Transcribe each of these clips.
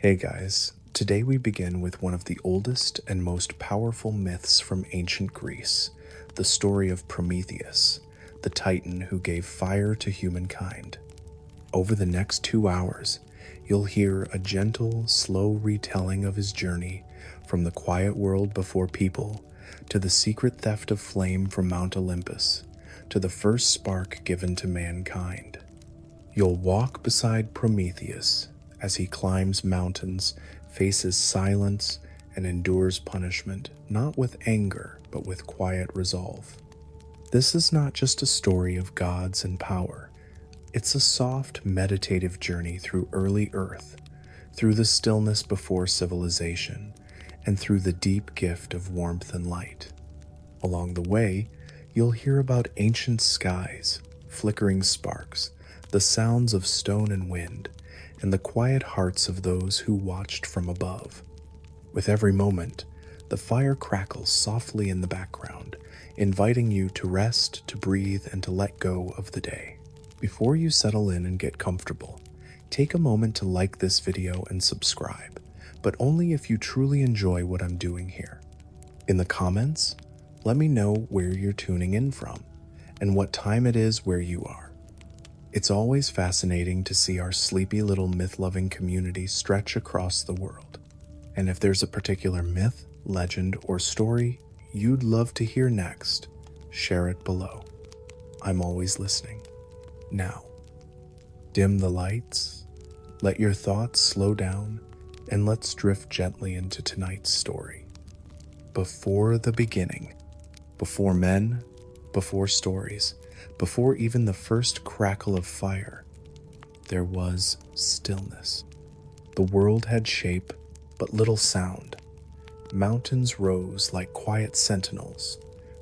Hey guys, today we begin with one of the oldest and most powerful myths from ancient Greece, the story of Prometheus, the titan who gave fire to humankind. Over the next 2 hours, you'll hear a gentle, slow retelling of his journey from the quiet world before people to the secret theft of flame from Mount Olympus to the first spark given to mankind. You'll walk beside Prometheus as he climbs mountains, faces silence, and endures punishment, not with anger, but with quiet resolve. This is not just a story of gods and power. It's a soft, meditative journey through early Earth, through the stillness before civilization, and through the deep gift of warmth and light. Along the way, you'll hear about ancient skies, flickering sparks, the sounds of stone and wind, and the quiet hearts of those who watched from above. With every moment, the fire crackles softly in the background, inviting you to rest, to breathe, and to let go of the day. Before you settle in and get comfortable, take a moment to like this video and subscribe, but only if you truly enjoy what I'm doing here. In the comments, let me know where you're tuning in from and what time it is where you are. It's always fascinating to see our sleepy little myth-loving community stretch across the world. And if there's a particular myth, legend, or story you'd love to hear next, share it below. I'm always listening. Now, dim the lights, let your thoughts slow down, and let's drift gently into tonight's story. Before the beginning, before men, before stories, before even the first crackle of fire, there was stillness. The world had shape, but little sound. Mountains rose like quiet sentinels,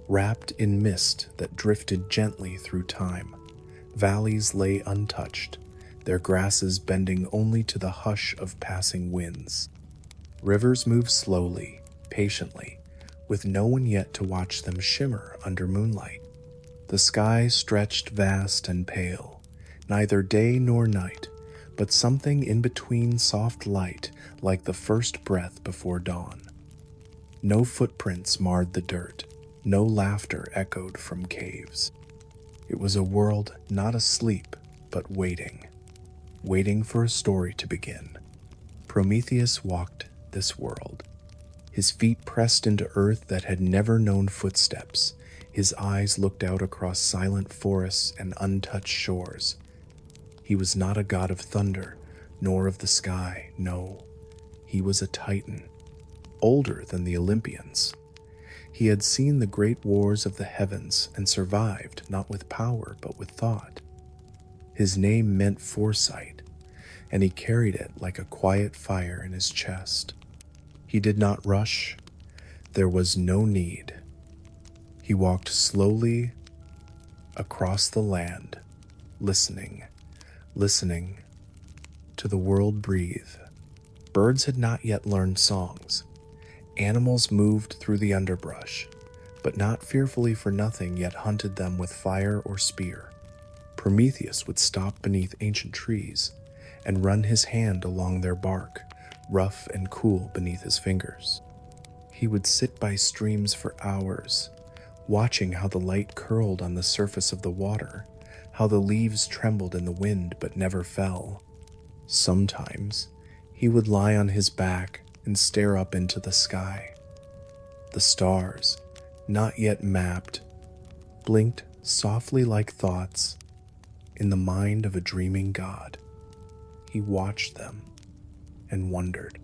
wrapped in mist that drifted gently through time. Valleys lay untouched, their grasses bending only to the hush of passing winds. Rivers moved slowly, patiently, with no one yet to watch them shimmer under moonlight. The sky stretched vast and pale, neither day nor night, but something in between soft light like the first breath before dawn. No footprints marred the dirt, no laughter echoed from caves. It was a world not asleep, but waiting for a story to begin. Prometheus walked this world, his feet pressed into earth that had never known footsteps. His eyes looked out across silent forests and untouched shores. He was not a god of thunder, nor of the sky, no. He was a titan, older than the Olympians. He had seen the great wars of the heavens and survived not with power but with thought. His name meant foresight, and he carried it like a quiet fire in his chest. He did not rush. There was no need. He walked slowly across the land, listening to the world breathe. Birds had not yet learned songs. Animals moved through the underbrush, but not fearfully for nothing, yet hunted them with fire or spear. Prometheus would stop beneath ancient trees and run his hand along their bark, rough and cool beneath his fingers. He would sit by streams for hours, watching how the light curled on the surface of the water, how the leaves trembled in the wind but never fell. Sometimes he would lie on his back and stare up into the sky. The stars, not yet mapped, blinked softly like thoughts in the mind of a dreaming god. He watched them and wondered.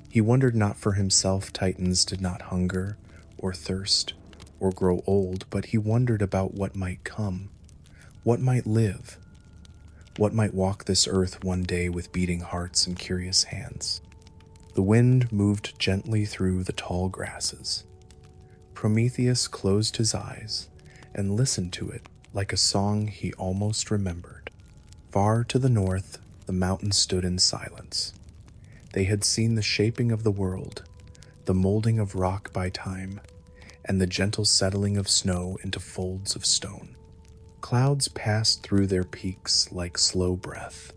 He wondered not for himself. Titans did not hunger or thirst or grow old, but he wondered about what might come, what might live, what might walk this earth one day with beating hearts and curious hands. The wind moved gently through the tall grasses. Prometheus closed his eyes and listened to it like a song he almost remembered. Far to the north, the mountains stood in silence. They had seen the shaping of the world, the molding of rock by time, and the gentle settling of snow into folds of stone. Clouds passed through their peaks like slow breath.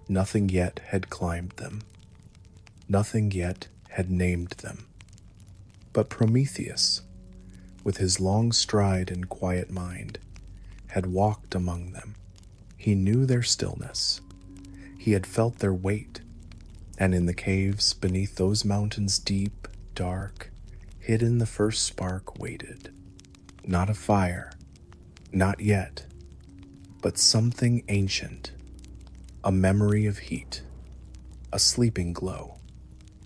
Nothing yet had climbed them. Nothing yet had named them. But Prometheus, with his long stride and quiet mind, had walked among them. He knew their stillness. He had felt their weight, and in the caves beneath those mountains deep, dark, hidden, the first spark waited. Not a fire, not yet, but something ancient, a memory of heat, a sleeping glow.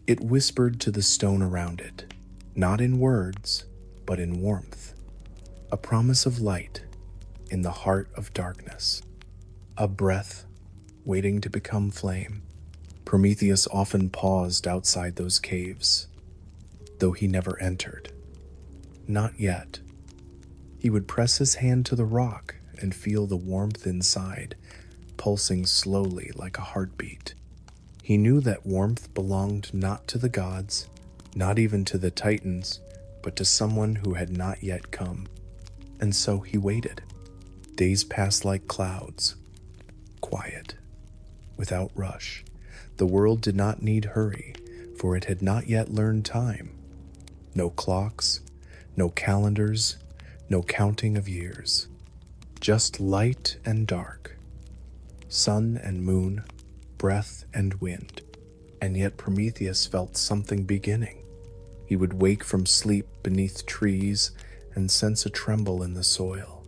It whispered to the stone around it, not in words, but in warmth, a promise of light in the heart of darkness, a breath waiting to become flame. Prometheus often paused outside those caves, though he never entered. Not yet. He would press his hand to the rock and feel the warmth inside, pulsing slowly like a heartbeat. He knew that warmth belonged not to the gods, not even to the Titans, but to someone who had not yet come. And so he waited. Days passed like clouds, quiet, without rush. The world did not need hurry, for it had not yet learned time. No clocks, no calendars, no counting of years. Just light and dark, sun and moon, breath and wind. And yet Prometheus felt something beginning. He would wake from sleep beneath trees and sense a tremble in the soil.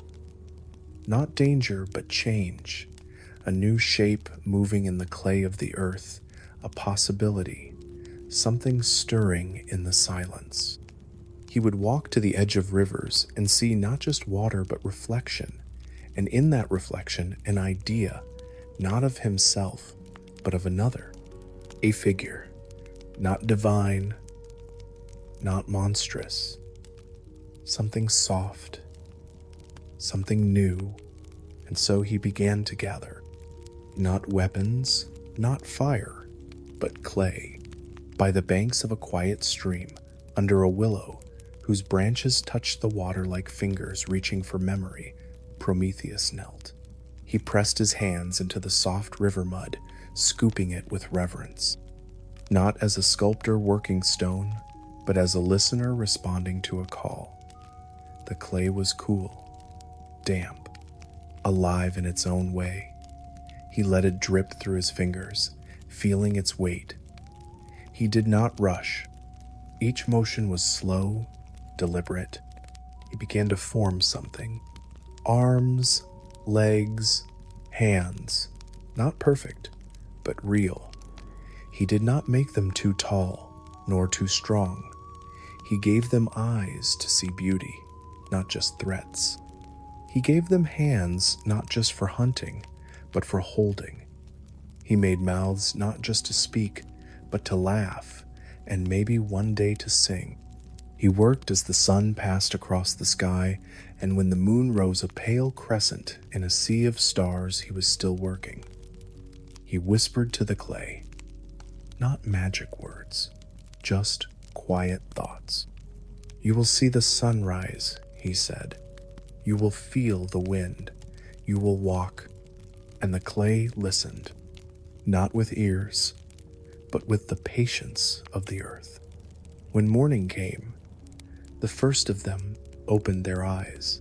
Not danger, but change. A new shape moving in the clay of the earth, a possibility, something stirring in the silence. He would walk to the edge of rivers and see not just water but reflection, and in that reflection an idea, not of himself, but of another, a figure, not divine, not monstrous, something soft, something new. And so he began to gather. Not weapons, not fire, but clay, by the banks of a quiet stream, under a willow, whose branches touched the water like fingers reaching for memory. Prometheus knelt. He pressed his hands into the soft river mud, scooping it with reverence, not as a sculptor working stone, but as a listener responding to a call. The clay was cool, damp, alive in its own way. He let it drip through his fingers, feeling its weight. He did not rush. Each motion was slow, deliberate. He began to form something. Arms, legs, hands. Not perfect, but real. He did not make them too tall, nor too strong. He gave them eyes to see beauty, not just threats. He gave them hands not just for hunting, but for holding. He made mouths not just to speak, but to laugh, and maybe one day to sing. He worked as the sun passed across the sky, and when the moon rose a pale crescent in a sea of stars, he was still working. He whispered to the clay, not magic words, just quiet thoughts. "You will see the sunrise," he said. "You will feel the wind. You will walk." And the clay listened, not with ears, but with the patience of the earth. When morning came, the first of them opened their eyes.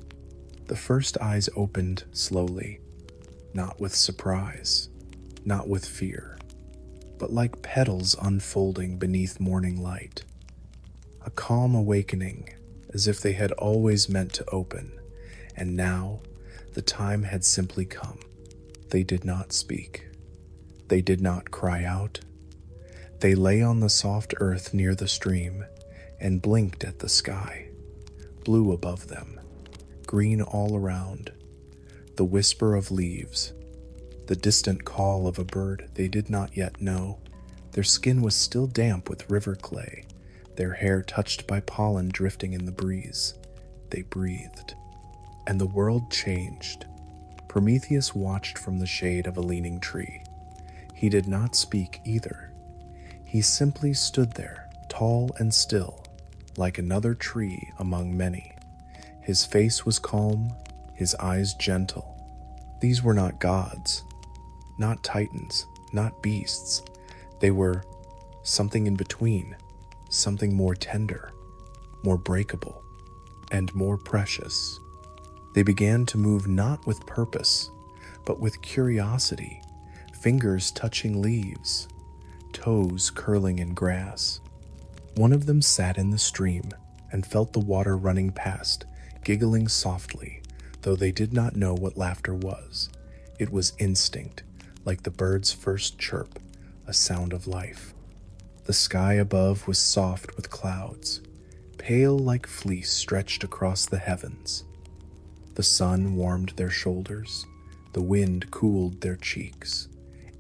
The first eyes opened slowly, not with surprise, not with fear, but like petals unfolding beneath morning light. A calm awakening, as if they had always meant to open, and now the time had simply come. They did not speak. They did not cry out. They lay on the soft earth near the stream and blinked at the sky, blue above them, green all around, the whisper of leaves, the distant call of a bird they did not yet know. Their skin was still damp with river clay, their hair touched by pollen drifting in the breeze. They breathed, and the world changed. Prometheus watched from the shade of a leaning tree. He did not speak either. He simply stood there, tall and still, like another tree among many. His face was calm, his eyes gentle. These were not gods, not titans, not beasts. They were something in between, something more tender, more breakable, and more precious. They began to move not with purpose, but with curiosity, fingers touching leaves, toes curling in grass. One of them sat in the stream and felt the water running past, giggling softly, though they did not know what laughter was. It was instinct, like the bird's first chirp, a sound of life. The sky above was soft with clouds, pale like fleece stretched across the heavens. The sun warmed their shoulders, the wind cooled their cheeks.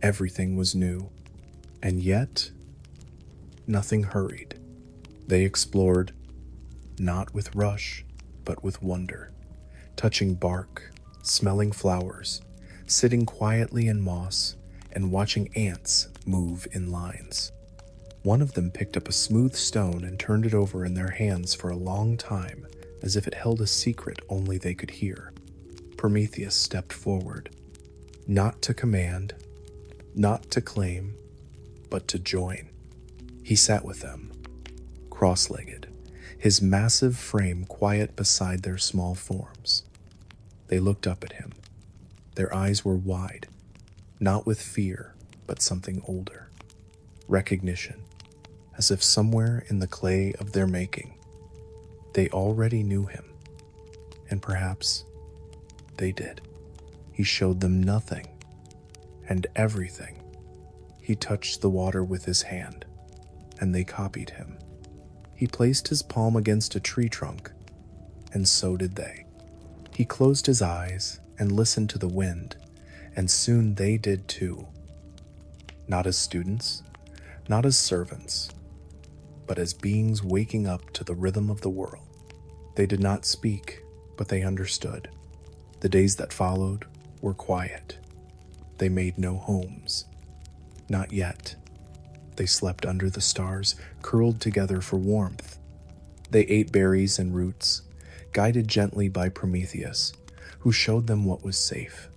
Everything was new, and yet nothing hurried. They explored, not with rush, but with wonder, touching bark, smelling flowers, sitting quietly in moss, and watching ants move in lines. One of them picked up a smooth stone and turned it over in their hands for a long time, as if it held a secret only they could hear. Prometheus stepped forward, not to command, not to claim, but to join. He sat with them, cross-legged, his massive frame quiet beside their small forms. They looked up at him. Their eyes were wide, not with fear, but something older. Recognition, as if somewhere in the clay of their making, they already knew him, and perhaps they did. He showed them nothing and everything. He touched the water with his hand, and they copied him. He placed his palm against a tree trunk, and so did they. He closed his eyes and listened to the wind, and soon they did too. Not as students, not as servants, but as beings waking up to the rhythm of the world. They did not speak, but they understood. The days that followed were quiet. They made no homes. Not yet. They slept under the stars, curled together for warmth. They ate berries and roots, guided gently by Prometheus, who showed them what was safe.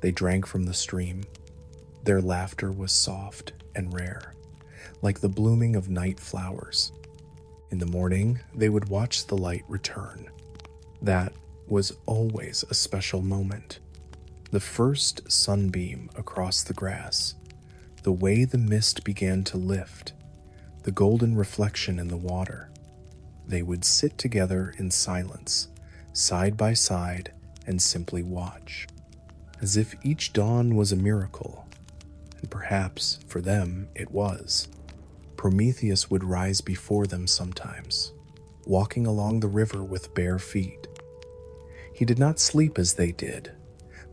They drank from the stream. Their laughter was soft and rare, like the blooming of night flowers. In the morning, they would watch the light return. That was always a special moment. The first sunbeam across the grass, the way the mist began to lift, the golden reflection in the water. They would sit together in silence, side by side, and simply watch, as if each dawn was a miracle, and perhaps for them it was. Prometheus would rise before them sometimes, walking along the river with bare feet. He did not sleep as they did,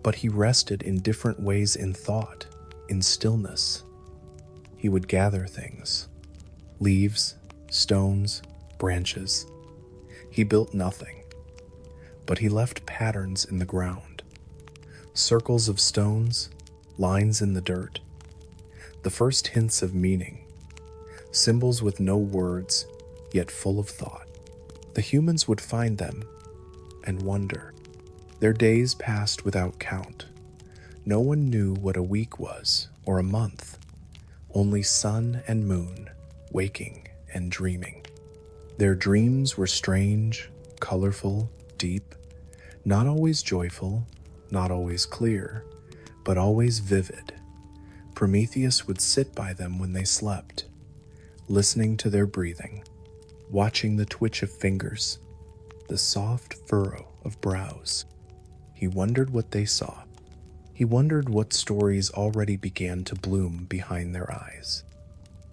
but he rested in different ways in thought, in stillness. He would gather things, leaves, stones, branches. He built nothing, but he left patterns in the ground, circles of stones, lines in the dirt, the first hints of meaning, symbols with no words, yet full of thought. The humans would find them and wonder. Their days passed without count. No one knew what a week was or a month, only sun and moon, waking and dreaming. Their dreams were strange, colorful, deep, not always joyful, not always clear, but always vivid. Prometheus would sit by them when they slept, listening to their breathing, watching the twitch of fingers, the soft furrow of brows. He wondered what they saw. He wondered what stories already began to bloom behind their eyes.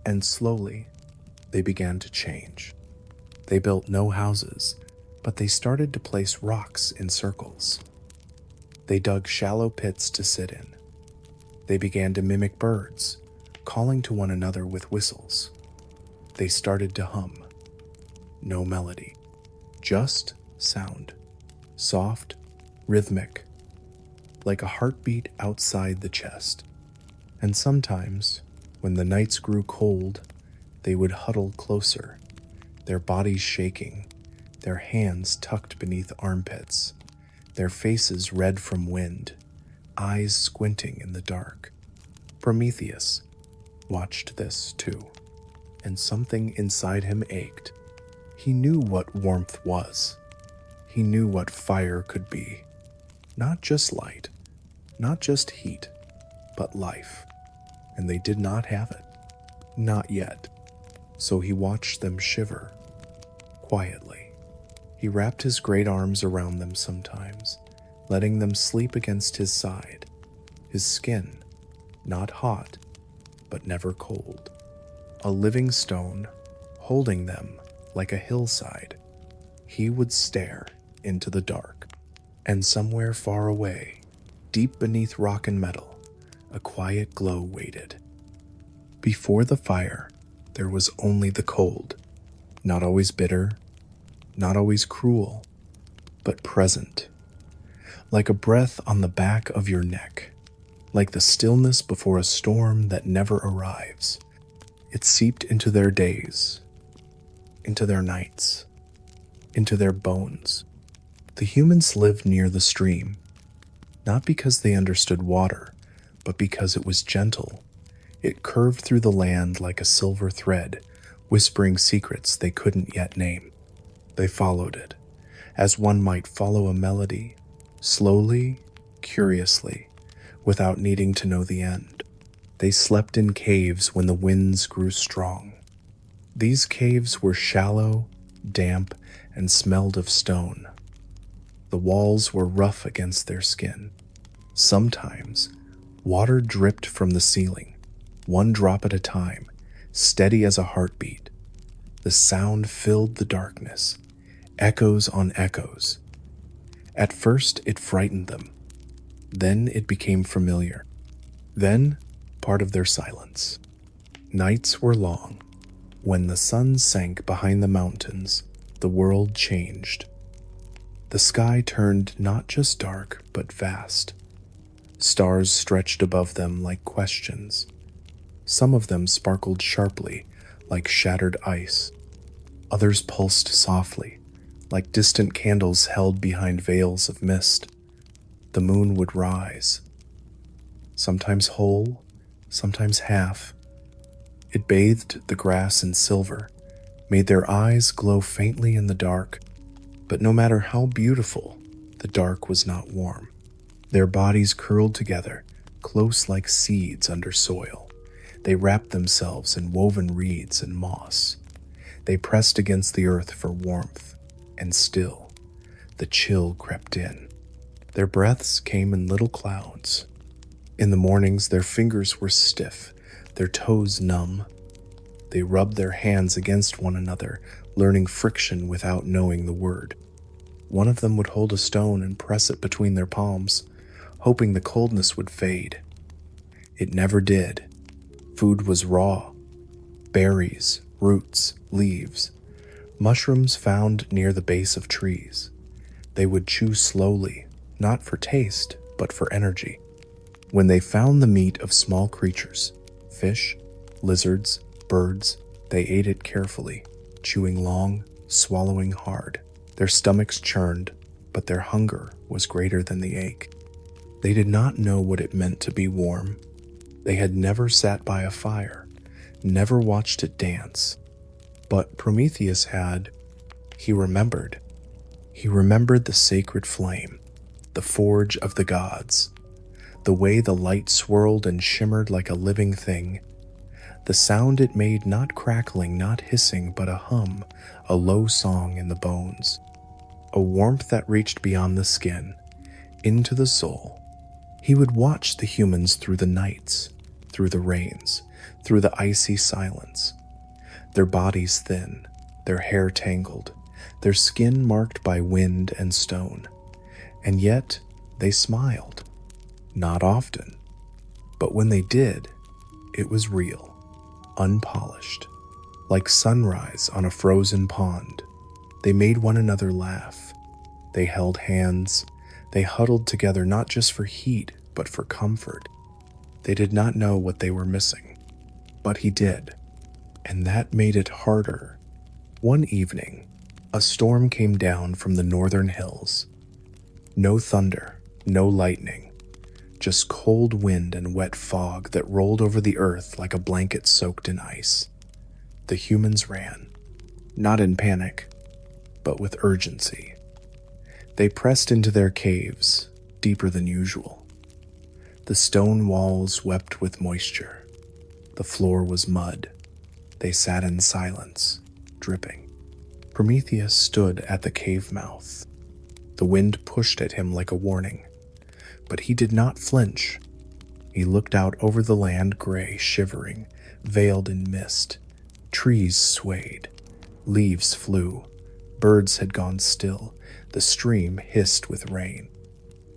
And slowly, they began to change. They built no houses, but they started to place rocks in circles. They dug shallow pits to sit in. They began to mimic birds, calling to one another with whistles. They started to hum. No melody, just sound, soft, rhythmic, like a heartbeat outside the chest. And sometimes, when the nights grew cold, they would huddle closer, their bodies shaking, their hands tucked beneath armpits, their faces red from wind, eyes squinting in the dark. Prometheus, watched this too, and something inside him ached. He knew what warmth was. He knew what fire could be. Not just light, not just heat, but life. And they did not have it. Not yet. So he watched them shiver, quietly. He wrapped his great arms around them sometimes, letting them sleep against his side. His skin, not hot, but never cold. A living stone, holding them like a hillside. He would stare into the dark, and somewhere far away, deep beneath rock and metal, a quiet glow waited. Before the fire, there was only the cold, not always bitter, not always cruel, but present, like a breath on the back of your neck, like the stillness before a storm that never arrives. It seeped into their days, into their nights, into their bones. The humans lived near the stream, not because they understood water, but because it was gentle. It curved through the land like a silver thread, whispering secrets they couldn't yet name. They followed it, as one might follow a melody, slowly, curiously, without needing to know the end. They slept in caves when the winds grew strong. These caves were shallow, damp, and smelled of stone. The walls were rough against their skin. Sometimes, water dripped from the ceiling, one drop at a time, steady as a heartbeat. The sound filled the darkness, echoes on echoes. At first, it frightened them. Then it became familiar. Then, part of their silence. Nights were long. When the sun sank behind the mountains, the world changed. The sky turned not just dark, but vast. Stars stretched above them like questions. Some of them sparkled sharply, like shattered ice. Others pulsed softly, like distant candles held behind veils of mist. The moon would rise, sometimes whole, sometimes half. It bathed the grass in silver, made their eyes glow faintly in the dark. But no matter how beautiful, the dark was not warm. Their bodies curled together, close like seeds under soil. They wrapped themselves in woven reeds and moss. They pressed against the earth for warmth, and still, the chill crept in. Their breaths came in little clouds. In the mornings, their fingers were stiff, their toes numb. They rubbed their hands against one another, learning friction without knowing the word. One of them would hold a stone and press it between their palms, hoping the coldness would fade. It never did. Food was raw. Berries, roots, leaves, mushrooms found near the base of trees. They would chew slowly, not for taste, but for energy. When they found the meat of small creatures, fish, lizards, birds, they ate it carefully, chewing long, swallowing hard. Their stomachs churned, but their hunger was greater than the ache. They did not know what it meant to be warm. They had never sat by a fire, never watched it dance. But Prometheus had. He remembered. He remembered the sacred flame, the forge of the gods, the way the light swirled and shimmered like a living thing. The sound it made, not crackling, not hissing, but a hum, a low song in the bones. A warmth that reached beyond the skin, into the soul. He would watch the humans through the nights, through the rains, through the icy silence. Their bodies thin, their hair tangled, their skin marked by wind and stone. And yet, they smiled. Not often, but when they did, it was real, unpolished, like sunrise on a frozen pond. They made one another laugh. They held hands. They huddled together not just for heat, but for comfort. They did not know what they were missing, but he did, and that made it harder. One evening, a storm came down from the northern hills. No thunder, no lightning, just cold wind and wet fog that rolled over the earth like a blanket soaked in ice. The humans ran, not in panic, but with urgency. They pressed into their caves, deeper than usual. The stone walls wept with moisture. The floor was mud. They sat in silence, dripping. Prometheus stood at the cave mouth. The wind pushed at him like a warning, but he did not flinch. He looked out over the land, gray, shivering, veiled in mist. Trees swayed, leaves flew, birds had gone still, the stream hissed with rain.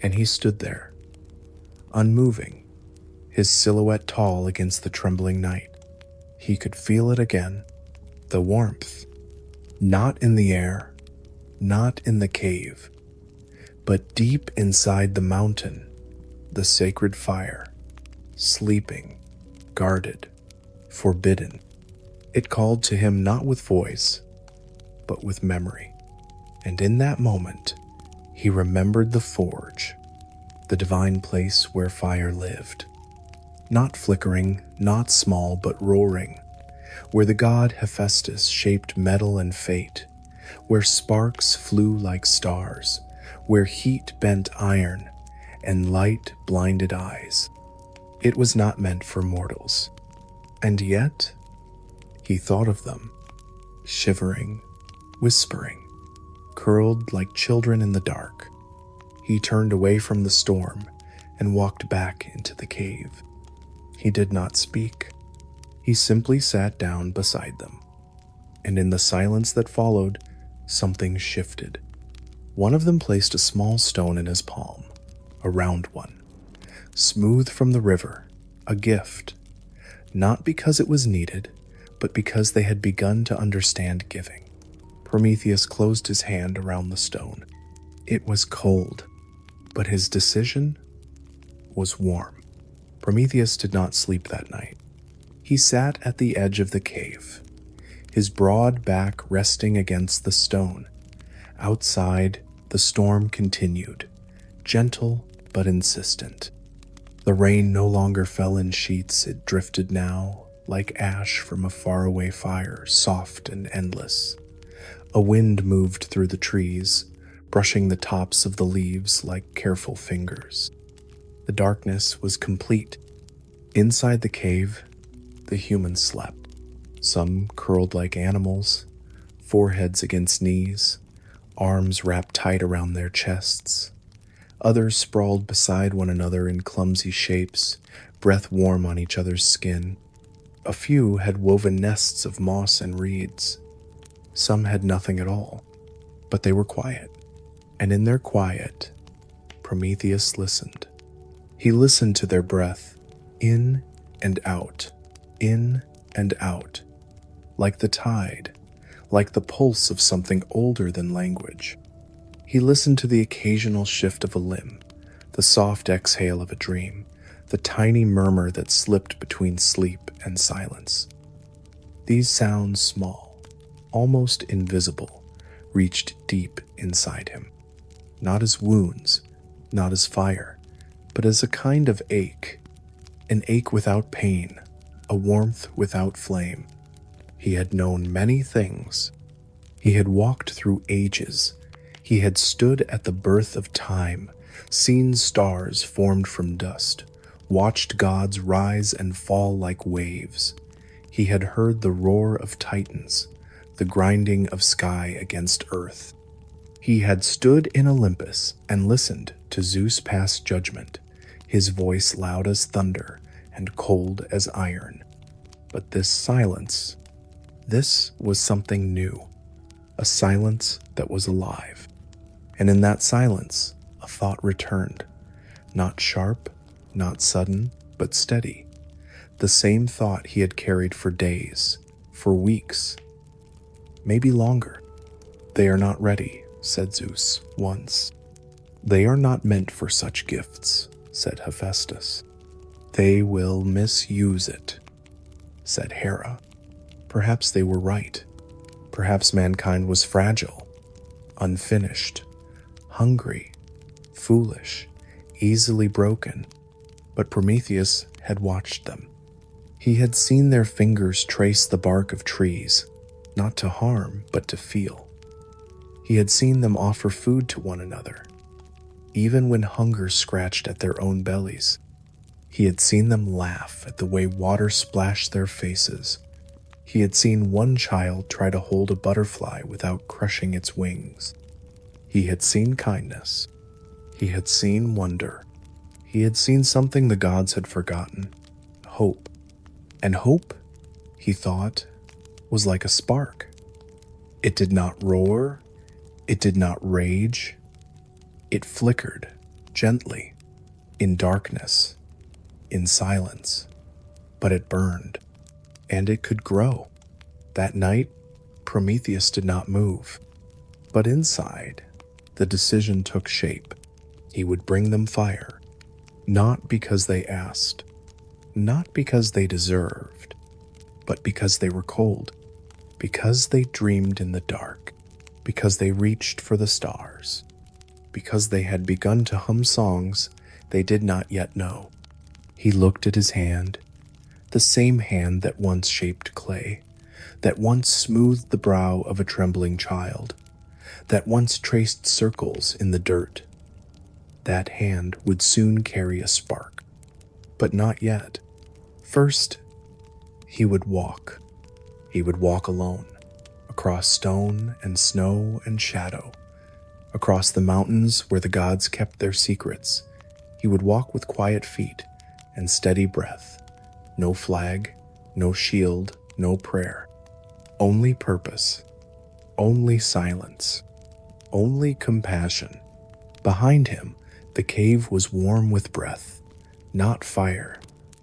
And he stood there, unmoving, his silhouette tall against the trembling night. He could feel it again, the warmth, not in the air, not in the cave, but deep inside the mountain, the sacred fire, sleeping, guarded, forbidden. It called to him not with voice, but with memory. And in that moment, he remembered the forge, the divine place where fire lived. Not flickering, not small, but roaring, where the god Hephaestus shaped metal and fate, where sparks flew like stars, where heat bent iron, and light blinded eyes. It was not meant for mortals, and yet he thought of them, shivering, whispering, curled like children in the dark. He turned away from the storm and walked back into the cave. He did not speak. He simply sat down beside them, and in the silence that followed, something shifted. One of them placed a small stone in his palm, a round one, smooth from the river, a gift, not because it was needed, but because they had begun to understand giving. Prometheus closed his hand around the stone. It was cold, but his decision was warm. Prometheus did not sleep that night. He sat at the edge of the cave, his broad back resting against the stone. Outside, the storm continued, gentle but insistent. The rain no longer fell in sheets, it drifted now, like ash from a faraway fire, soft and endless. A wind moved through the trees, brushing the tops of the leaves like careful fingers. The darkness was complete. Inside the cave, the humans slept. Some curled like animals, foreheads against knees, arms wrapped tight around their chests. Others sprawled beside one another in clumsy shapes, breath warm on each other's skin. A few had woven nests of moss and reeds. Some had nothing at all, but they were quiet. And in their quiet, Prometheus listened. He listened to their breath, in and out, in and out, like the tide, like the pulse of something older than language. He listened to the occasional shift of a limb, the soft exhale of a dream, the tiny murmur that slipped between sleep and silence. These sounds, small, almost invisible, reached deep inside him, not as wounds, not as fire, but as a kind of ache, an ache without pain, a warmth without flame. He had known many things. He had walked through ages. He had stood at the birth of time, seen stars formed from dust, watched gods rise and fall like waves. He had heard the roar of titans, the grinding of sky against earth. He had stood in Olympus and listened to Zeus pass judgment, his voice loud as thunder and cold as iron. But this silence, this was something new, a silence that was alive. And in that silence, a thought returned, not sharp, not sudden, but steady. The same thought he had carried for days, for weeks, maybe longer. "They are not ready," said Zeus once. "They are not meant for such gifts," said Hephaestus. "They will misuse it," said Hera. Perhaps they were right. Perhaps mankind was fragile, unfinished, hungry, foolish, easily broken. But Prometheus had watched them. He had seen their fingers trace the bark of trees, not to harm, but to feel. He had seen them offer food to one another, even when hunger scratched at their own bellies. He had seen them laugh at the way water splashed their faces. He had seen one child try to hold a butterfly without crushing its wings. He had seen kindness. He had seen wonder. He had seen something the gods had forgotten: hope. And hope, he thought, was like a spark. It did not roar. It did not rage. It flickered gently, in darkness, in silence. But it burned, and it could grow. That night, Prometheus did not move. But inside, the decision took shape. He would bring them fire, not because they asked, not because they deserved, but because they were cold, because they dreamed in the dark, because they reached for the stars, because they had begun to hum songs they did not yet know. He looked at his hand, the same hand that once shaped clay, that once smoothed the brow of a trembling child, that once traced circles in the dirt. That hand would soon carry a spark, but not yet. First, he would walk. He would walk alone, across stone and snow and shadow, across the mountains where the gods kept their secrets. He would walk with quiet feet and steady breath. No flag, no shield, no prayer. Only purpose, only silence, only compassion. Behind him, the cave was warm with breath, not fire,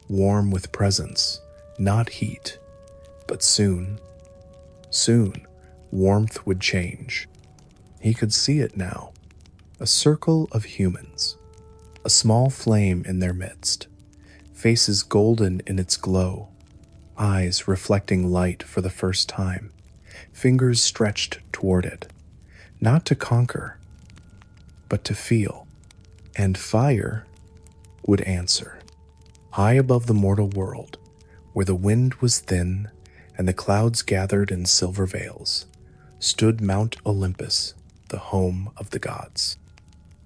warm with presence, not heat. But soon, warmth would change. He could see it now. A circle of humans, a small flame in their midst, faces golden in its glow, eyes reflecting light for the first time, fingers stretched toward it, not to conquer, but to feel. And fire would answer. High above the mortal world, where the wind was thin and the clouds gathered in silver veils, stood Mount Olympus, the home of the gods.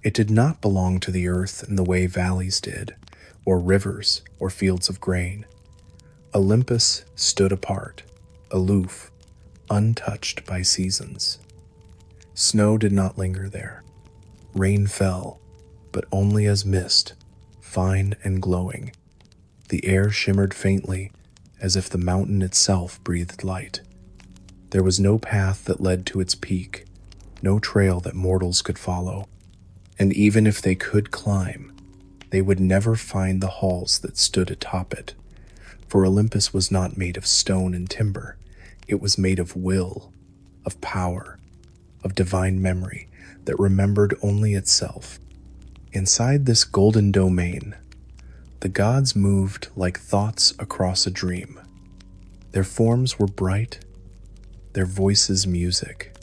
It did not belong to the earth in the way valleys did, or rivers, or fields of grain. Olympus stood apart, aloof, untouched by seasons. Snow did not linger there. Rain fell, but only as mist, fine and glowing. The air shimmered faintly, as if the mountain itself breathed light. There was no path that led to its peak, no trail that mortals could follow. And even if they could climb, they would never find the halls that stood atop it. For Olympus was not made of stone and timber. It was made of will, of power, of divine memory that remembered only itself. Inside this golden domain, the gods moved like thoughts across a dream. Their forms were bright, their voices music.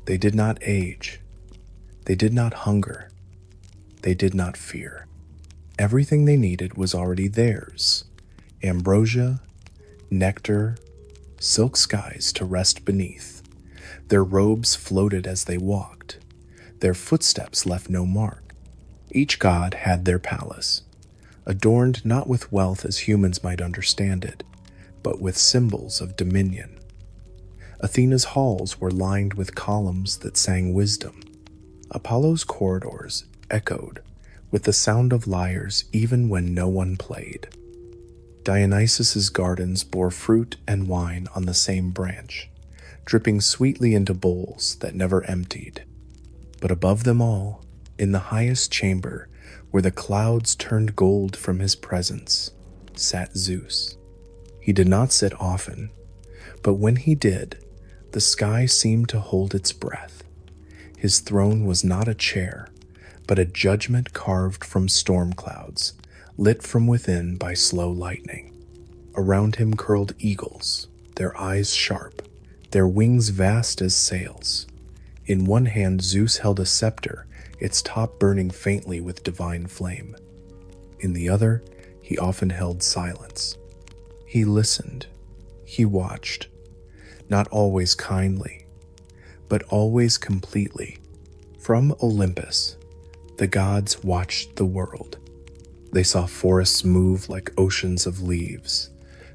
They did not age. They did not hunger. They did not fear. Everything they needed was already theirs: ambrosia, nectar, silk skies to rest beneath. Their robes floated as they walked. Their footsteps left no mark. Each god had their palace, adorned not with wealth as humans might understand it, but with symbols of dominion. Athena's halls were lined with columns that sang wisdom. Apollo's corridors echoed with the sound of lyres even when no one played. Dionysus's gardens bore fruit and wine on the same branch, dripping sweetly into bowls that never emptied. But above them all, in the highest chamber, where the clouds turned gold from his presence, sat Zeus. He did not sit often, but when he did, the sky seemed to hold its breath. His throne was not a chair, but a judgment carved from storm clouds, lit from within by slow lightning. Around him curled eagles, their eyes sharp, their wings vast as sails. In one hand Zeus held a scepter, its top burning faintly with divine flame. In the other, he often held silence. He listened. He watched. Not always kindly, but always completely. From Olympus, the gods watched the world. They saw forests move like oceans of leaves.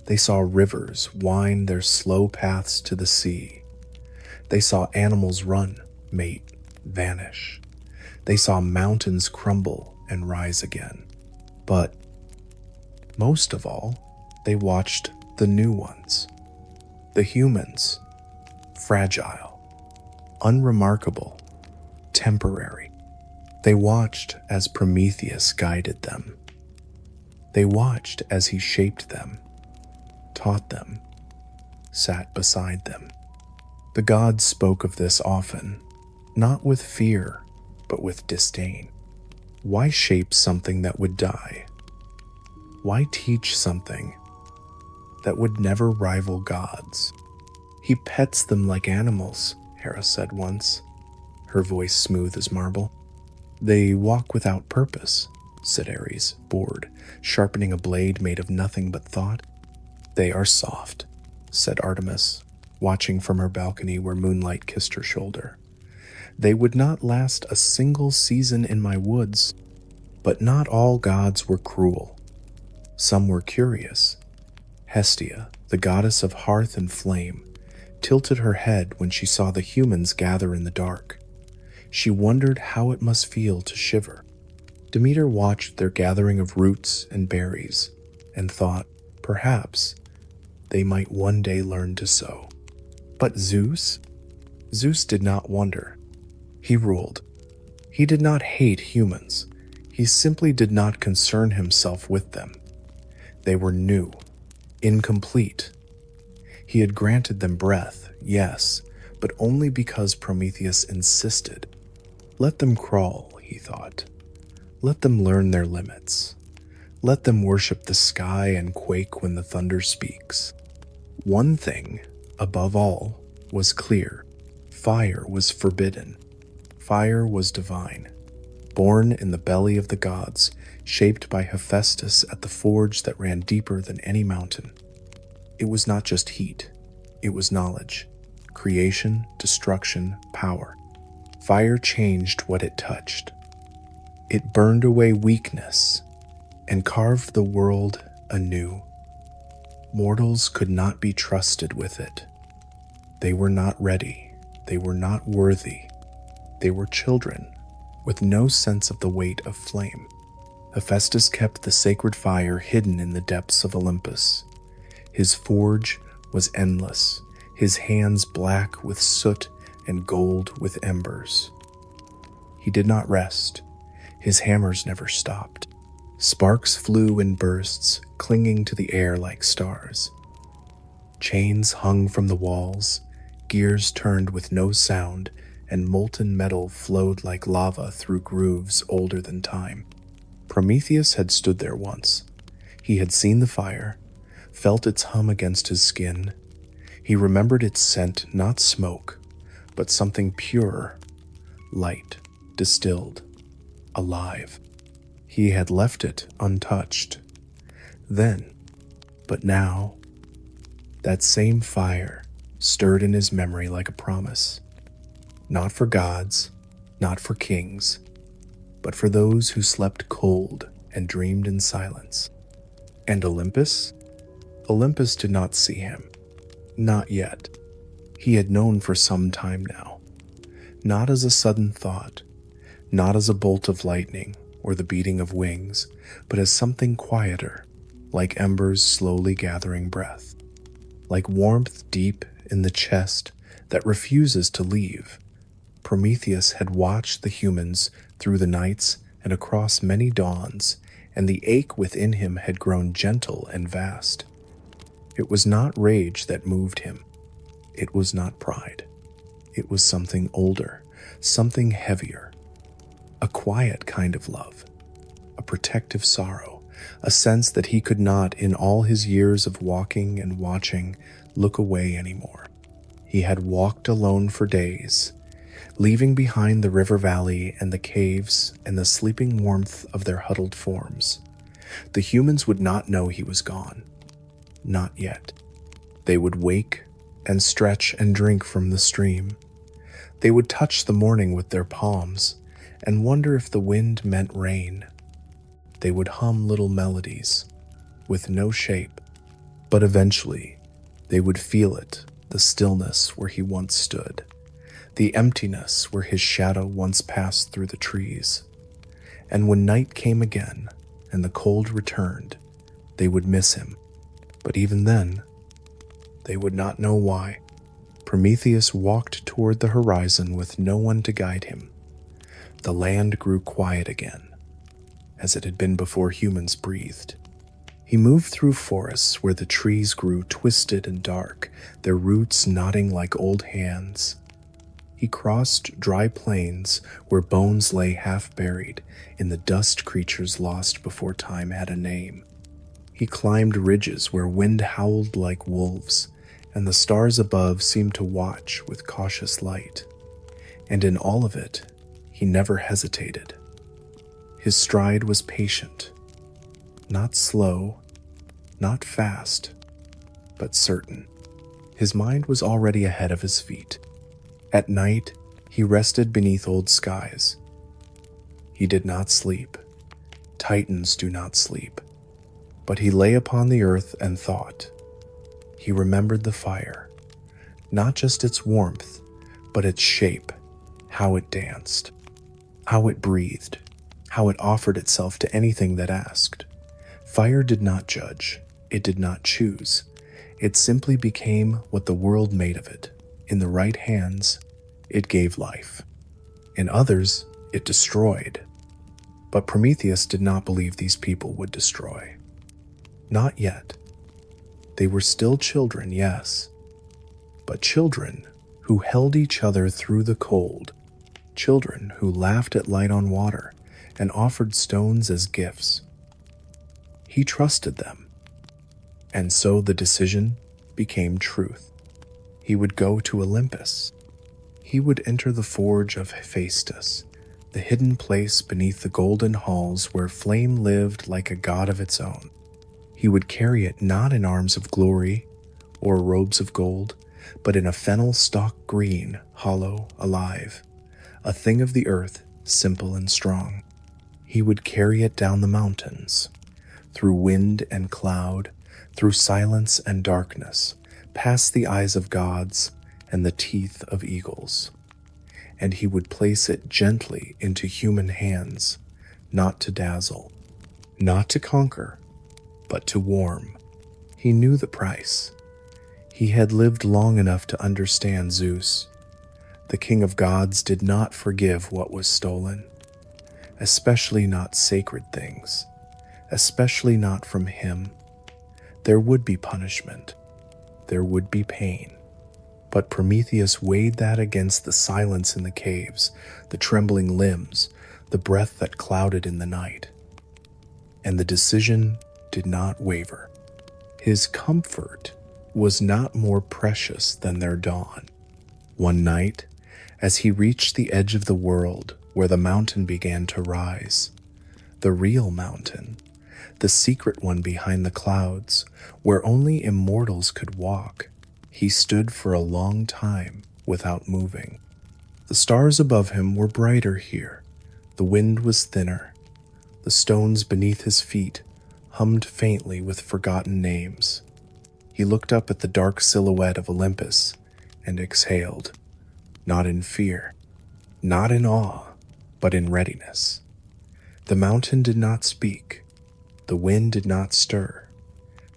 They saw rivers wind their slow paths to the sea. They saw animals run, mate, vanish. They saw mountains crumble and rise again. But most of all, they watched the new ones. The humans, fragile, unremarkable, temporary. They watched as Prometheus guided them. They watched as he shaped them, taught them, sat beside them. The gods spoke of this often, not with fear, but with disdain. Why shape something that would die? Why teach something that would never rival gods? He pets them like animals, Hera said once, her voice smooth as marble. They walk without purpose, said Ares, bored, sharpening a blade made of nothing but thought. They are soft, said Artemis, watching from her balcony where moonlight kissed her shoulder. They would not last a single season in my woods. But not all gods were cruel. Some were curious. Hestia, the goddess of hearth and flame, tilted her head when she saw the humans gather in the dark. She wondered how it must feel to shiver. Demeter watched their gathering of roots and berries and thought, perhaps, they might one day learn to sow. But Zeus did not wonder. He ruled. He did not hate humans. He simply did not concern himself with them. They were new, incomplete. He had granted them breath, yes, but only because Prometheus insisted. Let them crawl, he thought. Let them learn their limits. Let them worship the sky and quake when the thunder speaks. One thing, above all, was clear. Fire was forbidden. Fire was divine. Born in the belly of the gods, shaped by Hephaestus at the forge that ran deeper than any mountain. It was not just heat. It was knowledge. Creation, destruction, power. Fire changed what it touched. It burned away weakness and carved the world anew. Mortals could not be trusted with it. They were not ready. They were not worthy. They were children with no sense of the weight of flame. Hephaestus kept the sacred fire hidden in the depths of Olympus. His forge was endless, his hands black with soot and gold with embers. He did not rest. His hammers never stopped. Sparks flew in bursts, clinging to the air like stars. Chains hung from the walls, gears turned with no sound, and molten metal flowed like lava through grooves older than time. Prometheus had stood there once. He had seen the fire, felt its hum against his skin. He remembered its scent, not smoke, but something purer, light, distilled, alive. He had left it untouched. Then, but now, that same fire stirred in his memory like a promise. Not for gods, not for kings, but for those who slept cold and dreamed in silence. And Olympus? Olympus did not see him. Not yet. He had known for some time now. Not as a sudden thought, not as a bolt of lightning or the beating of wings, but as something quieter, like embers slowly gathering breath, like warmth deep in the chest that refuses to leave. Prometheus had watched the humans through the nights and across many dawns, and the ache within him had grown gentle and vast. It was not rage that moved him. It was not pride. It was something older, something heavier. A quiet kind of love, a protective sorrow, a sense that he could not, in all his years of walking and watching, look away anymore. He had walked alone for days, leaving behind the river valley and the caves and the sleeping warmth of their huddled forms. The humans would not know he was gone. Not yet. They would wake and stretch and drink from the stream. They would touch the morning with their palms and wonder if the wind meant rain. They would hum little melodies with no shape, but eventually they would feel it, the stillness where he once stood, the emptiness where his shadow once passed through the trees. And when night came again and the cold returned, they would miss him. But even then, they would not know why. Prometheus walked toward the horizon with no one to guide him. The land grew quiet again, as it had been before humans breathed. He moved through forests where the trees grew twisted and dark, their roots knotting like old hands. He crossed dry plains where bones lay half buried in the dust creatures lost before time had a name. He climbed ridges where wind howled like wolves, and the stars above seemed to watch with cautious light. And in all of it, he never hesitated. His stride was patient, not slow, not fast, but certain. His mind was already ahead of his feet. At night, he rested beneath old skies. He did not sleep. Titans do not sleep. But he lay upon the earth and thought. He remembered the fire, not just its warmth, but its shape, how it danced, how it breathed, how it offered itself to anything that asked. Fire did not judge, it did not choose. It simply became what the world made of it. In the right hands, it gave life. In others, it destroyed. But Prometheus did not believe these people would destroy. Not yet. They were still children, yes, but children who held each other through the cold, children who laughed at light on water and offered stones as gifts. He trusted them, and so the decision became truth. He would go to Olympus. He would enter the forge of Hephaestus, the hidden place beneath the golden halls where flame lived like a god of its own. He would carry it not in arms of glory or robes of gold, but in a fennel stalk green, hollow, alive, a thing of the earth, simple and strong. He would carry it down the mountains, through wind and cloud, through silence and darkness, past the eyes of gods and the teeth of eagles. And he would place it gently into human hands, not to dazzle, not to conquer, but to warm. He knew the price. He had lived long enough to understand Zeus. The king of gods did not forgive what was stolen, especially not sacred things, especially not from him. There would be punishment. There would be pain. But Prometheus weighed that against the silence in the caves, the trembling limbs, the breath that clouded in the night. And the decision did not waver. His comfort was not more precious than their dawn. One night, as he reached the edge of the world where the mountain began to rise, the real mountain, the secret one behind the clouds, where only immortals could walk, he stood for a long time without moving. The stars above him were brighter here. The wind was thinner. The stones beneath his feet hummed faintly with forgotten names. He looked up at the dark silhouette of Olympus and exhaled, not in fear, not in awe, but in readiness. The mountain did not speak. The wind did not stir.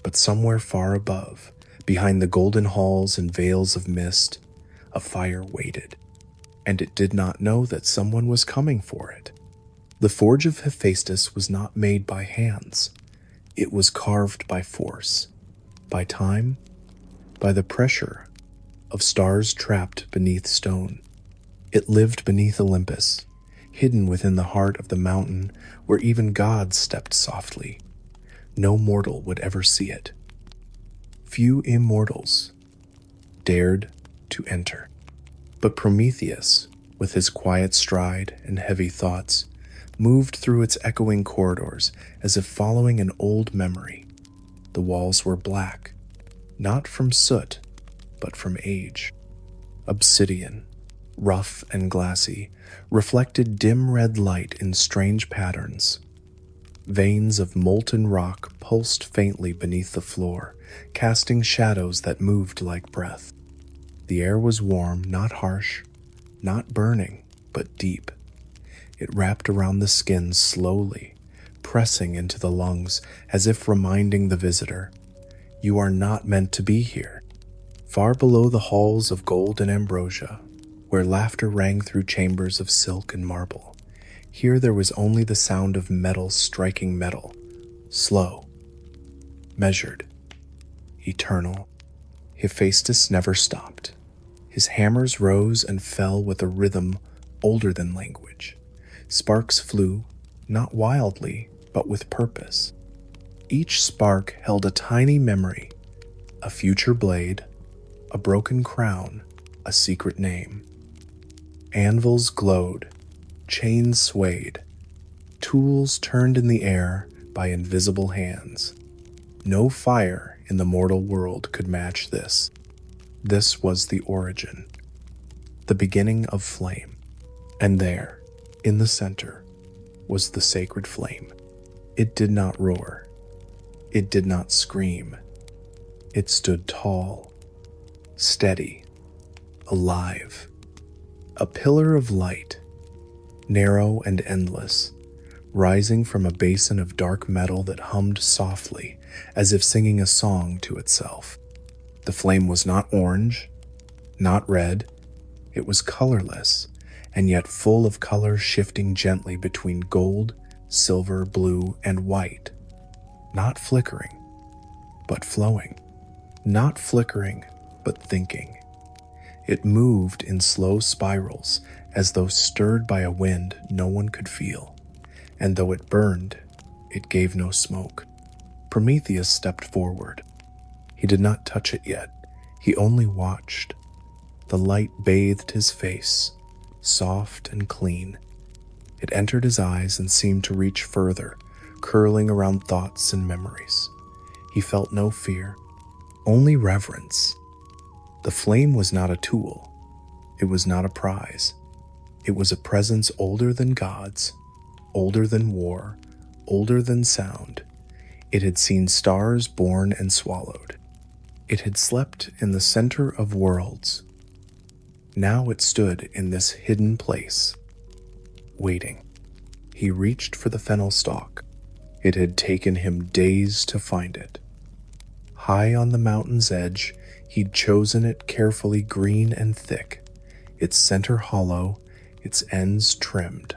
But somewhere far above, behind the golden halls and veils of mist, a fire waited, and it did not know that someone was coming for it. The forge of Hephaestus was not made by hands. It was carved by force, by time, by the pressure of stars trapped beneath stone. It lived beneath Olympus, hidden within the heart of the mountain where even gods stepped softly. No mortal would ever see it. Few immortals dared to enter. But Prometheus, with his quiet stride and heavy thoughts, moved through its echoing corridors as if following an old memory. The walls were black, not from soot, but from age. Obsidian, rough and glassy, reflected dim red light in strange patterns. Veins of molten rock pulsed faintly beneath the floor, casting shadows that moved like breath. The air was warm, not harsh, not burning, but deep. It wrapped around the skin slowly, pressing into the lungs as if reminding the visitor, "You are not meant to be here." Far below the halls of gold and ambrosia, where laughter rang through chambers of silk and marble, here there was only the sound of metal striking metal, slow, measured, eternal. Hephaestus never stopped. His hammers rose and fell with a rhythm older than language. Sparks flew, not wildly, but with purpose. Each spark held a tiny memory, a future blade, a broken crown, a secret name. Anvils glowed, chains swayed, tools turned in the air by invisible hands. No fire in the mortal world could match this. This was the origin, the beginning of flame. And there, in the center, was the sacred flame. It did not roar. It did not scream. It stood tall, steady, alive. A pillar of light, narrow and endless, rising from a basin of dark metal that hummed softly, as if singing a song to itself. The flame was not orange, not red. It was colorless, and yet full of color shifting gently between gold, silver, blue, and white. Not flickering, but flowing. Not flickering, but thinking. It moved in slow spirals, as though stirred by a wind no one could feel. And though it burned, it gave no smoke. Prometheus stepped forward. He did not touch it yet. He only watched. The light bathed his face, soft and clean. It entered his eyes and seemed to reach further, curling around thoughts and memories. He felt no fear, only reverence. The flame was not a tool. It was not a prize. It was a presence older than gods, older than war, older than sound. It had seen stars born and swallowed. It had slept in the center of worlds. Now it stood in this hidden place, waiting. He reached for the fennel stalk. It had taken him days to find it. High on the mountain's edge, he'd chosen it carefully, green and thick, its center hollow, its ends trimmed.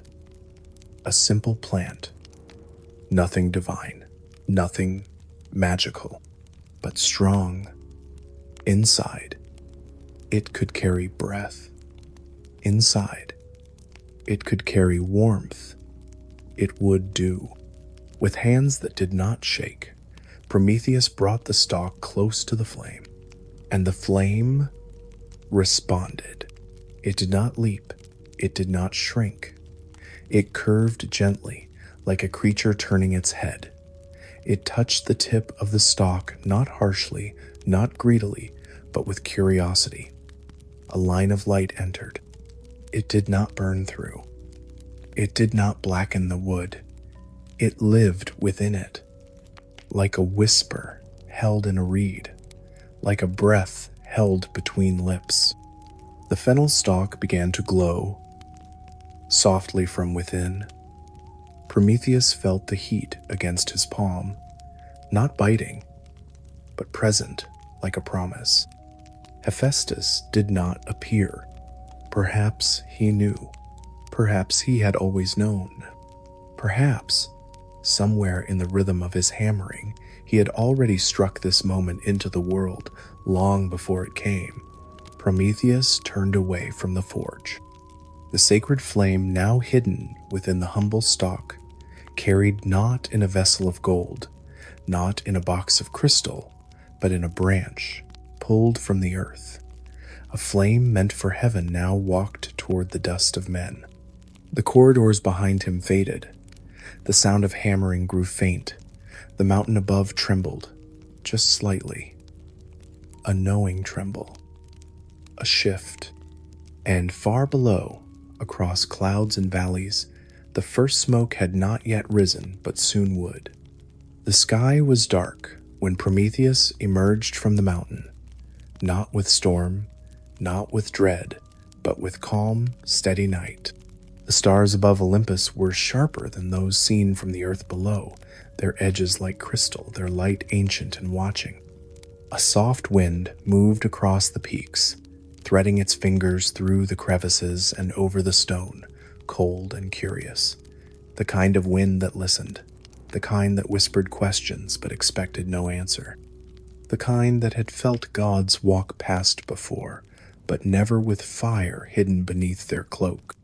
A simple plant. Nothing divine, nothing magical, but strong. Inside, it could carry breath. Inside, it could carry warmth. It would do. With hands that did not shake, Prometheus brought the stalk close to the flame, and the flame responded. It did not leap. It did not shrink. It curved gently, like a creature turning its head. It touched the tip of the stalk, not harshly, not greedily, but with curiosity. A line of light entered. It did not burn through. It did not blacken the wood. It lived within it, like a whisper held in a reed, like a breath held between lips. The fennel stalk began to glow, softly from within. Prometheus felt the heat against his palm, not biting, but present like a promise. Hephaestus did not appear. Perhaps he knew. Perhaps he had always known. Perhaps, somewhere in the rhythm of his hammering, he had already struck this moment into the world long before it came. Prometheus turned away from the forge. The sacred flame, now hidden within the humble stalk, carried not in a vessel of gold, not in a box of crystal, but in a branch pulled from the earth. A flame meant for heaven now walked toward the dust of men. The corridors behind him faded. The sound of hammering grew faint. The mountain above trembled, just slightly. A knowing tremble. A shift. And far below, across clouds and valleys, the first smoke had not yet risen, but soon would. The sky was dark when Prometheus emerged from the mountain, not with storm, not with dread, but with calm, steady night. The stars above Olympus were sharper than those seen from the earth below, their edges like crystal, their light ancient and watching. A soft wind moved across the peaks, threading its fingers through the crevices and over the stone, cold and curious. The kind of wind that listened, the kind that whispered questions but expected no answer. The kind that had felt gods walk past before, but never with fire hidden beneath their cloak.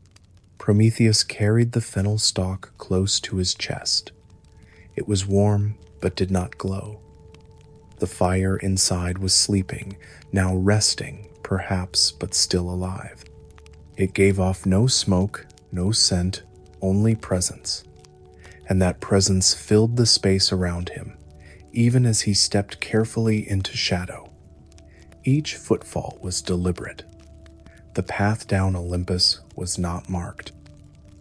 Prometheus carried the fennel stalk close to his chest. It was warm, but did not glow. The fire inside was sleeping, now resting, perhaps, but still alive. It gave off no smoke, no scent, only presence. And that presence filled the space around him, even as he stepped carefully into shadow. Each footfall was deliberate. The path down Olympus was not marked.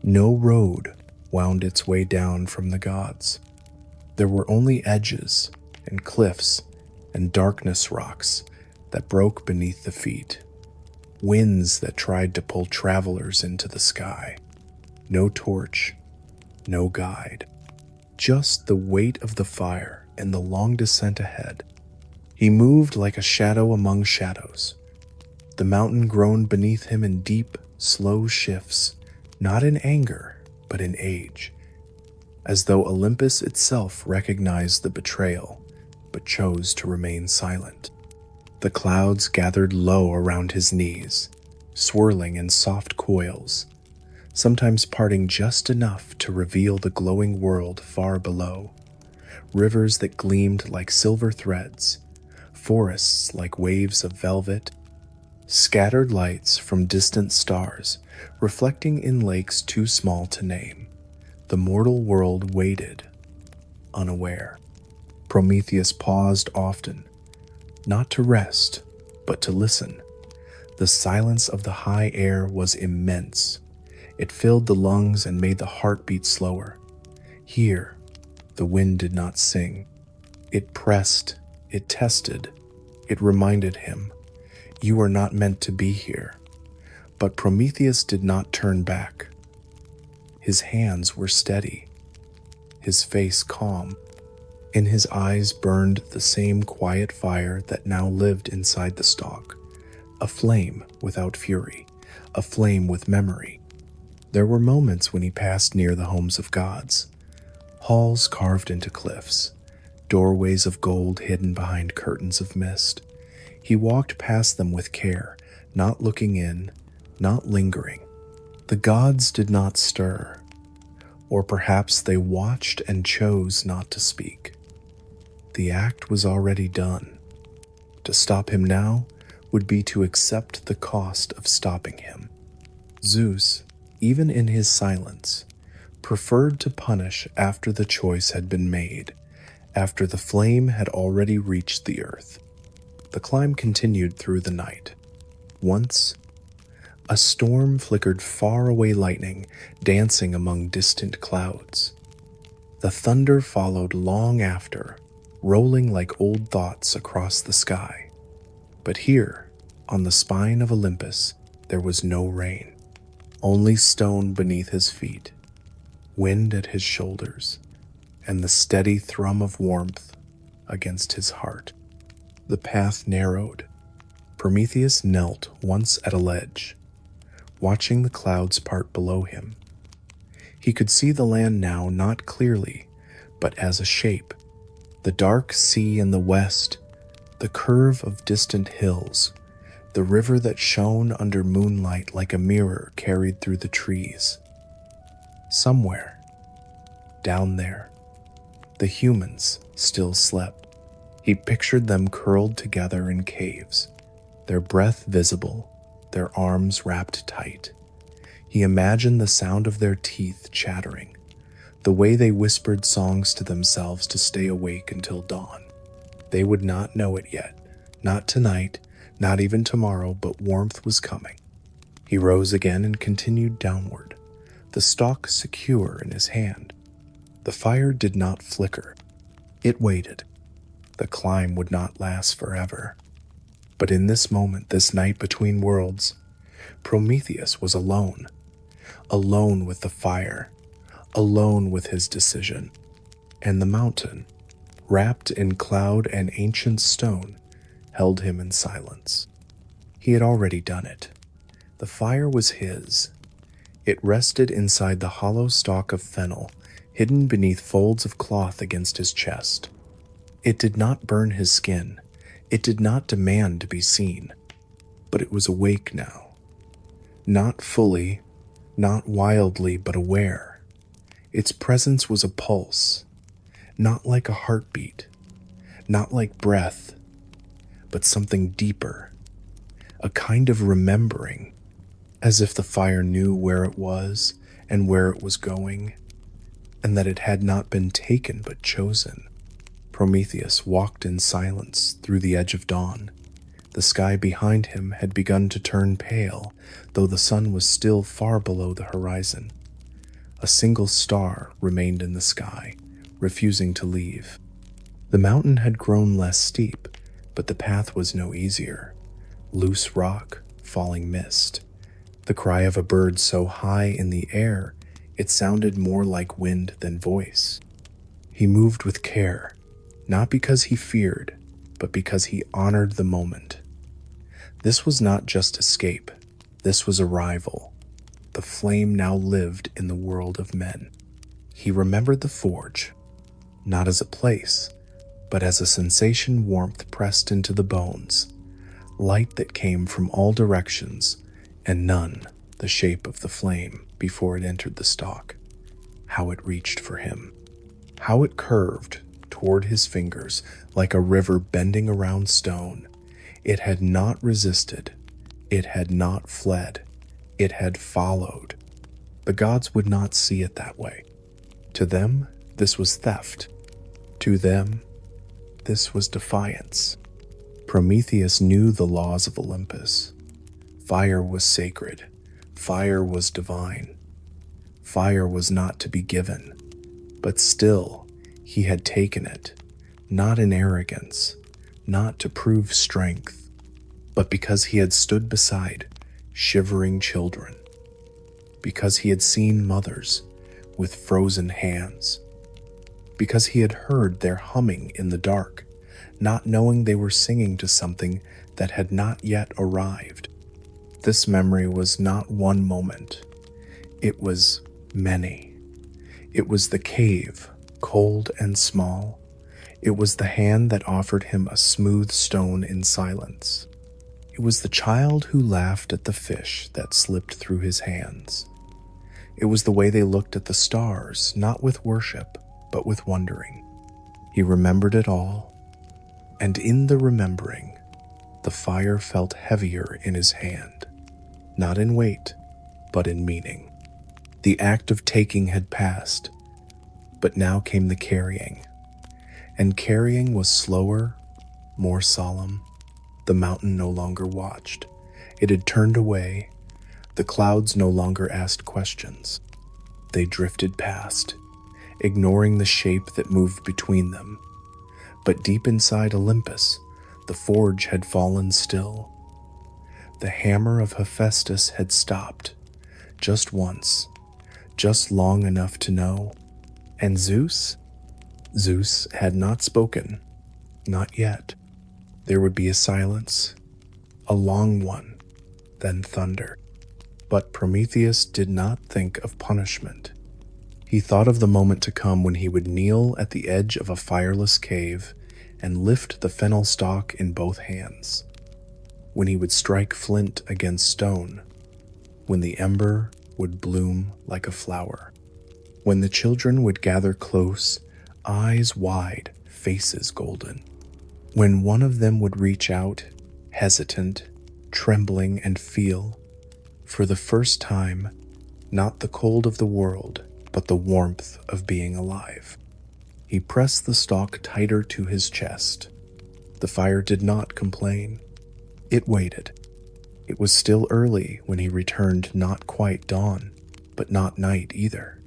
No road wound its way down from the gods. There were only edges and cliffs and darkness rocks that broke beneath the feet, winds that tried to pull travelers into the sky. No torch, no guide, just the weight of the fire and the long descent ahead. He moved like a shadow among shadows. The mountain groaned beneath him in deep, slow shifts, not in anger, but in age, as though Olympus itself recognized the betrayal, but chose to remain silent. The clouds gathered low around his knees, swirling in soft coils, sometimes parting just enough to reveal the glowing world far below. Rivers that gleamed like silver threads, forests like waves of velvet, scattered lights from distant stars reflecting in lakes too small to name. The mortal world waited, unaware. Prometheus paused often, not to rest, but to listen. The silence of the high air was immense. It filled the lungs and made the heart beat slower. Here, the wind did not sing. It pressed, it tested, it reminded him, "You are not meant to be here." But Prometheus did not turn back. His hands were steady, his face calm. In his eyes burned the same quiet fire that now lived inside the stalk, a flame without fury, a flame with memory. There were moments when he passed near the homes of gods, halls carved into cliffs, doorways of gold hidden behind curtains of mist. He walked past them with care, not looking in, not lingering. The gods did not stir, or perhaps they watched and chose not to speak. The act was already done. To stop him now would be to accept the cost of stopping him. Zeus, even in his silence, preferred to punish after the choice had been made, after the flame had already reached the earth. The climb continued through the night. Once, a storm flickered far-away lightning dancing among distant clouds. The thunder followed long after, rolling like old thoughts across the sky. But here, on the spine of Olympus, there was no rain, only stone beneath his feet, wind at his shoulders, and the steady thrum of warmth against his heart. The path narrowed. Prometheus knelt once at a ledge, watching the clouds part below him. He could see the land now not clearly, but as a shape. The dark sea in the west, the curve of distant hills, the river that shone under moonlight like a mirror carried through the trees. Somewhere, down there, the humans still slept. He pictured them curled together in caves, their breath visible, their arms wrapped tight. He imagined the sound of their teeth chattering, the way they whispered songs to themselves to stay awake until dawn. They would not know it yet, not tonight, not even tomorrow, but warmth was coming. He rose again and continued downward, the stalk secure in his hand. The fire did not flicker. It waited. The climb would not last forever. But in this moment, this night between worlds, Prometheus was alone. Alone with the fire, alone with his decision. And the mountain, wrapped in cloud and ancient stone, held him in silence. He had already done it. The fire was his. It rested inside the hollow stalk of fennel, hidden beneath folds of cloth against his chest. It did not burn his skin. It did not demand to be seen. But it was awake now. Not fully, not wildly, but aware. Its presence was a pulse, not like a heartbeat, not like breath, but something deeper, a kind of remembering, as if the fire knew where it was and where it was going, and that it had not been taken but chosen. Prometheus walked in silence through the edge of dawn. The sky behind him had begun to turn pale, though the sun was still far below the horizon. A single star remained in the sky, refusing to leave. The mountain had grown less steep, but the path was no easier. Loose rock, falling mist. The cry of a bird so high in the air, it sounded more like wind than voice. He moved with care, not because he feared, but because he honored the moment. This was not just escape. This was arrival. The flame now lived in the world of men. He remembered the forge, not as a place, but as a sensation warmth pressed into the bones, light that came from all directions, and none the shape of the flame before it entered the stalk. How it reached for him. How it curved toward his fingers like a river bending around stone. It had not resisted. It had not fled. It had followed. The gods would not see it that way. To them, this was theft. To them, this was defiance. Prometheus knew the laws of Olympus. Fire was sacred. Fire was divine. Fire was not to be given. But still, he had taken it, not in arrogance, not to prove strength, but because he had stood beside shivering children, because he had seen mothers with frozen hands, because he had heard their humming in the dark, not knowing they were singing to something that had not yet arrived. This memory was not one moment. It was many. It was the cave, cold and small. It was the hand that offered him a smooth stone in silence. It was the child who laughed at the fish that slipped through his hands. It was the way they looked at the stars, not with worship, but with wondering. He remembered it all, and in the remembering, the fire felt heavier in his hand, not in weight, but in meaning. The act of taking had passed, but now came the carrying, and carrying was slower, more solemn. The mountain no longer watched. It had turned away. The clouds no longer asked questions. They drifted past, ignoring the shape that moved between them. But deep inside Olympus, the forge had fallen still. The hammer of Hephaestus had stopped, just once, just long enough to know. And Zeus? Zeus had not spoken, not yet. There would be a silence, a long one, then thunder. But Prometheus did not think of punishment. He thought of the moment to come when he would kneel at the edge of a fireless cave and lift the fennel stalk in both hands, when he would strike flint against stone, when the ember would bloom like a flower, when the children would gather close, eyes wide, faces golden, when one of them would reach out, hesitant, trembling, and feel, for the first time, Not the cold of the world, but the warmth of being alive. He pressed the stalk tighter to his chest. The fire did not complain. It waited. It was still early when he returned, not quite dawn, but not night either.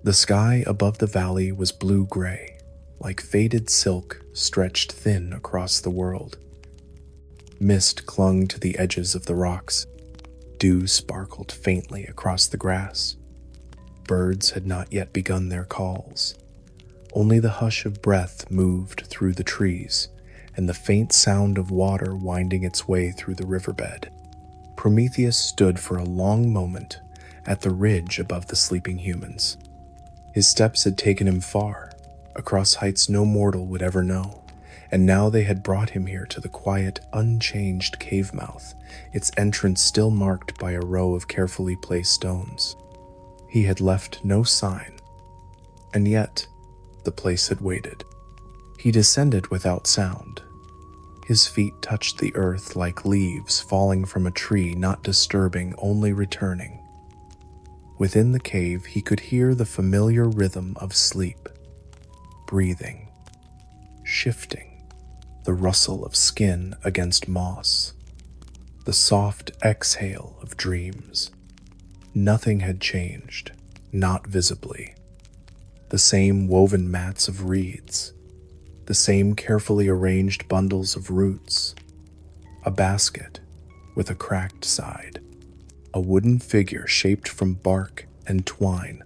The sky above the valley was blue-gray, like faded silk stretched thin across the world. Mist clung to the edges of the rocks. Dew sparkled faintly across the grass. Birds had not yet begun their calls. Only the hush of breath moved through the trees, and the faint sound of water winding its way through the riverbed. Prometheus stood for a long moment at the ridge above the sleeping humans. His steps had taken him far, across heights no mortal would ever know, and now they had brought him here to the quiet, unchanged cave mouth, its entrance still marked by a row of carefully placed stones. He had left no sign, and yet the place had waited. He descended without sound. His feet touched the earth like leaves falling from a tree, not disturbing, only returning. Within the cave, he could hear the familiar rhythm of sleep, breathing, shifting, the rustle of skin against moss, the soft exhale of dreams. Nothing had changed, not visibly. The same woven mats of reeds, the same carefully arranged bundles of roots, a basket with a cracked side, a wooden figure shaped from bark and twine,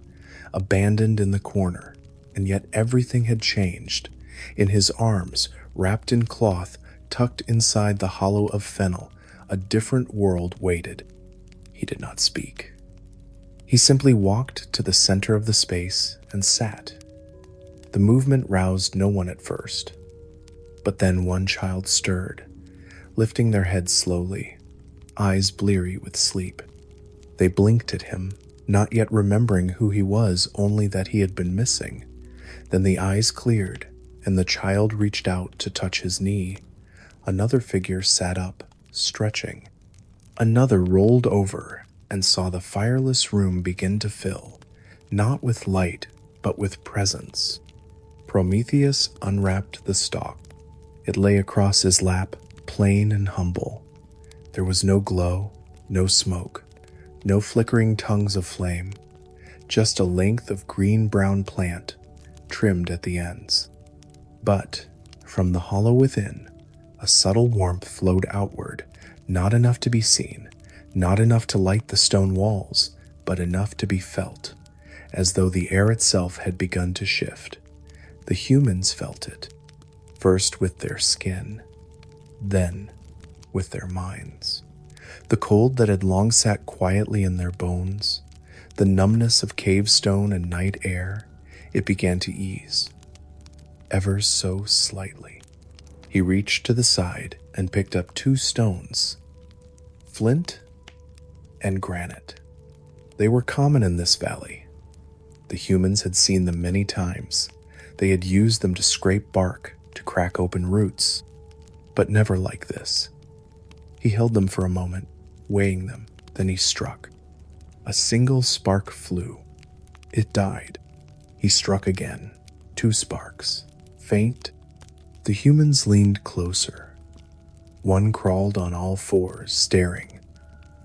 abandoned in the corner, and yet everything had changed. In his arms, wrapped in cloth, tucked inside the hollow of fennel, a different world waited. He did not speak. He simply walked to the center of the space and sat. The movement roused no one at first, but then one child stirred, lifting their heads slowly, eyes bleary with sleep. They blinked at him, not yet remembering who he was, only that he had been missing. Then the eyes cleared, and the child reached out to touch his knee. Another figure sat up, stretching. Another rolled over and saw the fireless room begin to fill, not with light, but with presence. Prometheus unwrapped the stalk. It lay across his lap, plain and humble. There was no glow, no smoke, no flickering tongues of flame, just a length of green-brown plant, trimmed at the ends. But from the hollow within, a subtle warmth flowed outward, not enough to be seen, not enough to light the stone walls, but enough to be felt, as though the air itself had begun to shift. The humans felt it, first with their skin, then with their minds. The cold that had long sat quietly in their bones, the numbness of cave stone and night air, it began to ease, ever so slightly. He reached to the side and picked up 2 stones, flint and granite. They were common in this valley. The humans had seen them many times. They had used them to scrape bark, to crack open roots, but never like this. He held them for a moment, weighing them, then he struck. A single spark flew. It died. He struck again. 2 sparks. Faint. The humans leaned closer. One crawled on all fours, staring,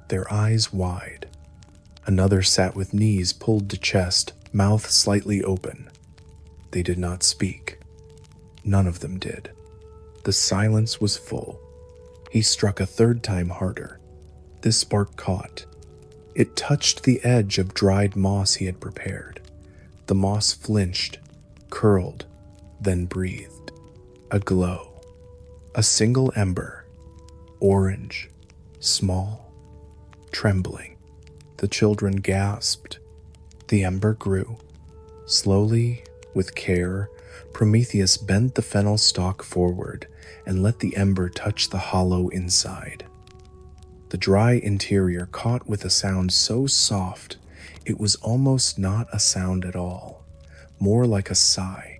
their eyes wide. Another sat with knees pulled to chest, mouth slightly open. They did not speak. None of them did. The silence was full. He struck a 3rd time harder. This spark caught. It touched the edge of dried moss he had prepared. The moss flinched, curled, then breathed. A glow. A single ember. Orange. Small. Trembling. The children gasped. The ember grew. Slowly, with care, Prometheus bent the fennel stalk forward and let the ember touch the hollow inside. The dry interior caught with a sound so soft it was almost not a sound at all, more like a sigh.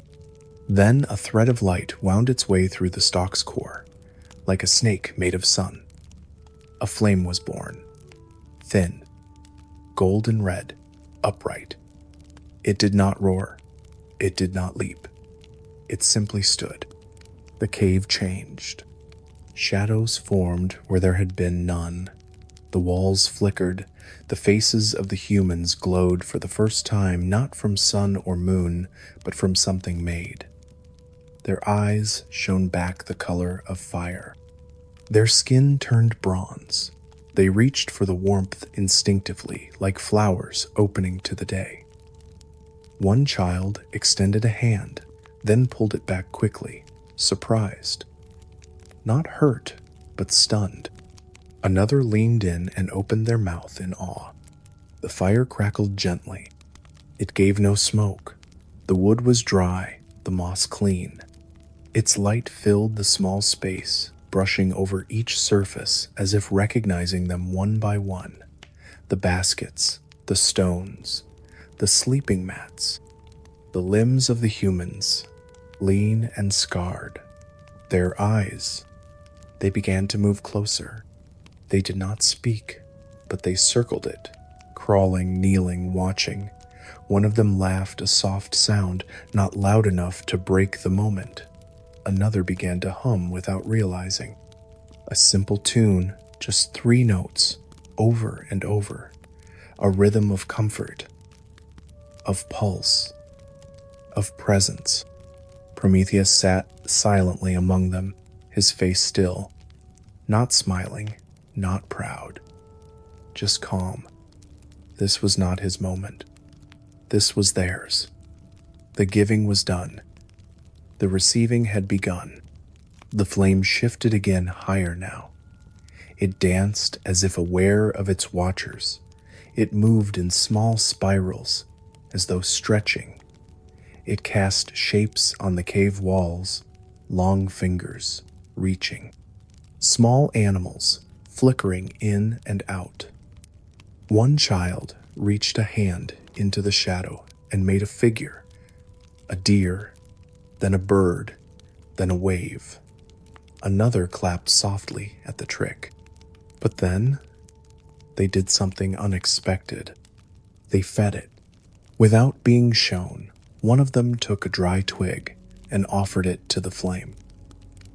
Then a thread of light wound its way through the stalk's core, like a snake made of sun. A flame was born, thin, golden red, upright. It did not roar. It did not leap. It simply stood. The cave changed. Shadows formed where there had been none. The walls flickered. The faces of the humans glowed for the first time, not from sun or moon, but from something made. Their eyes shone back the color of fire. Their skin turned bronze. They reached for the warmth instinctively, like flowers opening to the day. One child extended a hand, then pulled it back quickly, surprised. Not hurt, but stunned. Another leaned in and opened their mouth in awe. The fire crackled gently. It gave no smoke. The wood was dry, the moss clean. Its light filled the small space, brushing over each surface as if recognizing them one by one. The baskets, the stones, the sleeping mats, the limbs of the humans, lean and scarred. Their eyes, they began to move closer. They did not speak, but they circled it, crawling, kneeling, watching. One of them laughed a soft sound, not loud enough to break the moment. Another began to hum without realizing. A simple tune, just 3 notes, over and over. A rhythm of comfort, of pulse, of presence. Prometheus sat silently among them, his face still, not smiling, not proud, just calm. This was not his moment. This was theirs. The giving was done. The receiving had begun. The flame shifted again higher now. It danced as if aware of its watchers. It moved in small spirals, as though stretching. It cast shapes on the cave walls, long fingers, reaching. Small animals, flickering in and out. One child reached a hand into the shadow and made a figure, a deer, then a bird, then a wave. Another clapped softly at the trick. But then, they did something unexpected. They fed it. Without being shown, one of them took a dry twig and offered it to the flame.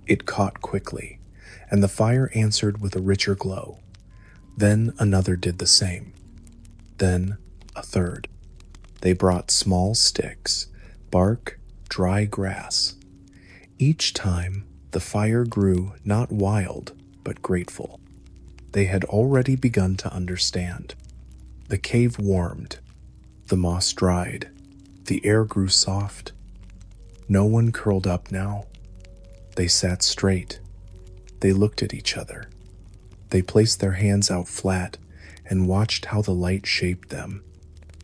It caught quickly, and the fire answered with a richer glow. Then another did the same. Then a third. They brought small sticks, bark, dry grass. Each time, the fire grew not wild, but grateful. They had already begun to understand. The cave warmed. The moss dried. The air grew soft. No one curled up now. They sat straight. They looked at each other. They placed their hands out flat and watched how the light shaped them.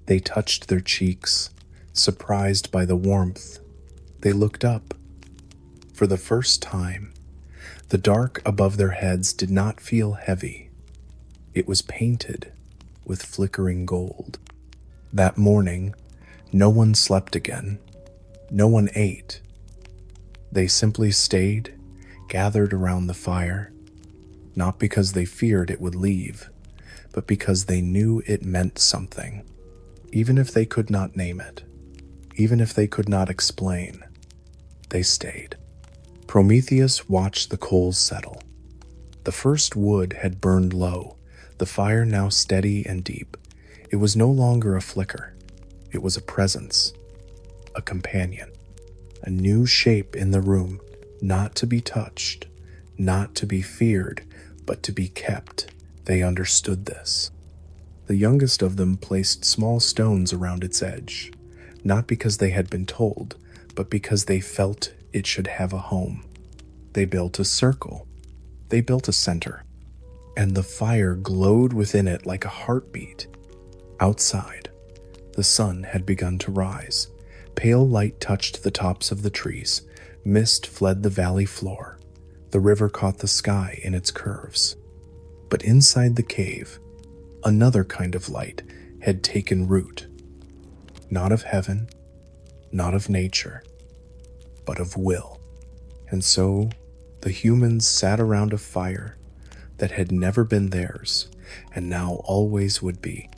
They touched their cheeks, surprised by the warmth. They looked up. For the first time, the dark above their heads did not feel heavy. It was painted with flickering gold. That morning, no one slept again. No one ate. They simply stayed, gathered around the fire, not because they feared it would leave, but because they knew it meant something. Even if they could not name it, even if they could not explain, they stayed. Prometheus watched the coals settle. The first wood had burned low, the fire now steady and deep. It was no longer a flicker. It was a presence, a companion, a new shape in the room, not to be touched, not to be feared, but to be kept. They understood this. The youngest of them placed small stones around its edge, not because they had been told, but because they felt it should have a home. They built a circle. They built a center, and the fire glowed within it like a heartbeat. Outside, the sun had begun to rise. Pale light touched the tops of the trees. Mist fled the valley floor. The river caught the sky in its curves. But inside the cave, another kind of light had taken root. Not of heaven, not of nature, but of will. And so the humans sat around a fire that had never been theirs and now always would be.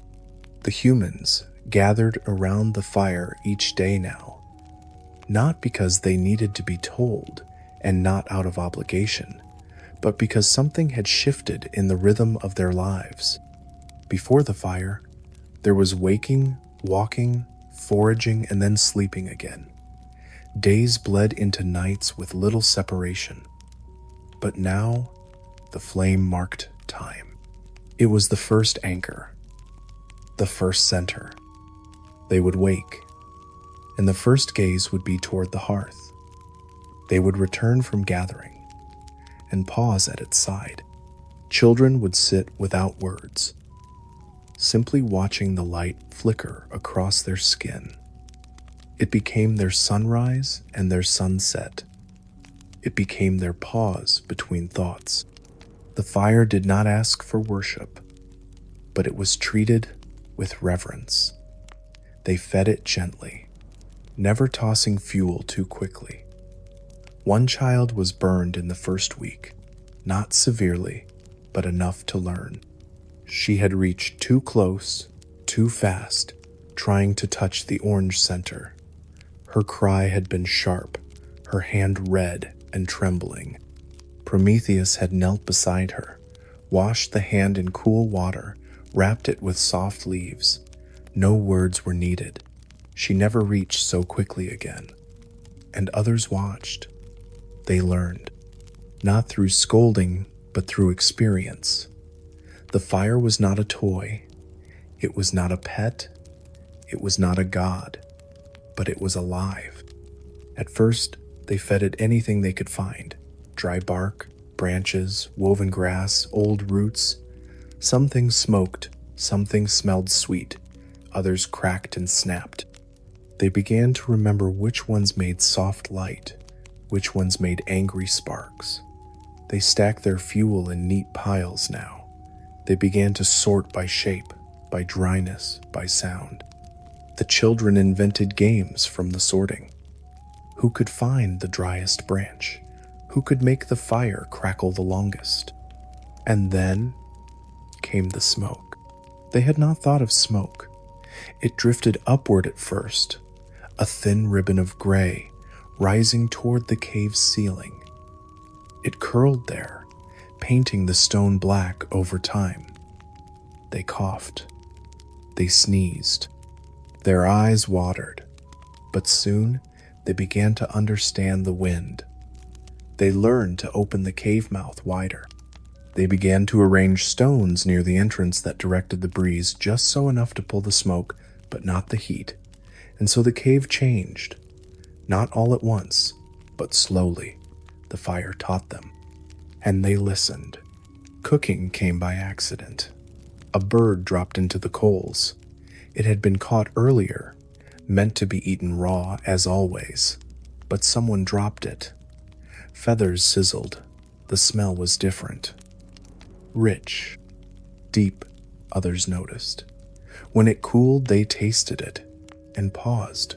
The humans gathered around the fire each day now, not because they needed to be told and not out of obligation, but because something had shifted in the rhythm of their lives. Before the fire, there was waking, walking, foraging, and then sleeping again. Days bled into nights with little separation. But now, the flame marked time. It was the first anchor, the first center. They would wake, and the first gaze would be toward the hearth. They would return from gathering and pause at its side. Children would sit without words, simply watching the light flicker across their skin. It became their sunrise and their sunset. It became their pause between thoughts. The fire did not ask for worship, but it was treated with reverence. They fed it gently, never tossing fuel too quickly. One child was burned in the first week, not severely, but enough to learn. She had reached too close, too fast, trying to touch the orange center. Her cry had been sharp, her hand red and trembling. Prometheus had knelt beside her, washed the hand in cool water, wrapped it with soft leaves. No words were needed. She never reached so quickly again. And others watched. They learned, not through scolding, but through experience. The fire was not a toy. It was not a pet. It was not a god, but it was alive. At first, they fed it anything they could find: dry bark, branches, woven grass, old roots. Some things smoked, some things smelled sweet, others cracked and snapped. They began to remember which ones made soft light, which ones made angry sparks. They stacked their fuel in neat piles now. They began to sort by shape, by dryness, by sound. The children invented games from the sorting. Who could find the driest branch? Who could make the fire crackle the longest? And then came the smoke. They had not thought of smoke. It drifted upward at first, a thin ribbon of gray rising toward the cave's ceiling. It curled there, painting the stone black over time. They coughed. They sneezed. Their eyes watered, but soon they began to understand the wind. They learned to open the cave mouth wider. They began to arrange stones near the entrance that directed the breeze just so enough to pull the smoke, but not the heat. And so the cave changed. Not all at once, but slowly, the fire taught them. And they listened. Cooking came by accident. A bird dropped into the coals. It had been caught earlier, meant to be eaten raw as always, but someone dropped it. Feathers sizzled. The smell was different. Rich, deep, others noticed. When it cooled, they tasted it, and paused,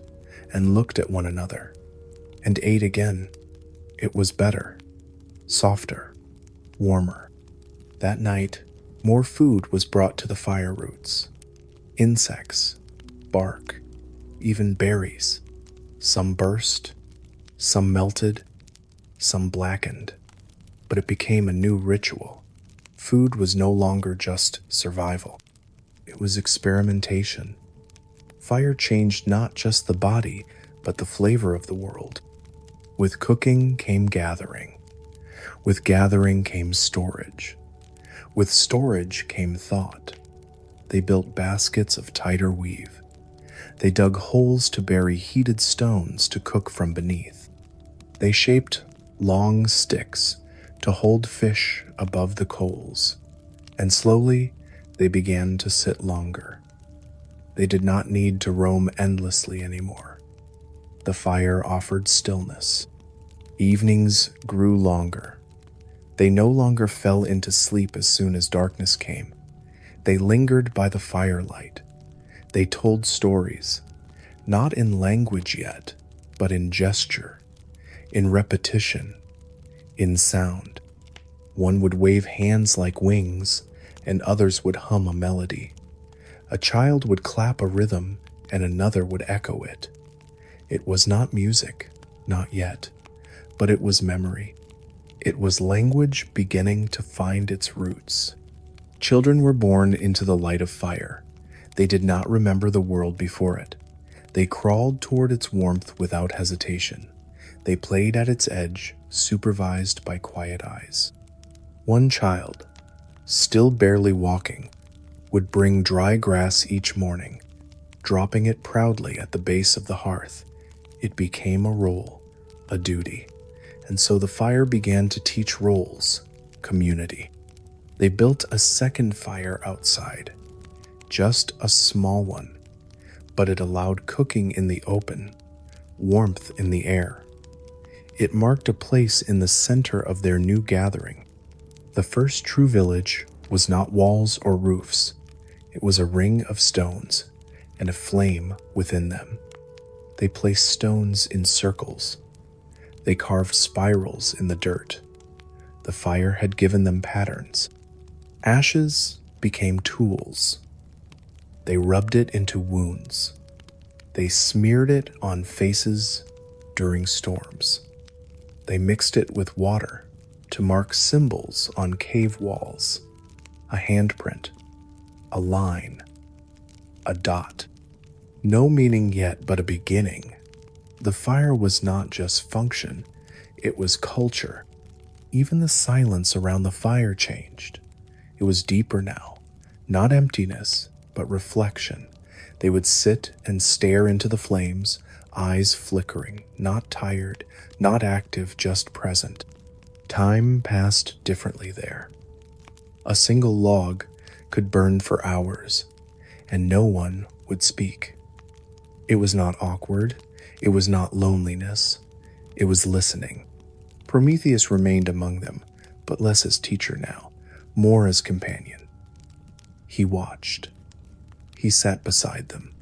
and looked at one another, and ate again. It was better, softer, warmer. That night, more food was brought to the fire roots. Insects, bark, even berries. Some burst, some melted, some blackened. But it became a new ritual. Food was no longer just survival. It was experimentation. Fire changed not just the body, but the flavor of the world. With cooking came gathering. With gathering came storage. With storage came thought. They built baskets of tighter weave. They dug holes to bury heated stones to cook from beneath. They shaped long sticks to hold fish above the coals, and slowly they began to sit longer. They did not need to roam endlessly anymore. The fire offered stillness. Evenings grew longer. They no longer fell into sleep as soon as darkness came. They lingered by the firelight. They told stories, not in language yet, but in gesture, in repetition, in sound. One would wave hands like wings, and others would hum a melody A child would clap a rhythm and another would echo it. It was not music, not yet, but it was memory. It was language beginning to find its roots. Children were born into the light of fire. They did not remember the world before it. They crawled toward its warmth without hesitation. They played at its edge, supervised by quiet eyes. One child, still barely walking, would bring dry grass each morning, dropping it proudly at the base of the hearth. It became a role, a duty, and so the fire began to teach roles, community. They built a second fire outside, just a small one, but it allowed cooking in the open, warmth in the air. It marked a place in the center of their new gathering. The first true village was not walls or roofs. It was a ring of stones and a flame within them. They placed stones in circles. They carved spirals in the dirt. The fire had given them patterns. Ashes became tools. They rubbed it into wounds. They smeared it on faces during storms. They mixed it with water to mark symbols on cave walls, a handprint, a line, a dot. No meaning yet, but a beginning. The fire was not just function, it was culture. Even the silence around the fire changed. It was deeper now, not emptiness, but reflection. They would sit and stare into the flames, eyes flickering, not tired, not active, just present. Time passed differently there. A single log could burn for hours, and no one would speak. It was not awkward, it was not loneliness, it was listening. Prometheus remained among them, but less as teacher now, more as companion. He watched. He sat beside them.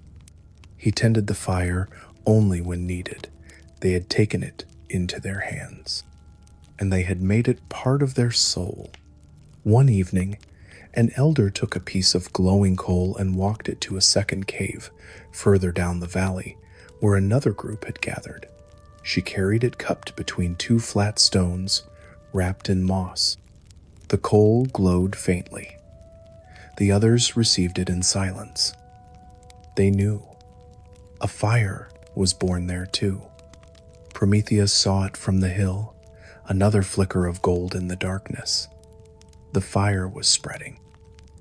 He tended the fire only when needed. They had taken it into their hands, and they had made it part of their soul. One evening, an elder took a piece of glowing coal and walked it to a second cave, further down the valley, where another group had gathered. She carried it cupped between two flat stones, wrapped in moss. The coal glowed faintly. The others received it in silence. They knew. A fire was born there too. Prometheus saw it from the hill, another flicker of gold in the darkness. The fire was spreading,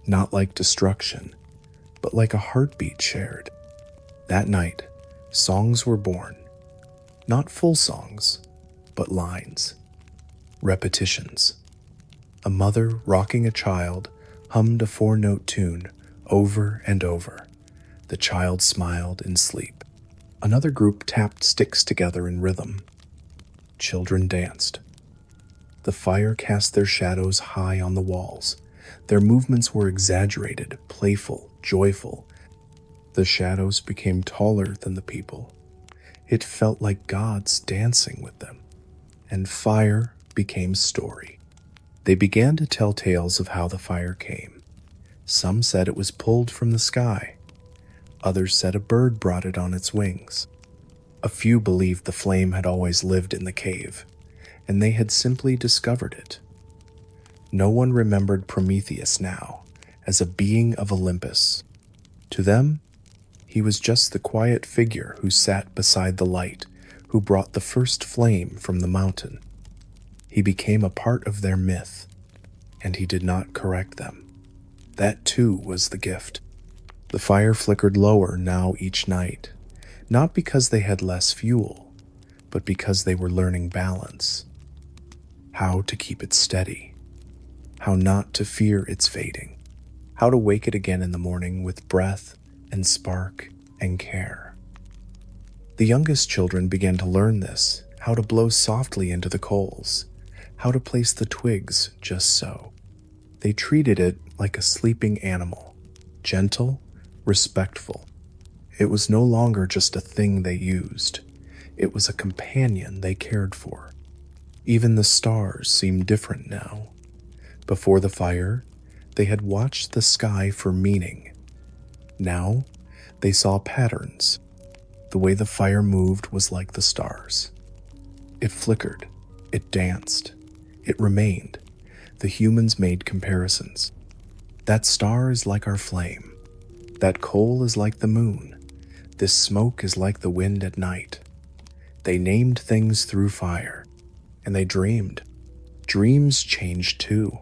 not like destruction, but like a heartbeat shared. That night, songs were born. Not full songs, but lines. Repetitions. A mother rocking a child hummed a four-note tune over and over. The child smiled in sleep. Another group tapped sticks together in rhythm. Children danced. The fire cast their shadows high on the walls. Their movements were exaggerated, playful, joyful. The shadows became taller than the people. It felt like gods dancing with them. And fire became story. They began to tell tales of how the fire came. Some said it was pulled from the sky. Others said a bird brought it on its wings. A few believed the flame had always lived in the cave, and they had simply discovered it. No one remembered Prometheus now as a being of Olympus. To them, he was just the quiet figure who sat beside the light, who brought the first flame from the mountain. He became a part of their myth, and he did not correct them. That too was the gift. The fire flickered lower now each night, not because they had less fuel, but because they were learning balance. How to keep it steady, how not to fear its fading, how to wake it again in the morning with breath and spark and care. The youngest children began to learn this, how to blow softly into the coals, how to place the twigs just so. They treated it like a sleeping animal, gentle, respectful. It was no longer just a thing they used. It was a companion they cared for. Even the stars seemed different now. Before the fire, they had watched the sky for meaning. Now, they saw patterns. The way the fire moved was like the stars. It flickered, it danced, it remained. The humans made comparisons. That star is like our flame. That coal is like the moon. This smoke is like the wind at night. They named things through fire, and they dreamed. Dreams changed too.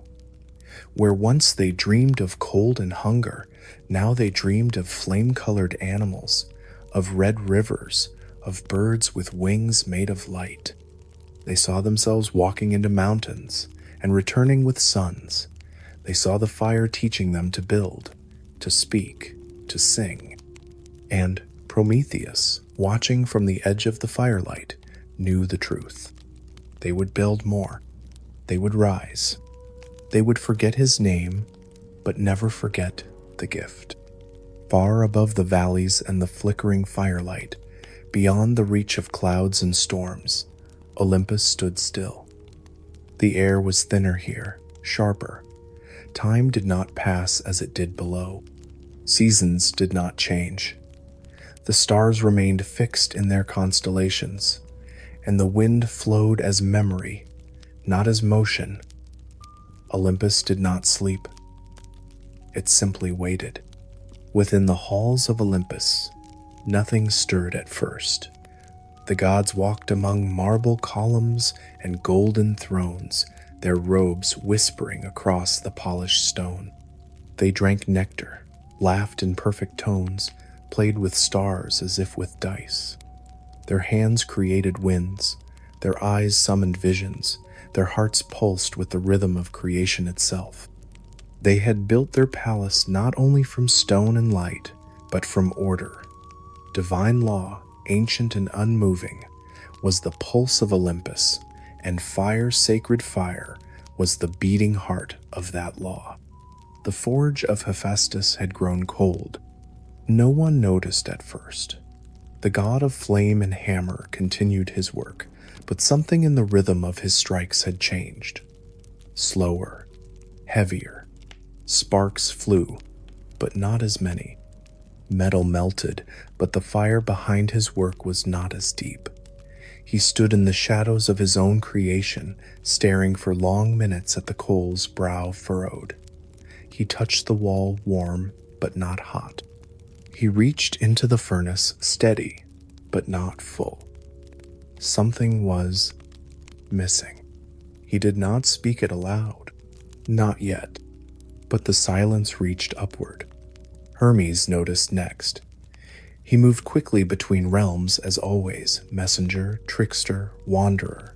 Where once they dreamed of cold and hunger, now they dreamed of flame-colored animals, of red rivers, of birds with wings made of light. They saw themselves walking into mountains and returning with suns. They saw the fire teaching them to build, to speak, to sing. And Prometheus, watching from the edge of the firelight, knew the truth. They would build more. They would rise. They would forget his name, but never forget the gift. Far above the valleys and the flickering firelight, beyond the reach of clouds and storms, Olympus stood still. The air was thinner here, sharper. Time did not pass as it did below. Seasons did not change. The stars remained fixed in their constellations, and the wind flowed as memory, not as motion. Olympus did not sleep. It simply waited. Within the halls of Olympus, nothing stirred at first. The gods walked among marble columns and golden thrones, their robes whispering across the polished stone. They drank nectar, laughed in perfect tones, played with stars as if with dice. Their hands created winds, their eyes summoned visions, their hearts pulsed with the rhythm of creation itself. They had built their palace not only from stone and light, but from order. Divine law, ancient and unmoving, was the pulse of Olympus, and fire, sacred fire, was the beating heart of that law. The forge of Hephaestus had grown cold. No one noticed at first. The god of flame and hammer continued his work, but something in the rhythm of his strikes had changed. Slower, heavier. Sparks flew, but not as many. Metal melted, but the fire behind his work was not as deep. He stood in the shadows of his own creation, staring for long minutes at the coal's brow furrowed. He touched the wall warm, but not hot. He reached into the furnace steady, but not full. Something was missing. He did not speak it aloud. Not yet. But the silence reached upward. Hermes noticed next. He moved quickly between realms as always, messenger, trickster, wanderer.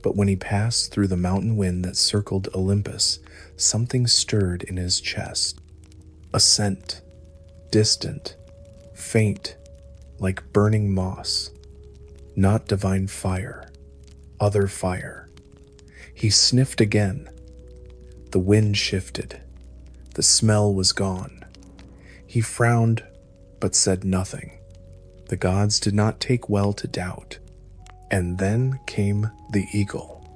But when he passed through the mountain wind that circled Olympus, something stirred in his chest. A scent, distant, faint, like burning moss. Not divine fire, other fire. He sniffed again. The wind shifted. The smell was gone. He frowned, but said nothing. The gods did not take well to doubt. And then came the eagle.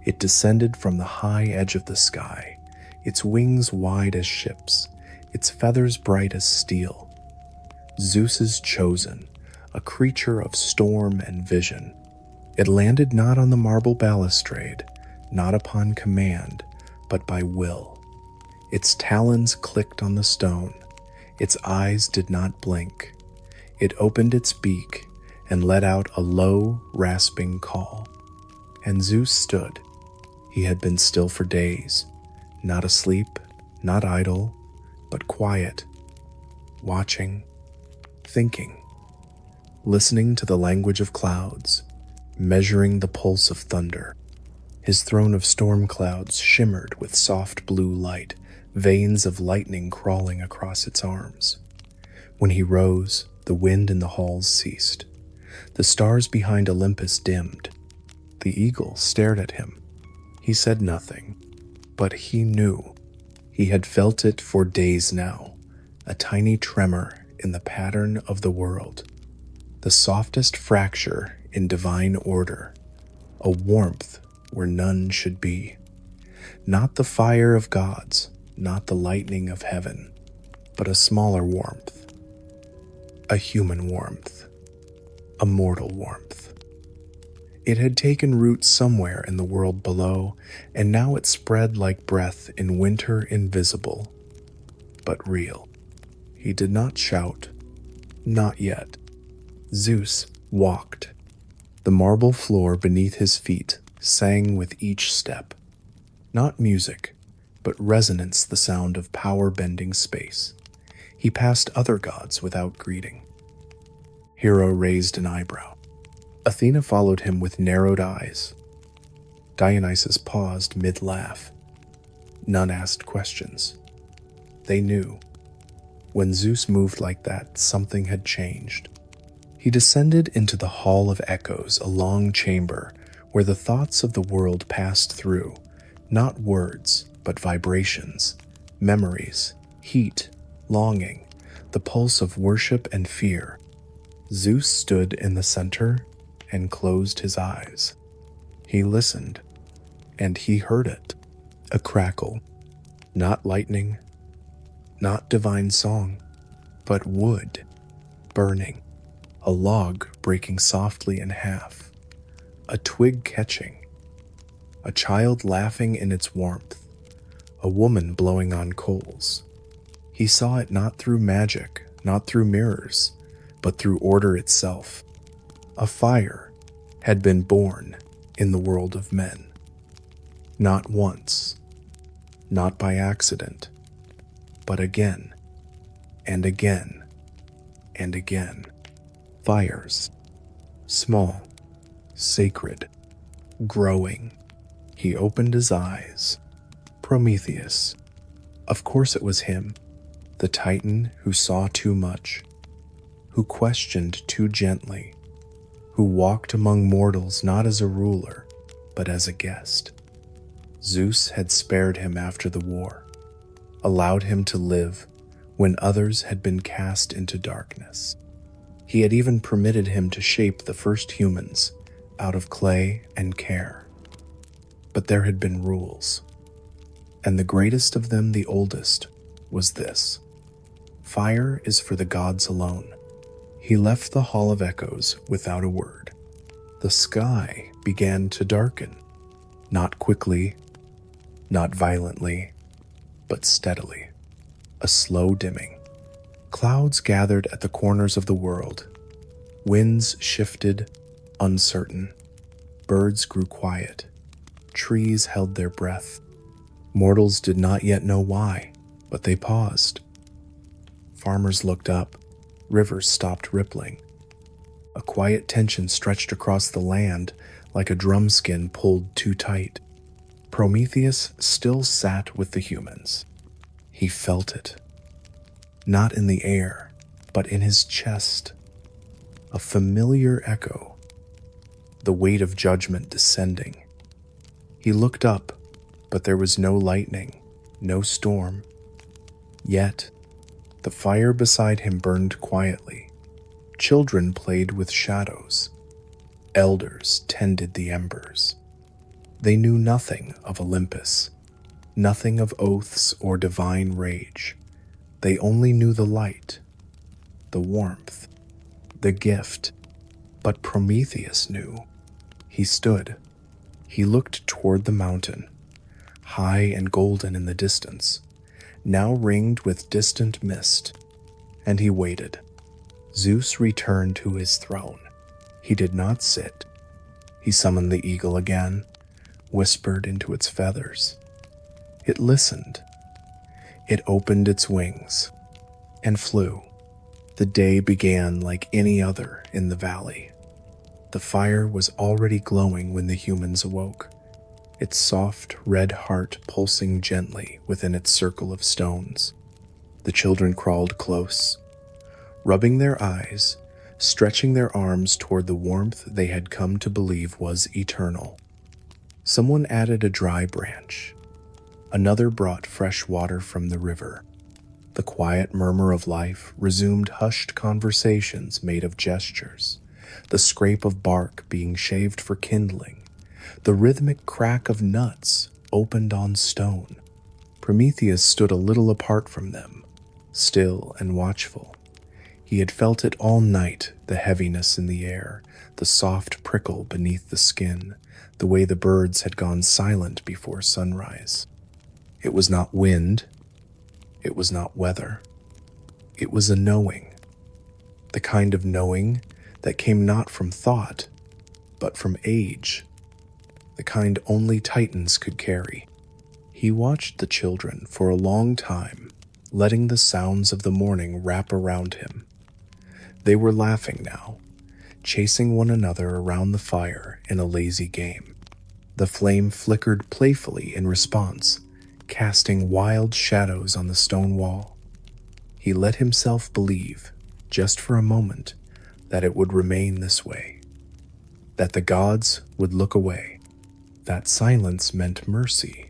It descended from the high edge of the sky, its wings wide as ships, its feathers bright as steel. Zeus's chosen, a creature of storm and vision. It landed not on the marble balustrade, not upon command, but by will. Its talons clicked on the stone. Its eyes did not blink. It opened its beak and let out a low, rasping call. And Zeus stood. He had been still for days, not asleep, not idle, but quiet, watching, thinking, listening to the language of clouds, measuring the pulse of thunder. His throne of storm clouds shimmered with soft blue light, veins of lightning crawling across its arms. When he rose, the wind in the halls ceased. The stars behind Olympus dimmed. The eagle stared at him. He said nothing, but he knew. He had felt it for days now, a tiny tremor in the pattern of the world, the softest fracture in divine order, a warmth where none should be. Not the fire of gods, not the lightning of heaven, but a smaller warmth, a human warmth, a mortal warmth. It had taken root somewhere in the world below, and now it spread like breath in winter invisible, but real. He did not shout, not yet. Zeus walked. The marble floor beneath his feet sang with each step. Not music, but resonance, the sound of power bending space. He passed other gods without greeting. Hero raised an eyebrow. Athena followed him with narrowed eyes. Dionysus paused mid-laugh. None asked questions. They knew. When Zeus moved like that, something had changed. He descended into the Hall of Echoes, a long chamber where the thoughts of the world passed through, not words, but vibrations, memories, heat, longing, the pulse of worship and fear. Zeus stood in the center and closed his eyes. He listened, and he heard it. A crackle, not lightning, not divine song, but wood, burning. A log breaking softly in half, a twig catching, a child laughing in its warmth, a woman blowing on coals. He saw it not through magic, not through mirrors, but through order itself. A fire had been born in the world of men. Not once, not by accident, but again, and again, and again. Fires, small, sacred, growing. He opened his eyes. Prometheus. Of course it was him, the Titan who saw too much, who questioned too gently, who walked among mortals not as a ruler, but as a guest. Zeus had spared him after the war, allowed him to live when others had been cast into darkness. He had even permitted him to shape the first humans out of clay and care. But there had been rules, and the greatest of them, the oldest, was this: fire is for the gods alone. He left the Hall of Echoes without a word. The sky began to darken, not quickly, not violently, but steadily, a slow dimming. Clouds gathered at the corners of the world. Winds shifted, uncertain. Birds grew quiet. Trees held their breath. Mortals did not yet know why, but they paused. Farmers looked up. Rivers stopped rippling. A quiet tension stretched across the land like a drum skin pulled too tight. Prometheus still sat with the humans. He felt it. Not in the air, but in his chest. A familiar echo. The weight of judgment descending. He looked up, but there was no lightning, no storm. Yet, the fire beside him burned quietly. Children played with shadows. Elders tended the embers. They knew nothing of Olympus, nothing of oaths or divine rage. They only knew the light, the warmth, the gift. But Prometheus knew. He stood. He looked toward the mountain, high and golden in the distance, now ringed with distant mist, and he waited. Zeus returned to his throne. He did not sit. He summoned the eagle again, whispered into its feathers. It listened. It opened its wings and flew. The day began like any other in the valley. The fire was already glowing when the humans awoke, its soft red heart pulsing gently within its circle of stones. The children crawled close, rubbing their eyes, stretching their arms toward the warmth they had come to believe was eternal. Someone added a dry branch. Another brought fresh water from the river. The quiet murmur of life resumed hushed conversations made of gestures, the scrape of bark being shaved for kindling, the rhythmic crack of nuts opened on stone. Prometheus stood a little apart from them, still and watchful. He had felt it all night, the heaviness in the air, the soft prickle beneath the skin, the way the birds had gone silent before sunrise. It was not wind, it was not weather. It was a knowing, the kind of knowing that came not from thought, but from age, the kind only titans could carry. He watched the children for a long time, letting the sounds of the morning wrap around him. They were laughing now, chasing one another around the fire in a lazy game. The flame flickered playfully in response, casting wild shadows on the stone wall. He let himself believe, just for a moment, that it would remain this way, that the gods would look away, that silence meant mercy.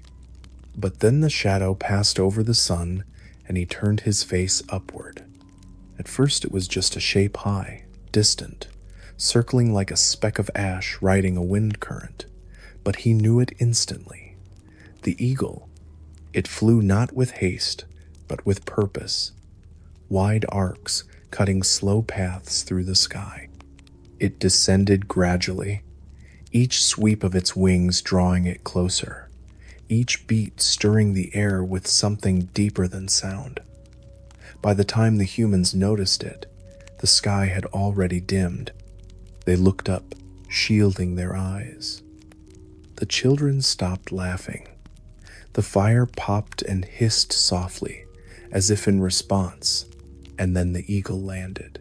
But then the shadow passed over the sun, and he turned his face upward. At first it was just a shape high, distant, circling like a speck of ash riding a wind current, but he knew it instantly. The eagle. It flew not with haste, but with purpose, wide arcs cutting slow paths through the sky. It descended gradually, each sweep of its wings drawing it closer, each beat stirring the air with something deeper than sound. By the time the humans noticed it, the sky had already dimmed. They looked up, shielding their eyes. The children stopped laughing. The fire popped and hissed softly, as if in response, and then the eagle landed.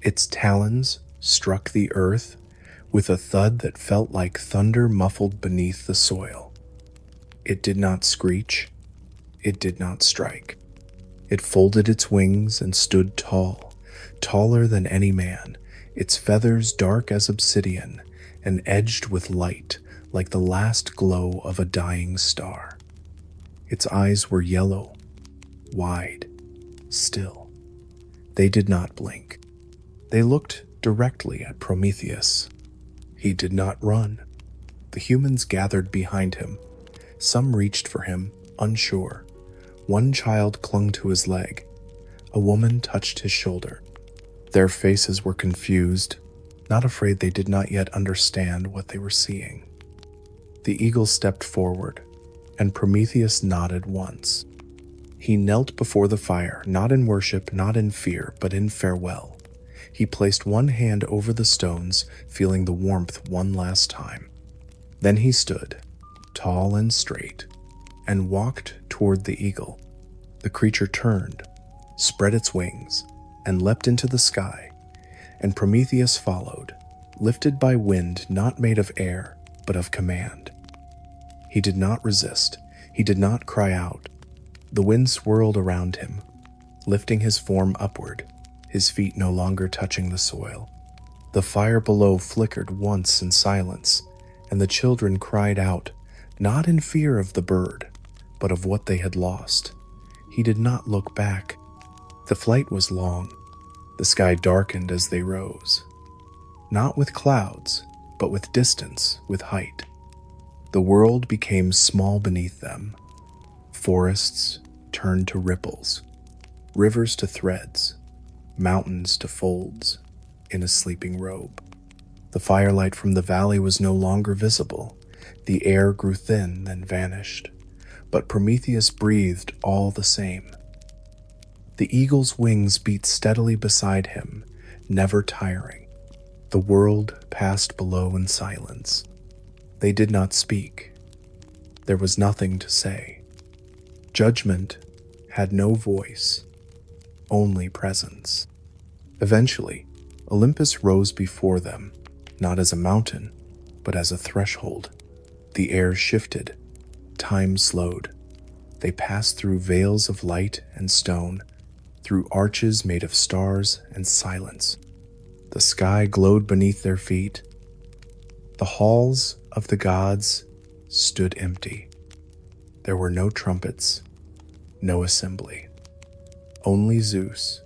Its talons struck the earth with a thud that felt like thunder muffled beneath the soil. It did not screech. It did not strike. It folded its wings and stood tall, taller than any man, its feathers dark as obsidian and edged with light like the last glow of a dying star. Its eyes were yellow, wide, still. They did not blink. They looked directly at Prometheus. He did not run. The humans gathered behind him. Some reached for him, unsure. One child clung to his leg. A woman touched his shoulder. Their faces were confused, not afraid they did not yet understand what they were seeing. The eagle stepped forward, and Prometheus nodded once. He knelt before the fire, not in worship, not in fear, but in farewell. He placed one hand over the stones, feeling the warmth one last time. Then he stood, tall and straight, and walked toward the eagle. The creature turned, spread its wings, and leapt into the sky, and Prometheus followed, lifted by wind not made of air, but of command. He did not resist. He did not cry out. The wind swirled around him, lifting his form upward, his feet no longer touching the soil. The fire below flickered once in silence, and the children cried out, not in fear of the bird, but of what they had lost. He did not look back. The flight was long. The sky darkened as they rose, not with clouds, but with distance, with height. The world became small beneath them. Forests turned to ripples, rivers to threads, mountains to folds in a sleeping robe. The firelight from the valley was no longer visible. The air grew thin, then vanished, but Prometheus breathed all the same. The eagle's wings beat steadily beside him, never tiring. The world passed below in silence. They did not speak. There was nothing to say. Judgment had no voice, only presence. Eventually, Olympus rose before them, not as a mountain, but as a threshold. The air shifted, time slowed. They passed through veils of light and stone, through arches made of stars and silence. The sky glowed beneath their feet. The halls of the gods stood empty. There were no trumpets, no assembly. Only Zeus,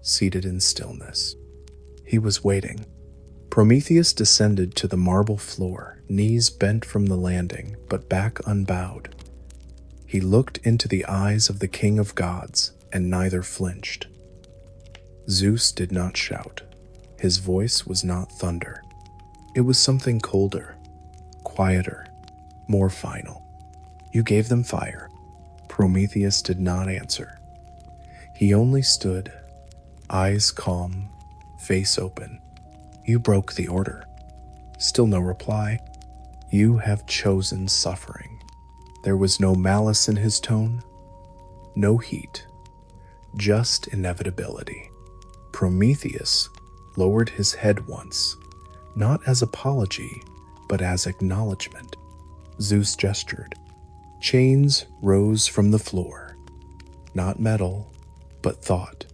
seated in stillness. He was waiting. Prometheus descended to the marble floor, knees bent from the landing, but back unbowed. He looked into the eyes of the king of gods, and neither flinched. Zeus did not shout. His voice was not thunder. It was something colder, quieter, more final. You gave them fire. Prometheus did not answer. He only stood, eyes calm, face open. You broke the order. Still no reply. You have chosen suffering. There was no malice in his tone, no heat, just inevitability. Prometheus lowered his head once, not as apology, but as acknowledgement. Zeus gestured. Chains rose from the floor. Not metal, but thought.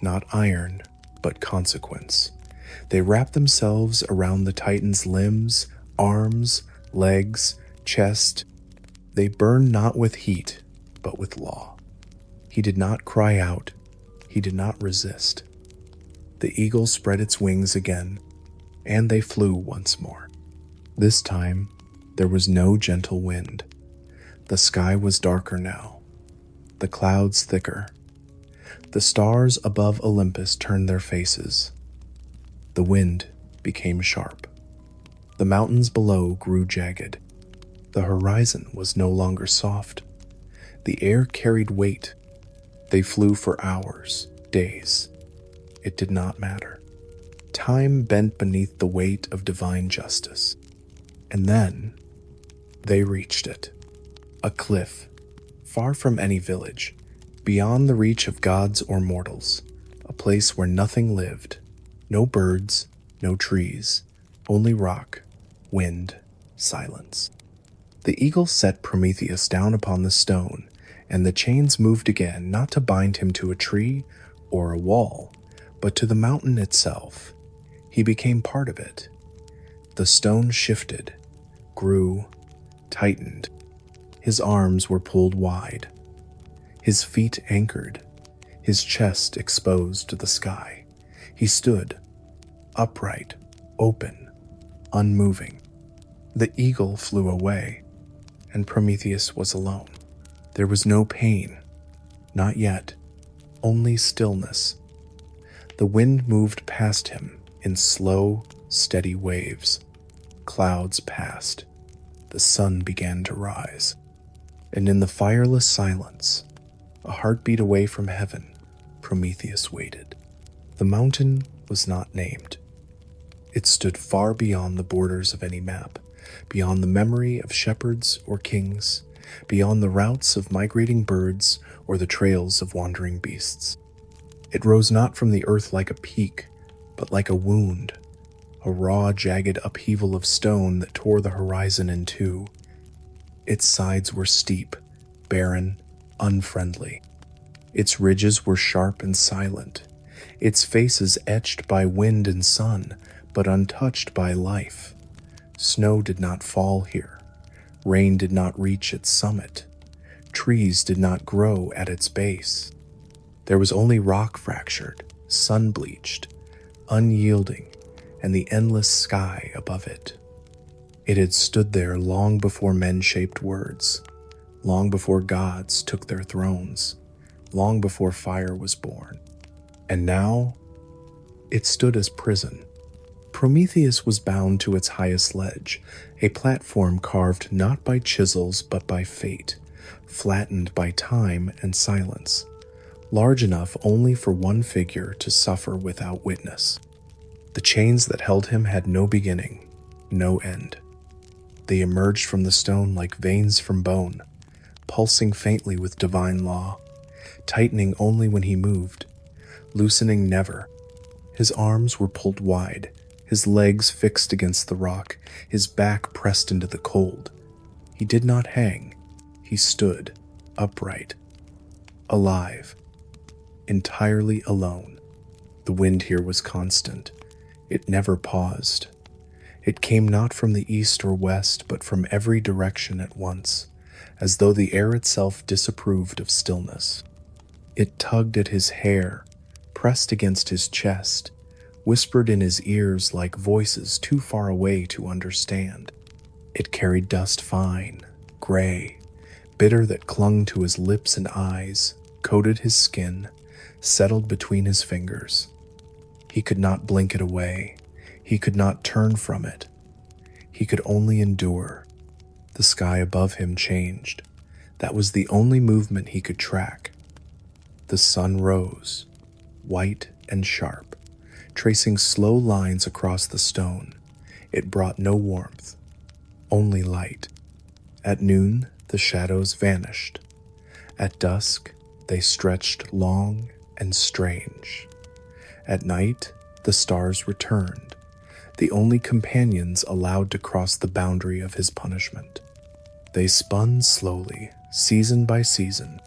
Not iron, but consequence. They wrapped themselves around the Titan's limbs, arms, legs, chest. They burned not with heat, but with law. He did not cry out. He did not resist. The eagle spread its wings again, and they flew once more. This time, there was no gentle wind. The sky was darker now, the clouds thicker. The stars above Olympus turned their faces. The wind became sharp. The mountains below grew jagged. The horizon was no longer soft. The air carried weight. They flew for hours, days. It did not matter. Time bent beneath the weight of divine justice. And then, they reached it. A cliff, far from any village, beyond the reach of gods or mortals, a place where nothing lived. No birds, no trees, only rock, wind, silence. The eagle set Prometheus down upon the stone, and the chains moved again, not to bind him to a tree or a wall, but to the mountain itself. He became part of it. The stone shifted, grew, tightened. His arms were pulled wide, his feet anchored, his chest exposed to the sky. He stood, upright, open, unmoving. The eagle flew away, and Prometheus was alone. There was no pain, not yet, only stillness. The wind moved past him in slow, steady waves. Clouds passed. The sun began to rise. And in the fireless silence, a heartbeat away from heaven, Prometheus waited. The mountain was not named. It stood far beyond the borders of any map, beyond the memory of shepherds or kings, beyond the routes of migrating birds or the trails of wandering beasts. It rose not from the earth like a peak, but like a wound, a raw, jagged upheaval of stone that tore the horizon in two. Its sides were steep, barren, unfriendly. Its ridges were sharp and silent, its faces etched by wind and sun, but untouched by life. Snow did not fall here. Rain did not reach its summit. Trees did not grow at its base. There was only rock fractured, sun-bleached, unyielding, and the endless sky above it. It had stood there long before men shaped words, long before gods took their thrones, long before fire was born. And now, it stood as prison. Prometheus was bound to its highest ledge, a platform carved not by chisels but by fate, flattened by time and silence, large enough only for one figure to suffer without witness. The chains that held him had no beginning, no end. They emerged from the stone like veins from bone, pulsing faintly with divine law, tightening only when he moved, loosening never. His arms were pulled wide, his legs fixed against the rock, his back pressed into the cold. He did not hang. He stood, upright, alive, entirely alone. The wind here was constant. It never paused. It came not from the east or west, but from every direction at once, as though the air itself disapproved of stillness. It tugged at his hair, pressed against his chest, whispered in his ears like voices too far away to understand. It carried dust fine, gray, bitter that clung to his lips and eyes, coated his skin, settled between his fingers. He could not blink it away. He could not turn from it. He could only endure. The sky above him changed. That was the only movement he could track. The sun rose, white and sharp, tracing slow lines across the stone. It brought no warmth, only light. At noon, the shadows vanished. At dusk, they stretched long and strange. At night, the stars returned, the only companions allowed to cross the boundary of his punishment. They spun slowly, season by season,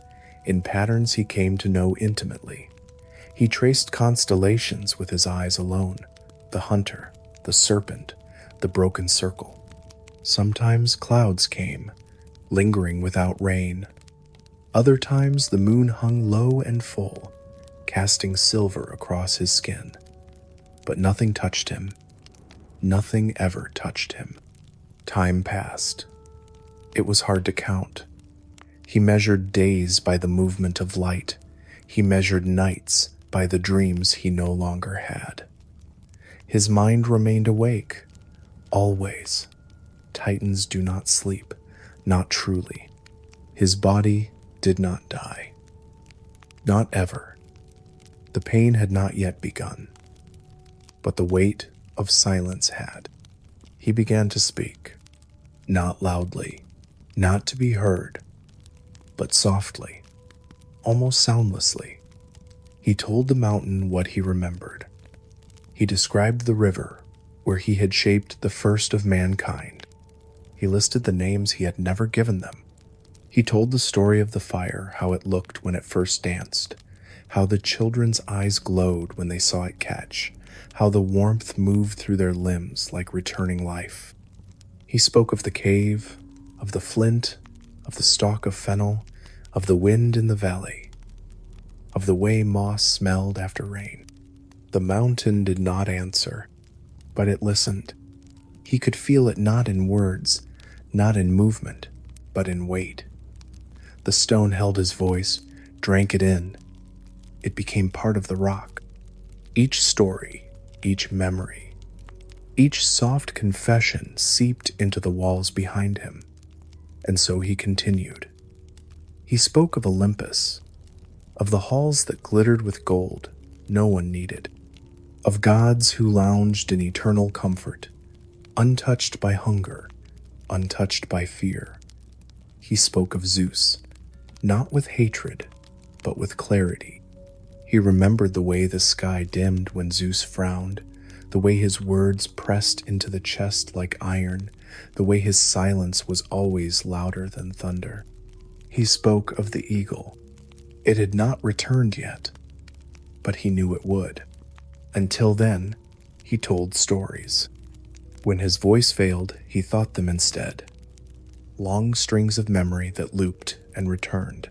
in patterns he came to know intimately. He traced constellations with his eyes alone, the hunter, the serpent, the broken circle. Sometimes clouds came, lingering without rain. Other times the moon hung low and full, casting silver across his skin. But nothing touched him. Nothing ever touched him. Time passed. It was hard to count. He measured days by the movement of light. He measured nights by the dreams he no longer had. His mind remained awake, always. Titans do not sleep, not truly. His body did not die. Not ever. The pain had not yet begun, but the weight of silence had. He began to speak, not loudly, not to be heard, but softly, almost soundlessly. He told the mountain what he remembered. He described the river where he had shaped the first of mankind. He listed the names he had never given them. He told the story of the fire, how it looked when it first danced, how the children's eyes glowed when they saw it catch, how the warmth moved through their limbs like returning life. He spoke of the cave, of the flint, of the stalk of fennel, of the wind in the valley, of the way moss smelled after rain. The mountain did not answer, but it listened. He could feel it not in words, not in movement, but in weight. The stone held his voice, drank it in. It became part of the rock. Each story, each memory, each soft confession seeped into the walls behind him. And so he continued. He spoke of Olympus, of the halls that glittered with gold no one needed, of gods who lounged in eternal comfort, untouched by hunger, untouched by fear. He spoke of Zeus, not with hatred, but with clarity. He remembered the way the sky dimmed when Zeus frowned, the way his words pressed into the chest like iron, the way his silence was always louder than thunder. He spoke of the eagle. It had not returned yet, but he knew it would. Until then, he told stories. When his voice failed, he thought them instead. Long strings of memory that looped and returned.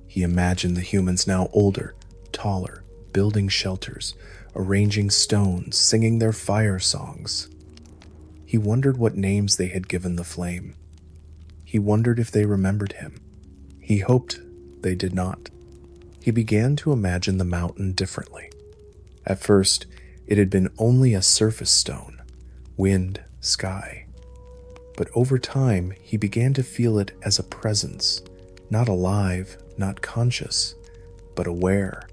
He imagined the humans now older, taller, building shelters, arranging stones, singing their fire songs. He wondered what names they had given the flame. He wondered if they remembered him. He hoped they did not. He began to imagine the mountain differently. At first, it had been only a surface stone, wind, sky. But over time, he began to feel it as a presence, not alive, not conscious, but aware,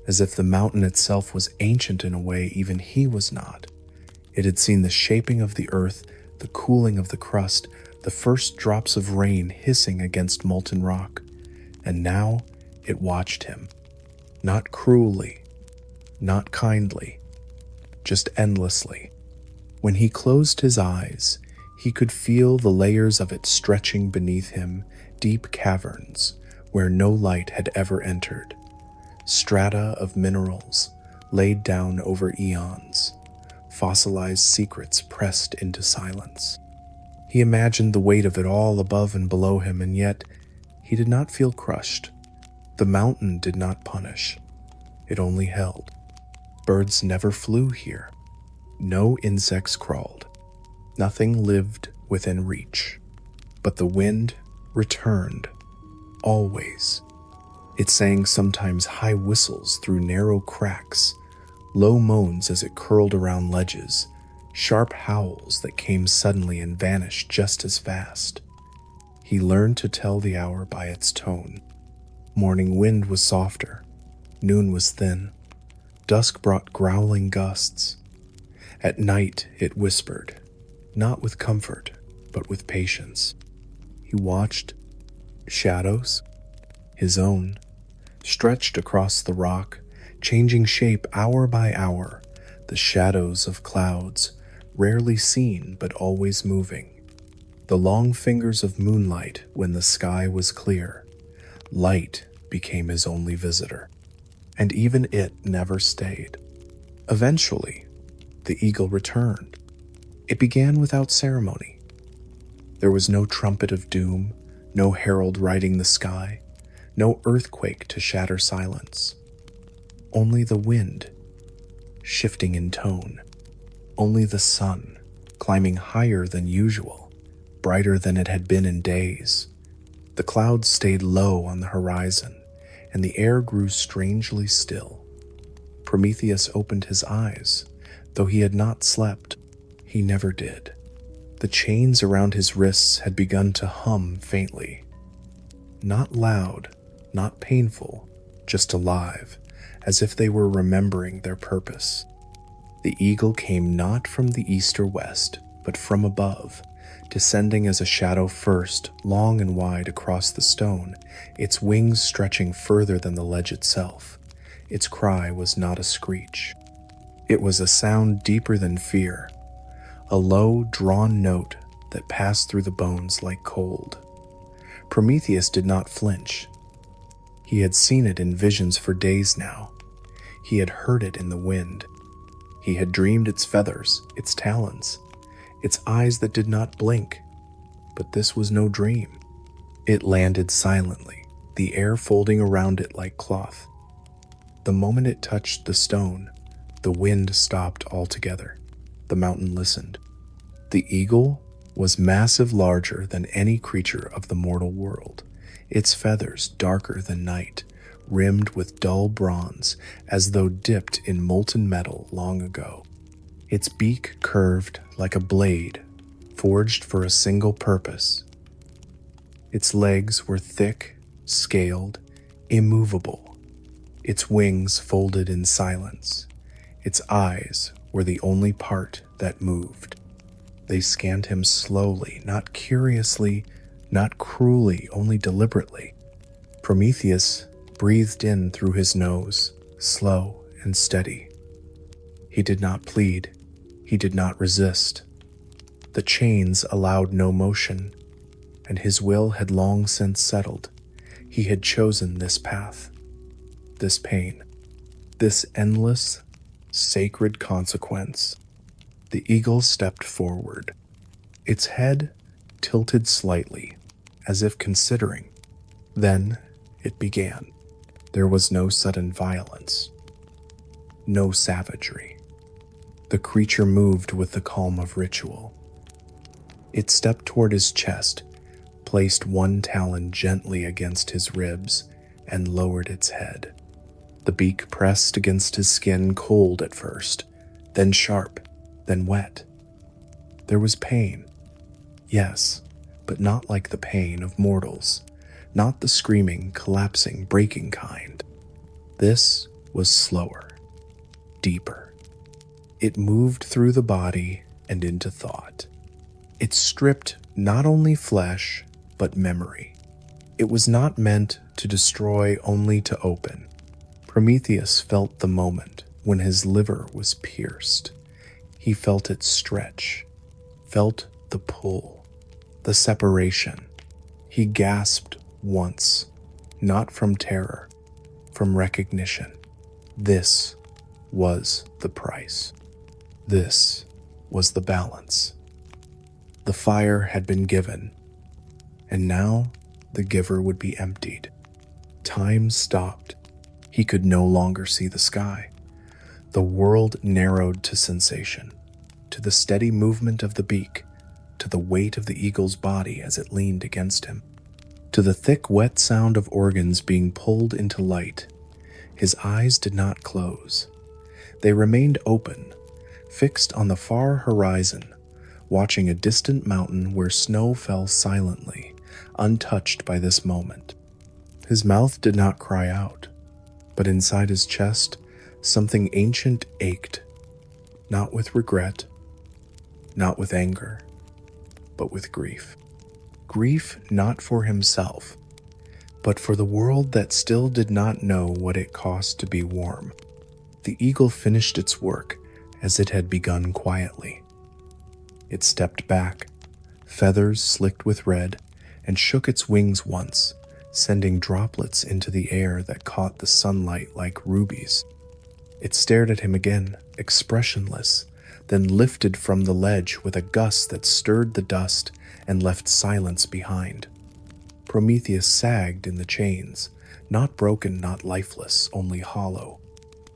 as if the mountain itself was ancient in a way even he was not. It had seen the shaping of the earth, the cooling of the crust, the first drops of rain hissing against molten rock, and now it watched him, not cruelly, not kindly, just endlessly. When he closed his eyes, he could feel the layers of it stretching beneath him, deep caverns where no light had ever entered, strata of minerals laid down over eons, fossilized secrets pressed into silence. He imagined the weight of it all above and below him, and yet he did not feel crushed. The mountain did not punish. It only held. Birds never flew here. No insects crawled. Nothing lived within reach. But the wind returned, always. It sang sometimes high whistles through narrow cracks, low moans as it curled around ledges, sharp howls that came suddenly and vanished just as fast. He learned to tell the hour by its tone. Morning wind was softer, noon was thin, dusk brought growling gusts. At night it whispered, not with comfort, but with patience. He watched shadows, his own, stretched across the rock, changing shape hour by hour, the shadows of clouds, rarely seen but always moving. The long fingers of moonlight when the sky was clear. Light became his only visitor, and even it never stayed. Eventually, the eagle returned. It began without ceremony. There was no trumpet of doom, no herald riding the sky, no earthquake to shatter silence. Only the wind, shifting in tone. Only the sun, climbing higher than usual, brighter than it had been in days. The clouds stayed low on the horizon, and the air grew strangely still. Prometheus opened his eyes. Though he had not slept, he never did. The chains around his wrists had begun to hum faintly. Not loud, not painful, just alive, as if they were remembering their purpose. The eagle came not from the east or west, but from above, descending as a shadow first, long and wide across the stone, its wings stretching further than the ledge itself. Its cry was not a screech. It was a sound deeper than fear, a low, drawn note that passed through the bones like cold. Prometheus did not flinch. He had seen it in visions for days now. He had heard it in the wind. He had dreamed its feathers, its talons, its eyes that did not blink. But this was no dream. It landed silently, the air folding around it like cloth. The moment it touched the stone, the wind stopped altogether. The mountain listened. The eagle was massive, larger than any creature of the mortal world, its feathers darker than night, rimmed with dull bronze as though dipped in molten metal long ago. Its beak curved like a blade, forged for a single purpose. Its legs were thick, scaled, immovable. Its wings folded in silence. Its eyes were the only part that moved. They scanned him slowly, not curiously, not cruelly, only deliberately. Prometheus breathed in through his nose, slow and steady. He did not plead. He did not resist. The chains allowed no motion, and his will had long since settled. He had chosen this path, this pain, this endless, sacred consequence. The eagle stepped forward, its head tilted slightly, as if considering. Then it began. There was no sudden violence, no savagery. The creature moved with the calm of ritual. It stepped toward his chest, placed one talon gently against his ribs, and lowered its head. The beak pressed against his skin, cold at first, then sharp, then wet. There was pain, yes, but not like the pain of mortals, not the screaming, collapsing, breaking kind. This was slower, deeper. It moved through the body and into thought. It stripped not only flesh, but memory. It was not meant to destroy, only to open. Prometheus felt the moment when his liver was pierced. He felt it stretch, felt the pull, the separation. He gasped once, not from terror, from recognition. This was the price. This was the balance. The fire had been given, and now the giver would be emptied. Time stopped. He could no longer see the sky. The world narrowed to sensation, to the steady movement of the beak, to the weight of the eagle's body as it leaned against him, To the thick, wet sound of organs being pulled into light, his eyes did not close. They remained open, fixed on the far horizon, watching a distant mountain where snow fell silently, untouched by this moment. His mouth did not cry out, but inside his chest, something ancient ached, not with regret, not with anger, but with grief. Grief not for himself, but for the world that still did not know what it cost to be warm. The eagle finished its work as it had begun quietly. It stepped back, feathers slicked with red, and shook its wings once, sending droplets into the air that caught the sunlight like rubies. It stared at him again, expressionless, then lifted from the ledge with a gust that stirred the dust and left silence behind. Prometheus sagged in the chains, not broken, not lifeless, only hollow.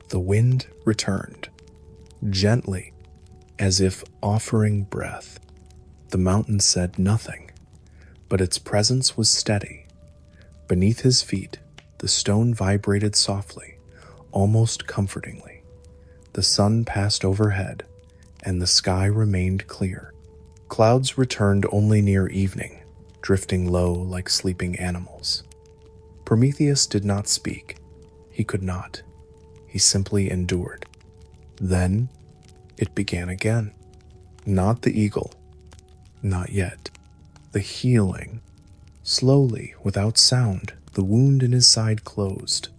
The wind returned, gently, as if offering breath. The mountain said nothing, but its presence was steady. Beneath his feet, the stone vibrated softly, almost comfortingly. The sun passed overhead, and the sky remained clear. Clouds returned only near evening, drifting low like sleeping animals. Prometheus did not speak. He could not. He simply endured. Then it began again. Not the eagle. Not yet. The healing. Slowly, without sound, the wound in his side closed.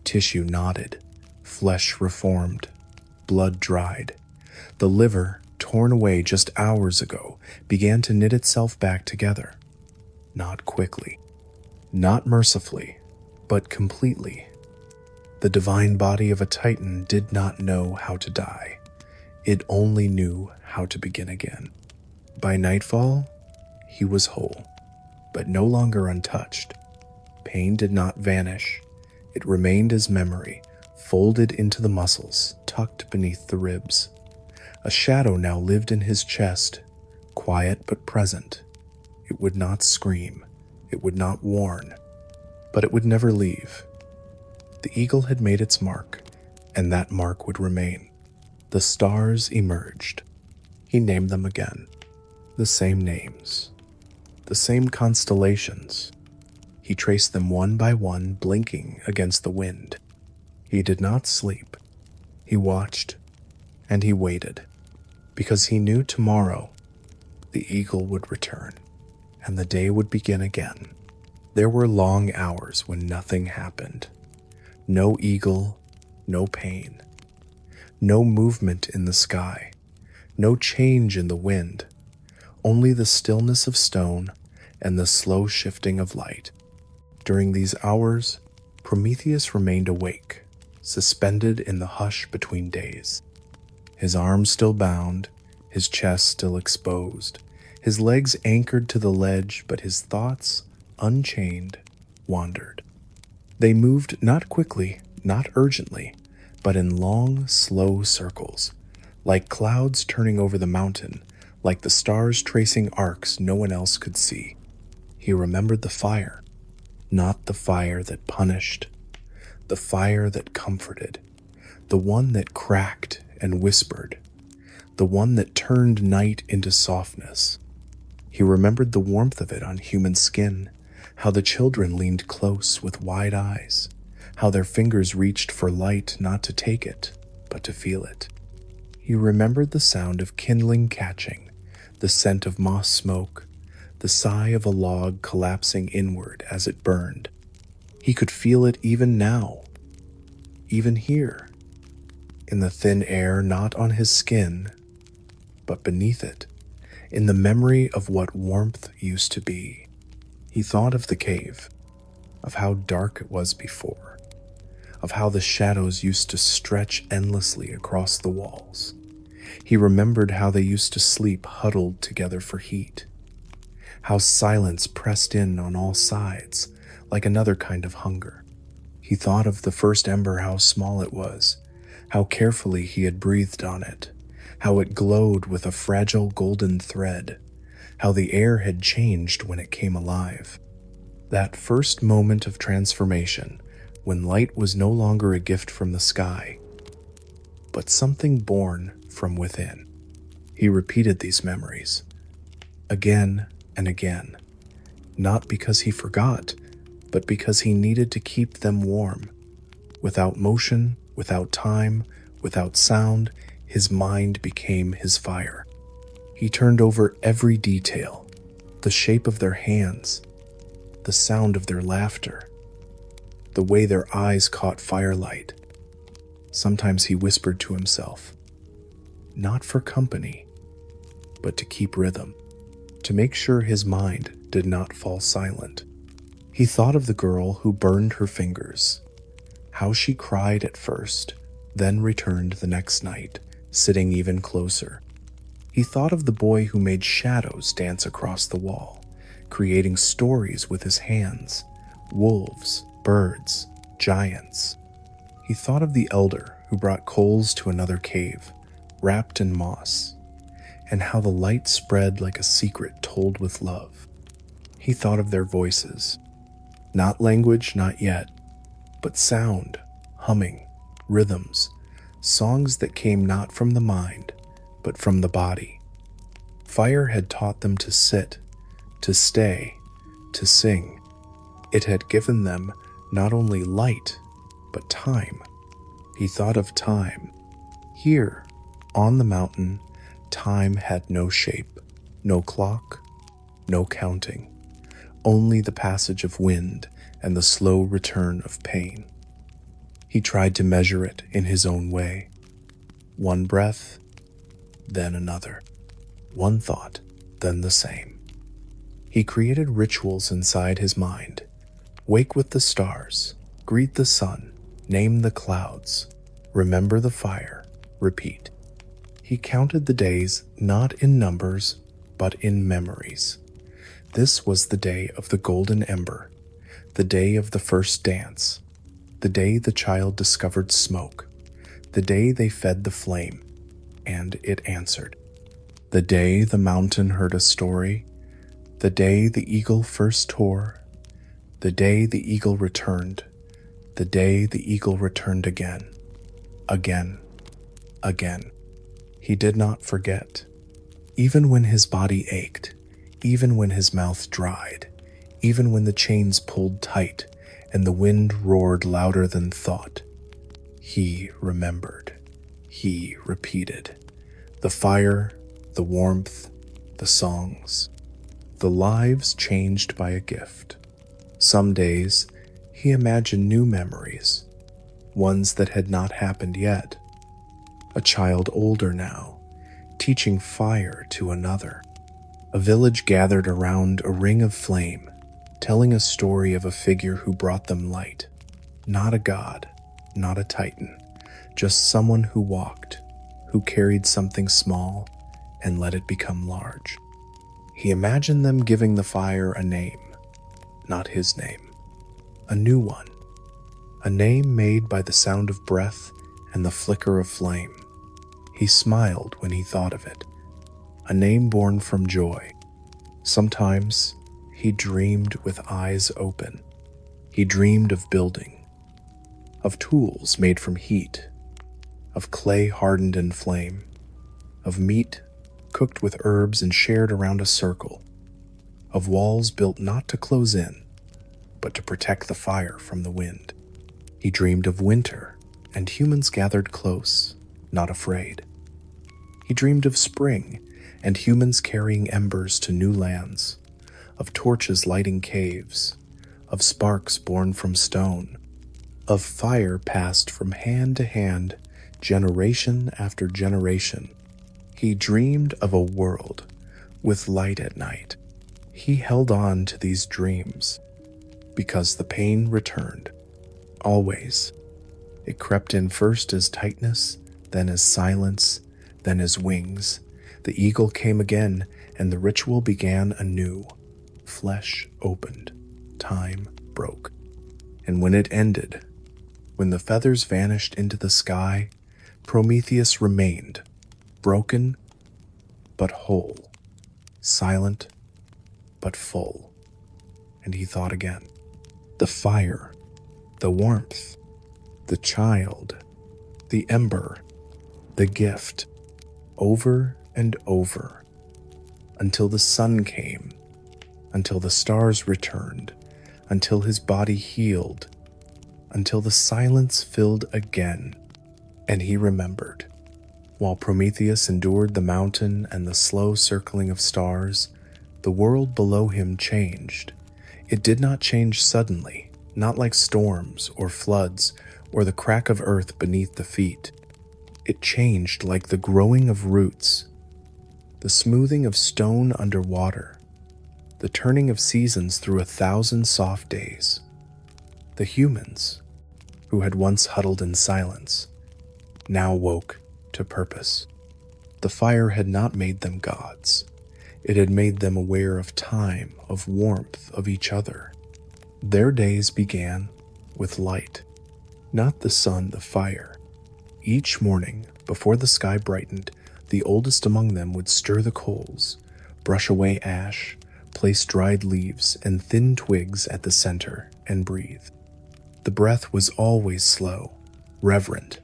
Tissue knotted. Flesh reformed. Blood dried. The liver, torn away just hours ago, began to knit itself back together. Not quickly. Not mercifully, but completely. The divine body of a titan did not know how to die. It only knew how to begin again. By nightfall, he was whole, but no longer untouched. Pain did not vanish. It remained as memory, folded into the muscles, tucked beneath the ribs. A shadow now lived in his chest, quiet but present. It would not scream, it would not warn, but it would never leave. The eagle had made its mark, and that mark would remain. The stars emerged. He named them again. The same names. The same constellations. He traced them one by one, blinking against the wind. He did not sleep. He watched, and he waited, because he knew tomorrow the eagle would return, and the day would begin again. There were long hours when nothing happened. No eagle, no pain. No movement in the sky. No change in the wind. Only the stillness of stone and the slow shifting of light. During these hours, Prometheus remained awake, suspended in the hush between days. His arms still bound, his chest still exposed, his legs anchored to the ledge, but his thoughts, unchained, wandered. They moved not quickly, not urgently, but in long, slow circles, like clouds turning over the mountain, like the stars tracing arcs no one else could see. He remembered the fire, not the fire that punished, the fire that comforted, the one that cracked and whispered, the one that turned night into softness. He remembered the warmth of it on human skin, how the children leaned close with wide eyes, how their fingers reached for light not to take it, but to feel it. He remembered the sound of kindling catching, the scent of moss smoke, the sigh of a log collapsing inward as it burned. He could feel it even now, even here, in the thin air, not on his skin, but beneath it, in the memory of what warmth used to be. He thought of the cave, of how dark it was before, of how the shadows used to stretch endlessly across the walls. He remembered how they used to sleep huddled together for heat, how silence pressed in on all sides like another kind of hunger. He thought of the first ember, how small it was, how carefully he had breathed on it, how it glowed with a fragile golden thread, how the air had changed when it came alive. That first moment of transformation, when light was no longer a gift from the sky, but something born from within. He repeated these memories again and again, not because he forgot, but because he needed to keep them warm. Without motion, without time, without sound, his mind became his fire. He turned over every detail, the shape of their hands, the sound of their laughter, the way their eyes caught firelight. Sometimes he whispered to himself, not for company, but to keep rhythm, to make sure his mind did not fall silent. He thought of the girl who burned her fingers, how she cried at first, then returned the next night, sitting even closer. He thought of the boy who made shadows dance across the wall, creating stories with his hands, wolves, birds, giants. He thought of the elder who brought coals to another cave, wrapped in moss, and how the light spread like a secret told with love. He thought of their voices, not language, not yet, but sound, humming, rhythms, songs that came not from the mind, but from the body. Fire had taught them to sit, to stay, to sing. It had given them not only light, but time. He thought of time. Here, on the mountain, time had no shape, no clock, no counting, only the passage of wind and the slow return of pain. He tried to measure it in his own way. One breath, then another. One thought, then the same. He created rituals inside his mind. Wake with the stars, greet the sun, name the clouds, remember the fire, repeat. He counted the days not in numbers, but in memories. This was the day of the golden ember, the day of the first dance, the day the child discovered smoke, the day they fed the flame, and it answered. The day the mountain heard a story, the day the eagle first tore, the day the eagle returned, the day the eagle returned again, again, again. He did not forget. Even when his body ached, even when his mouth dried, even when the chains pulled tight and the wind roared louder than thought, he remembered. He repeated. The fire, the warmth, the songs, the lives changed by a gift. Some days, he imagined new memories, ones that had not happened yet. A child older now, teaching fire to another. A village gathered around a ring of flame, telling a story of a figure who brought them light. Not a god, not a titan, just someone who walked, who carried something small and let it become large. He imagined them giving the fire a name, not his name, a new one, a name made by the sound of breath and the flicker of flame. He smiled when he thought of it, a name born from joy. Sometimes he dreamed with eyes open. He dreamed of building, of tools made from heat, of clay hardened in flame, of meat cooked with herbs and shared around a circle, of walls built not to close in, but to protect the fire from the wind. He dreamed of winter and humans gathered close, not afraid. He dreamed of spring and humans carrying embers to new lands, of torches lighting caves, of sparks born from stone, of fire passed from hand to hand, generation after generation. He dreamed of a world with light at night. He held on to these dreams because the pain returned, always. It crept in first as tightness, then as silence, then as wings. The eagle came again, and the ritual began anew. Flesh opened, time broke. And when it ended, when the feathers vanished into the sky, Prometheus remained, broken but whole, silent but full. and he thought again. The fire, the warmth, the child, the ember, the gift, over and over, until the sun came, until the stars returned, until his body healed, until the silence filled again, and he remembered. While Prometheus endured the mountain and the slow circling of stars, the world below him changed. It did not change suddenly, not like storms or floods or the crack of earth beneath the feet. It changed like the growing of roots, the smoothing of stone under water, the turning of seasons through 1,000 soft days. The humans, who had once huddled in silence, now woke to purpose. The fire had not made them gods. It had made them aware of time, of warmth, of each other. Their days began with light, not the sun, the fire. Each morning, before the sky brightened, the oldest among them would stir the coals, brush away ash, place dried leaves and thin twigs at the center, and breathe. The breath was always slow, reverent,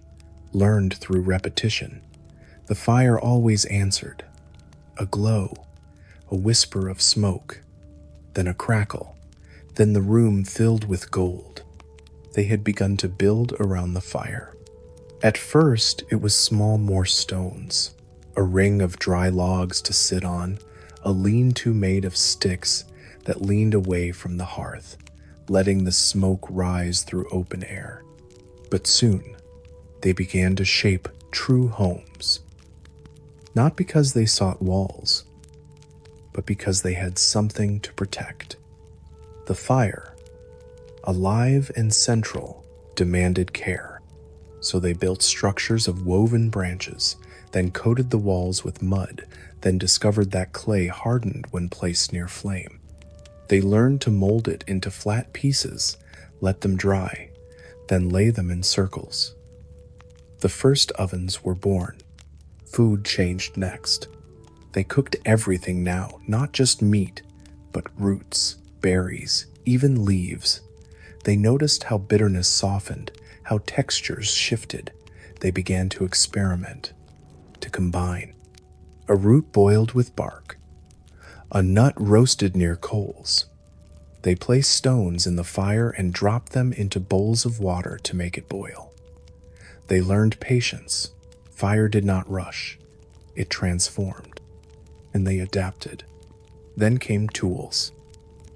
learned through repetition. The fire always answered, a glow, a whisper of smoke, then a crackle, then the room filled with gold. They had begun to build around the fire. At first, it was small Morse stones, a ring of dry logs to sit on, a lean-to made of sticks that leaned away from the hearth, letting the smoke rise through open air. But soon, they began to shape true homes. Not because they sought walls, but because they had something to protect. The fire, alive and central, demanded care. So they built structures of woven branches, then coated the walls with mud, then discovered that clay hardened when placed near flame. They learned to mold it into flat pieces, let them dry, then lay them in circles. The first ovens were born. Food changed next. They cooked everything now, not just meat, but roots, berries, even leaves. They noticed how bitterness softened, how textures shifted. They began to experiment, to combine. A root boiled with bark, a nut roasted near coals. They placed stones in the fire and dropped them into bowls of water to make it boil. They learned patience. Fire did not rush. It transformed. And they adapted. Then came tools.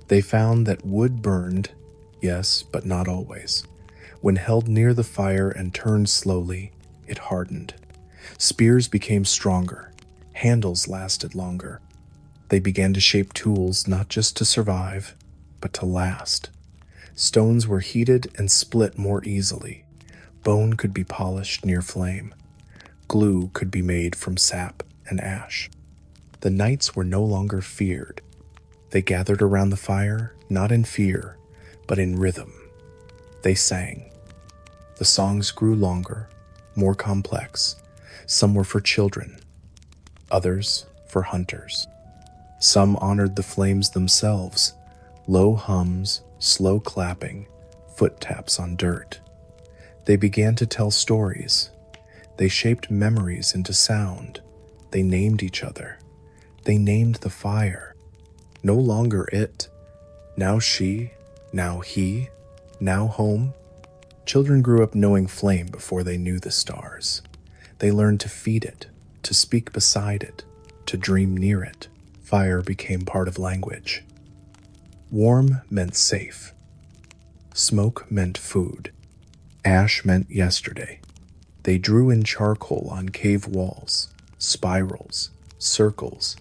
They found that wood burned, yes, but not always. When held near the fire and turned slowly, it hardened. Spears became stronger. Handles lasted longer. They began to shape tools not just to survive, but to last. Stones were heated and split more easily. Bone could be polished near flame. Glue could be made from sap and ash. The nights were no longer feared. They gathered around the fire, not in fear, but in rhythm. They sang. The songs grew longer, more complex. Some were for children, others for hunters. Some honored the flames themselves, low hums, slow clapping, foot taps on dirt. They began to tell stories. They shaped memories into sound. They named each other. They named the fire. No longer it, now she, now he, now home. Children grew up knowing flame before they knew the stars. They learned to feed it, to speak beside it, to dream near it. Fire became part of language. Warm meant safe. Smoke meant food. Ash meant yesterday. They drew in charcoal on cave walls, spirals, circles,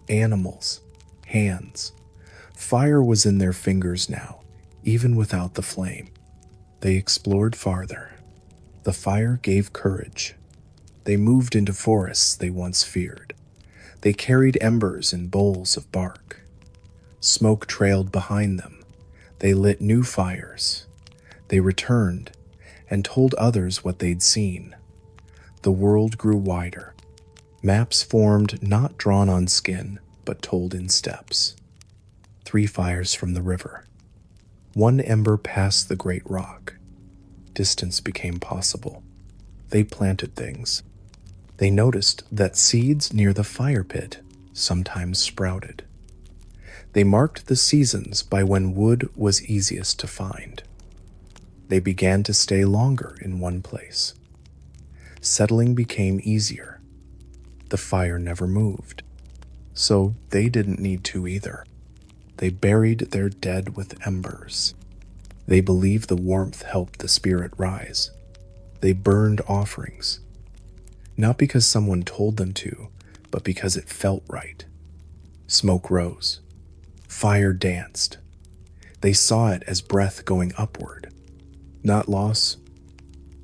animals, hands. Fire was in their fingers now, even without the flame. They explored farther. The fire gave courage. They moved into forests they once feared. They carried embers in bowls of bark. Smoke trailed behind them. They lit new fires. They returned and told others what they'd seen. The world grew wider. Maps formed, not drawn on skin, but told in steps. 3 fires from the river. One ember passed the great rock. Distance became possible. They planted things. They noticed that seeds near the fire pit sometimes sprouted. They marked the seasons by when wood was easiest to find. They began to stay longer in one place. Settling became easier. The fire never moved, so they didn't need to either. They buried their dead with embers. They believed the warmth helped the spirit rise. They burned offerings, not because someone told them to, but because it felt right. Smoke rose. Fire danced. They saw it as breath going upward, not loss,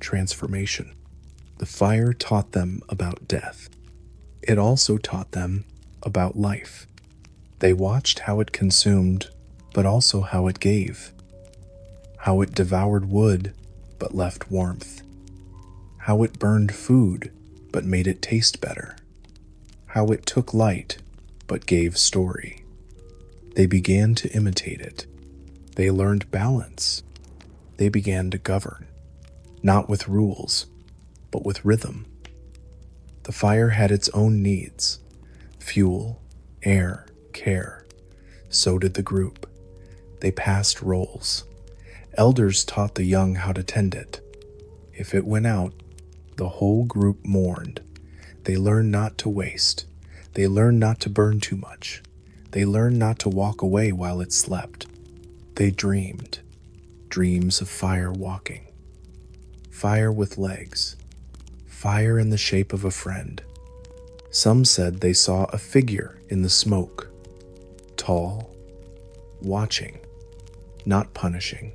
transformation. The fire taught them about death. It also taught them about life. They watched how it consumed, but also how it gave. How it devoured wood, but left warmth. How it burned food, but made it taste better. How it took light, but gave story. They began to imitate it. They learned balance. They began to govern, not with rules, but with rhythm. The fire had its own needs: fuel, air, care. So did the group. They passed roles. Elders taught the young how to tend it. If it went out, the whole group mourned. They learned not to waste. They learned not to burn too much. They learned not to walk away while it slept. They dreamed. Dreams of fire walking. Fire with legs. Fire in the shape of a friend. Some said they saw a figure in the smoke. Tall. Watching. Not punishing.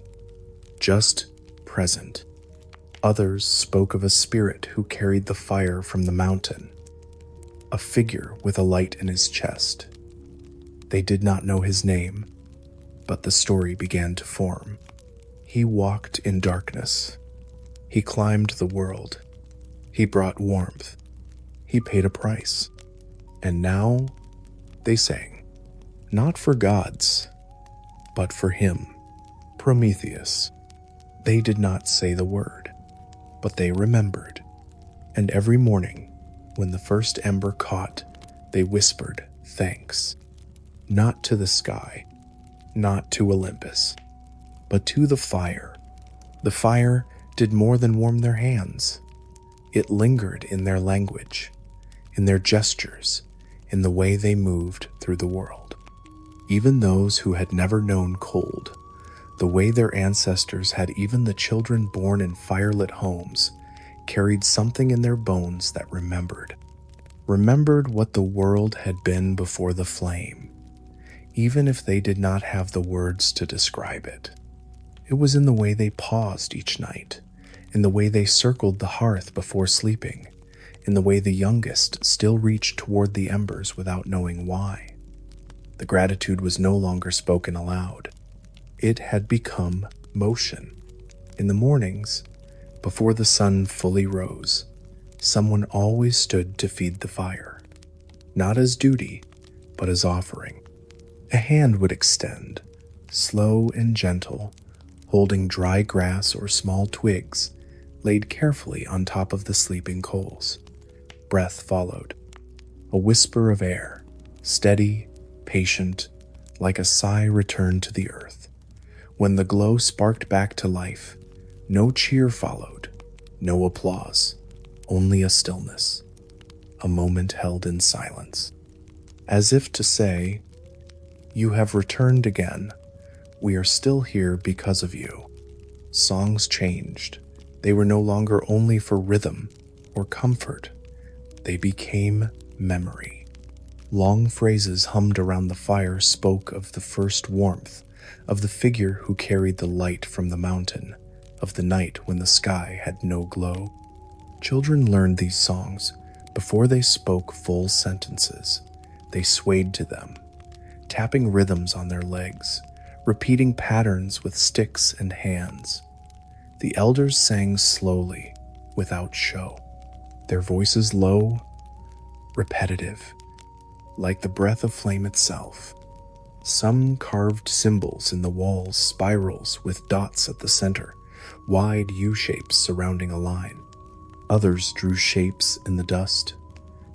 Just present. Others spoke of a spirit who carried the fire from the mountain, a figure with a light in his chest. They did not know his name, but the story began to form. He walked in darkness. He climbed the world. He brought warmth. He paid a price. And now they sang, not for gods, but for him, Prometheus. They did not say the word, but they remembered, and every morning, when the first ember caught, they whispered thanks, not to the sky, not to Olympus, but to the fire. The fire did more than warm their hands. It lingered in their language, in their gestures, in the way they moved through the world. Even those who had never known cold, the way their ancestors had, even the children born in firelit homes, carried something in their bones that remembered what the world had been before the flame, even if they did not have the words to describe it. It was in the way they paused each night, in the way they circled the hearth before sleeping, in the way the youngest still reached toward the embers without knowing why. The gratitude was no longer spoken aloud. It had become motion. In the mornings, before the sun fully rose, someone always stood to feed the fire, not as duty, but as offering. A hand would extend, slow and gentle, holding dry grass or small twigs laid carefully on top of the sleeping coals. Breath followed, a whisper of air, steady, patient, like a sigh returned to the earth. When the glow sparked back to life, no cheer followed, no applause, only a stillness, a moment held in silence, as if to say, "You have returned again. We are still here because of you." Songs changed. They were no longer only for rhythm or comfort. They became memory. Long phrases hummed around the fire spoke of the first warmth, of the figure who carried the light from the mountain, of the night when the sky had no glow. Children learned these songs before they spoke full sentences. They swayed to them, tapping rhythms on their legs, repeating patterns with sticks and hands. The elders sang slowly, without show, their voices low, repetitive, like the breath of flame itself. Some carved symbols in the walls, spirals with dots at the center, wide U-shapes surrounding a line. Others drew shapes in the dust,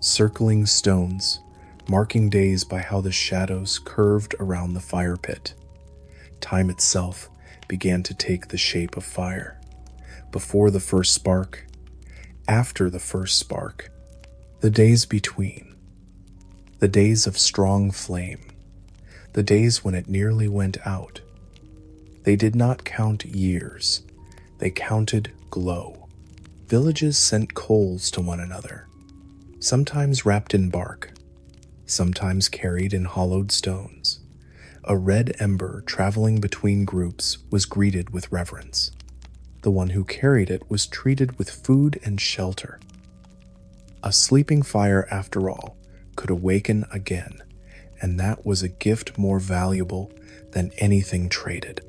circling stones, marking days by how the shadows curved around the fire pit. Time itself began to take the shape of fire. Before the first spark, after the first spark, the days between, the days of strong flame, the days when it nearly went out. They did not count years, they counted glow. Villages sent coals to one another, sometimes wrapped in bark, sometimes carried in hollowed stones. A red ember traveling between groups was greeted with reverence. The one who carried it was treated with food and shelter. A sleeping fire, after all, could awaken again, and that was a gift more valuable than anything traded.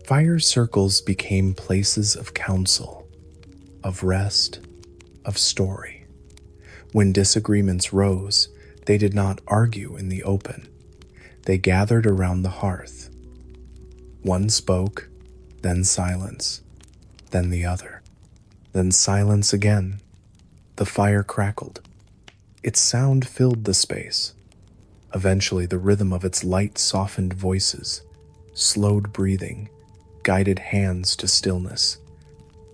Fire circles became places of counsel, of rest, of story. When disagreements rose, they did not argue in the open. They gathered around the hearth. One spoke, then silence, then the other, then silence again. The fire crackled. Its sound filled the space. Eventually, the rhythm of its light softened voices, slowed breathing, guided hands to stillness.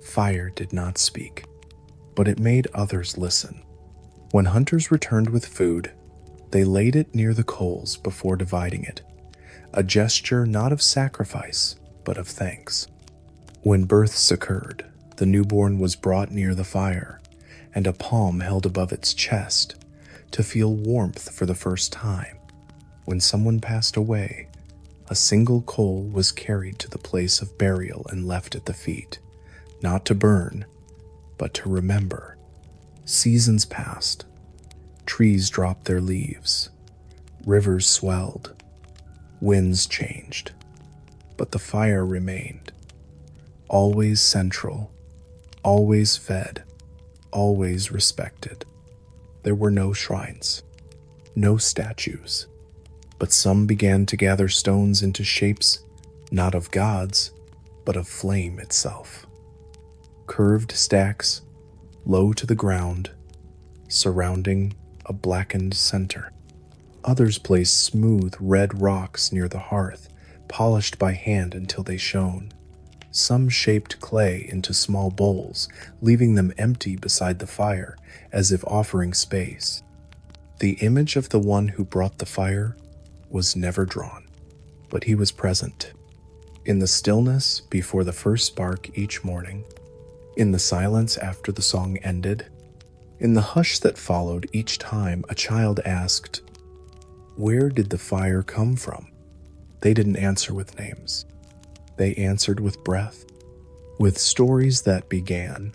Fire did not speak, but it made others listen. When hunters returned with food, they laid it near the coals before dividing it, a gesture not of sacrifice, but of thanks. When births occurred, the newborn was brought near the fire, and a palm held above its chest to feel warmth for the first time. When someone passed away, a single coal was carried to the place of burial and left at the feet, not to burn, but to remember. Seasons passed. Trees dropped their leaves. Rivers swelled. Winds changed. But the fire remained. Always central, always fed, always respected. There were no shrines, no statues, but some began to gather stones into shapes not of gods, but of flame itself. Curved stacks, low to the ground, surrounding a blackened center. Others placed smooth red rocks near the hearth, polished by hand until they shone. Some shaped clay into small bowls, leaving them empty beside the fire, as if offering space. The image of the one who brought the fire was never drawn, but he was present. In the stillness before the first spark each morning, in the silence after the song ended, in the hush that followed each time a child asked, "Where did the fire come from?" They didn't answer with names. They answered with breath, with stories that began,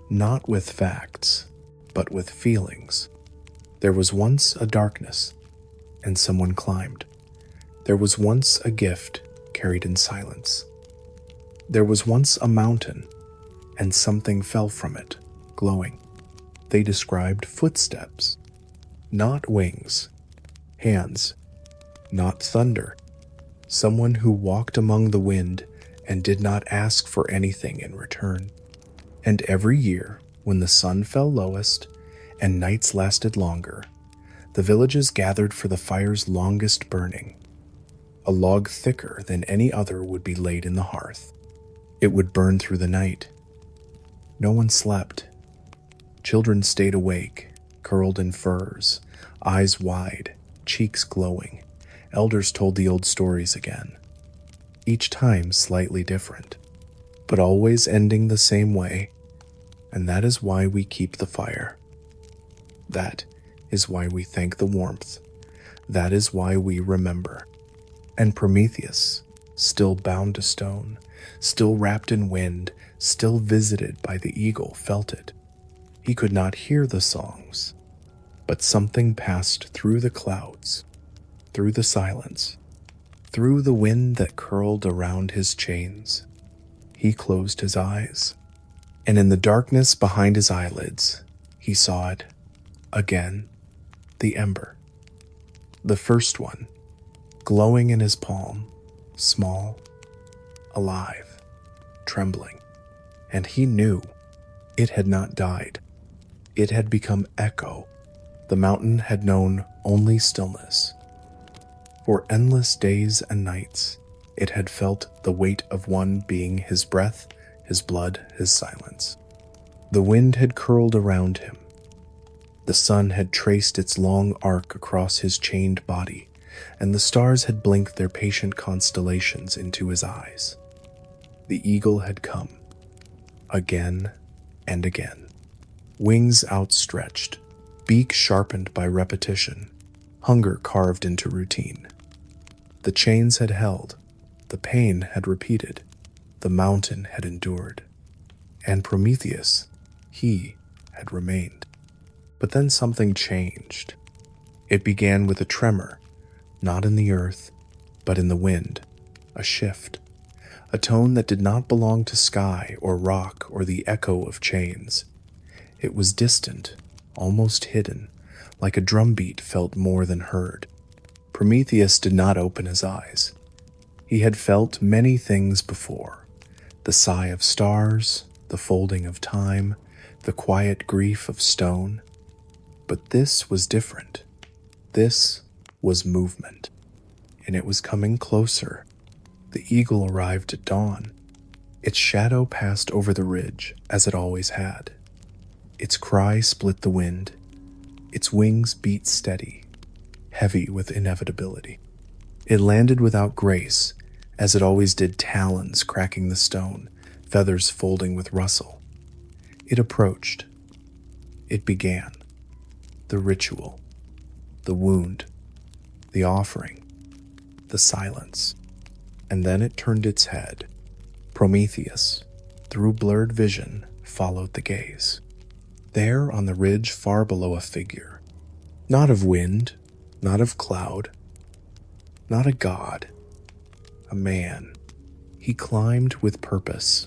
not with facts, but with feelings. There was once a darkness, and someone climbed. There was once a gift carried in silence. There was once a mountain, and something fell from it, glowing. They described footsteps, not wings, hands, not thunder. Someone who walked among the wind and did not ask for anything in return. And every year, when the sun fell lowest and nights lasted longer, the villages gathered for the fire's longest burning. A log thicker than any other would be laid in the hearth. It would burn through the night. No one slept. Children stayed awake, curled in furs, eyes wide, cheeks glowing. Elders told the old stories again, each time slightly different, but always ending the same way, and that is why we keep the fire. That is why we thank the warmth. That is why we remember. And Prometheus, still bound to stone, still wrapped in wind, still visited by the eagle, felt it. He could not hear the songs, but something passed through the clouds, through the silence, through the wind that curled around his chains. He closed his eyes, and in the darkness behind his eyelids, he saw it again, the ember, the first one, glowing in his palm, small, alive, trembling. And he knew it had not died. It had become echo. The mountain had known only stillness. For endless days and nights, it had felt the weight of one being his breath, his blood, his silence. The wind had curled around him. The sun had traced its long arc across his chained body, and the stars had blinked their patient constellations into his eyes. The eagle had come, again and again, wings outstretched, beak sharpened by repetition, hunger carved into routine. The chains had held, the pain had repeated, the mountain had endured. And Prometheus, he had remained. But then something changed. It began with a tremor, not in the earth, but in the wind, a shift, a tone that did not belong to sky or rock or the echo of chains. It was distant, almost hidden, like a drumbeat felt more than heard. Prometheus did not open his eyes. He had felt many things before: the sigh of stars, the folding of time, the quiet grief of stone. But this was different. This was movement, and it was coming closer. The eagle arrived at dawn. Its shadow passed over the ridge, as it always had. Its cry split the wind. Its wings beat steady, heavy with inevitability. It landed without grace, as it always did, talons cracking the stone, feathers folding with rustle. It approached. It began. The ritual, the wound, the offering, the silence. And then it turned its head. Prometheus, through blurred vision, followed the gaze. There on the ridge far below a figure, not of wind, not of cloud, not a god, a man. He climbed with purpose,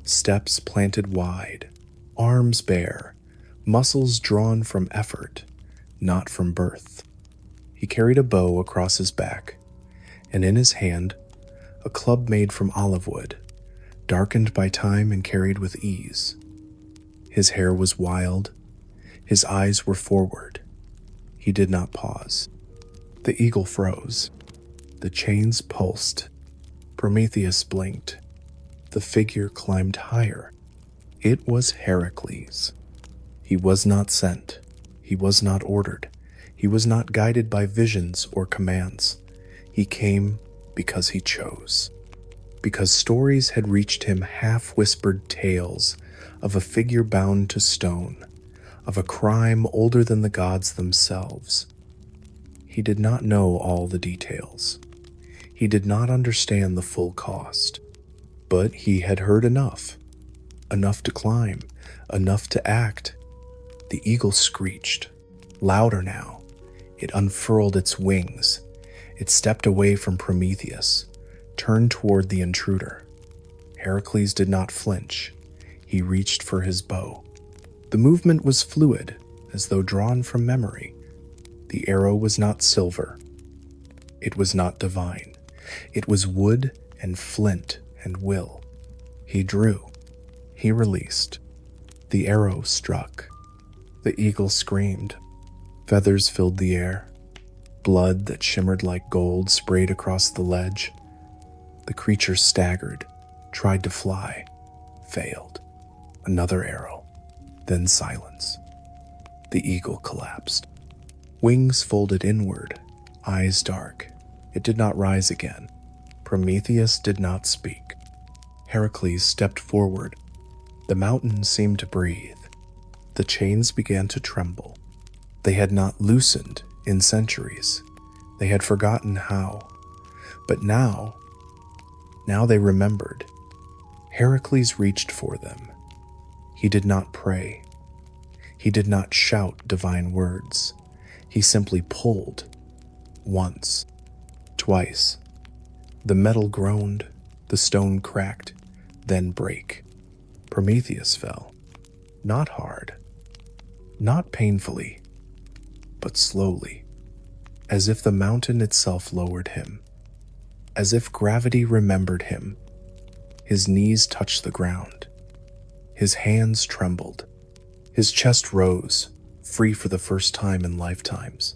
steps planted wide, arms bare, muscles drawn from effort, not from birth. He carried a bow across his back, and in his hand, a club made from olive wood, darkened by time and carried with ease. His hair was wild, his eyes were forward. He did not pause. The eagle froze. The chains pulsed. Prometheus blinked. The figure climbed higher. It was Heracles. He was not sent. He was not ordered. He was not guided by visions or commands. He came because he chose. Because stories had reached him half-whispered tales of a figure bound to stone, of a crime older than the gods themselves. He did not know all the details. He did not understand the full cost. But he had heard enough. Enough to climb, enough to act. The eagle screeched, louder now. It unfurled its wings. It stepped away from Prometheus, turned toward the intruder. Heracles did not flinch. He reached for his bow. The movement was fluid, as though drawn from memory. The arrow was not silver. It was not divine. It was wood and flint and will. He drew. He released. The arrow struck. The eagle screamed. Feathers filled the air. Blood that shimmered like gold sprayed across the ledge. The creature staggered, tried to fly, failed. Another arrow, then silence. The eagle collapsed. Wings folded inward, eyes dark. It did not rise again. Prometheus did not speak. Heracles stepped forward. The mountain seemed to breathe. The chains began to tremble. They had not loosened in centuries. They had forgotten how. But now they remembered. Heracles reached for them. He did not pray. He did not shout divine words. He simply pulled. Once. Twice. The metal groaned. The stone cracked. Then brake. Prometheus fell. Not hard. Not painfully. But slowly. as if the mountain itself lowered him, as if gravity remembered him. His knees touched the ground. His hands trembled. His chest rose, free for the first time in lifetimes.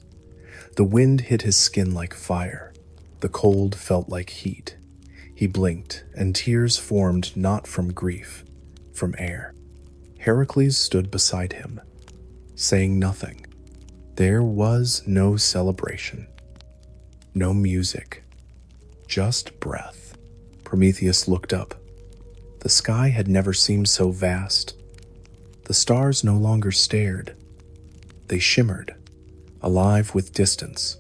The wind hit his skin like fire. The cold felt like heat. He blinked, and tears formed not from grief, from air. Heracles stood beside him, saying nothing. There was no celebration, no music, just breath. Prometheus looked up. The sky had never seemed so vast. The stars no longer stared. They shimmered, alive with distance.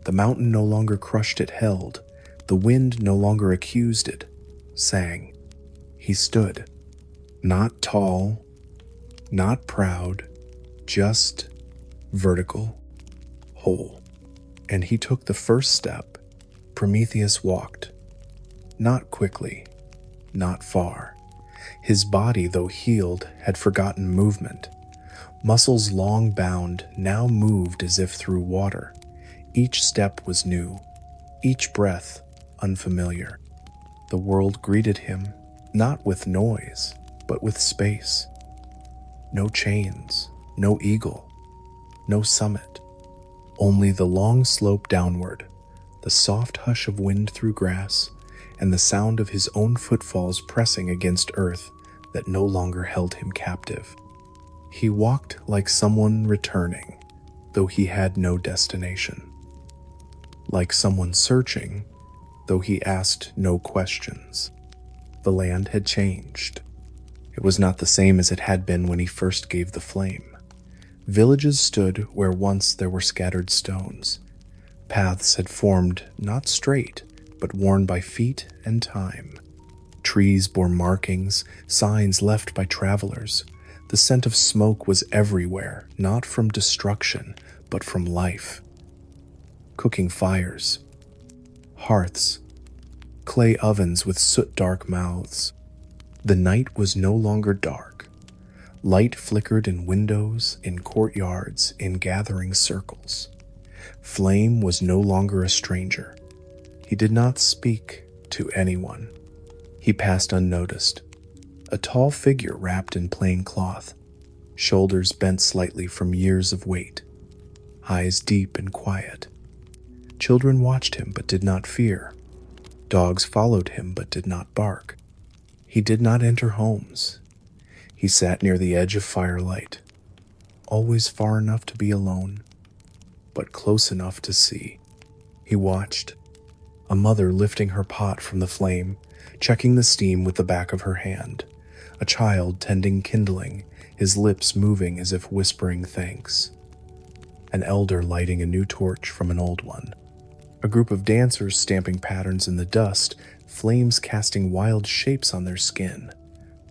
The mountain no longer crushed it held. The wind no longer accused it, sang. He stood, not tall, not proud, just vertical, whole. And he took the first step. Prometheus walked, not quickly, not far. His body, though healed, had forgotten movement. Muscles long bound now moved as if through water. Each step was new, each breath unfamiliar. The world greeted him, not with noise, but with space. No chains, no eagle, no summit. Only the long slope downward, the soft hush of wind through grass, and the sound of his own footfalls pressing against earth that no longer held him captive. He walked like someone returning, though he had no destination. Like someone searching, though he asked no questions. The land had changed. It was not the same as it had been when he first gave the flame. Villages stood where once there were scattered stones. Paths had formed not straight, but worn by feet and time. Trees bore markings, signs left by travelers. The scent of smoke was everywhere, not from destruction, but from life. Cooking fires, hearths, clay ovens with soot-dark mouths. The night was no longer dark. Light flickered in windows, in courtyards, in gathering circles. Flame was no longer a stranger. He did not speak to anyone. He passed unnoticed. A tall figure wrapped in plain cloth, shoulders bent slightly from years of weight, eyes deep and quiet. Children watched him but did not fear. Dogs followed him but did not bark. He did not enter homes. He sat near the edge of firelight, always far enough to be alone, but close enough to see. He watched, a mother lifting her pot from the flame, checking the steam with the back of her hand, a child tending kindling, his lips moving as if whispering thanks, an elder lighting a new torch from an old one, a group of dancers stamping patterns in the dust, flames casting wild shapes on their skin.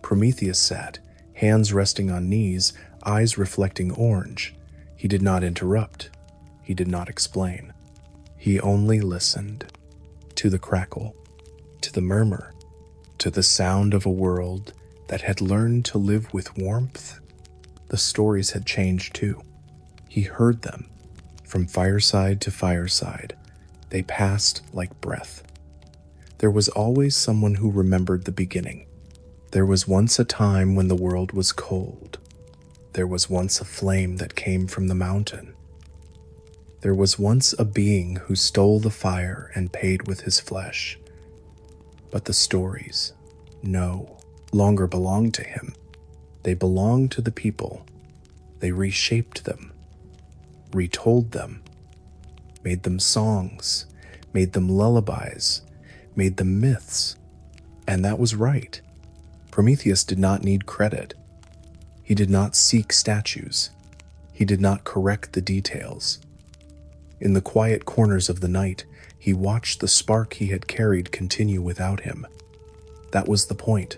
Prometheus sat, hands resting on knees, eyes reflecting orange. He did not interrupt. He did not explain. He only listened to the crackle, to the murmur, to the sound of a world that had learned to live with warmth. The stories had changed too. He heard them, from fireside to fireside. They passed like breath. There was always someone who remembered the beginning. There was once a time when the world was cold. There was once a flame that came from the mountain. There was once a being who stole the fire and paid with his flesh. But the stories, no longer belonged to him. They belonged to the people. They reshaped them, retold them, made them songs, made them lullabies, made them myths. And that was right. Prometheus did not need credit. He did not seek statues. He did not correct the details. In the quiet corners of the night, he watched the spark he had carried continue without him. That was the point,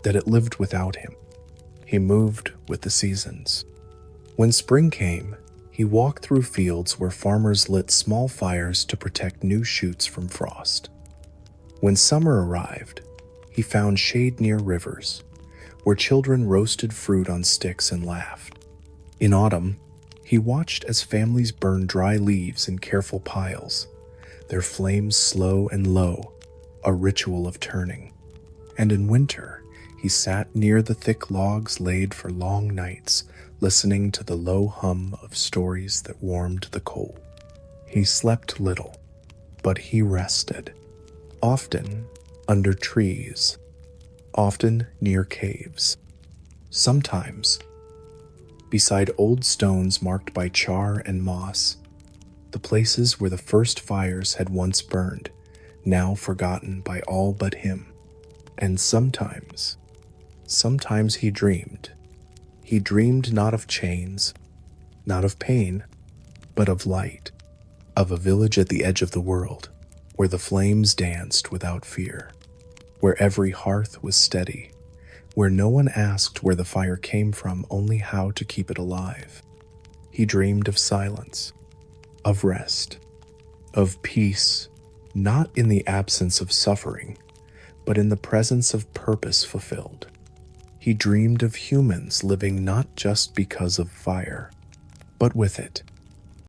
that it lived without him. He moved with the seasons. When spring came, he walked through fields where farmers lit small fires to protect new shoots from frost. When summer arrived, he found shade near rivers, where children roasted fruit on sticks and laughed. In autumn, He watched as families burned dry leaves in careful piles, their flames slow and low, a ritual of turning. And in winter, he sat near the thick logs laid for long nights, listening to the low hum of stories that warmed the coal. He slept little, but he rested, often under trees, often near caves, sometimes beside old stones marked by char and moss, the places where the first fires had once burned, now forgotten by all but him. And sometimes he dreamed. He dreamed not of chains, not of pain, but of light, of a village at the edge of the world, where the flames danced without fear, where every hearth was steady, where no one asked where the fire came from, only how to keep it alive. He dreamed of silence, of rest, of peace, not in the absence of suffering, but in the presence of purpose fulfilled. He dreamed of humans living not just because of fire, but with it,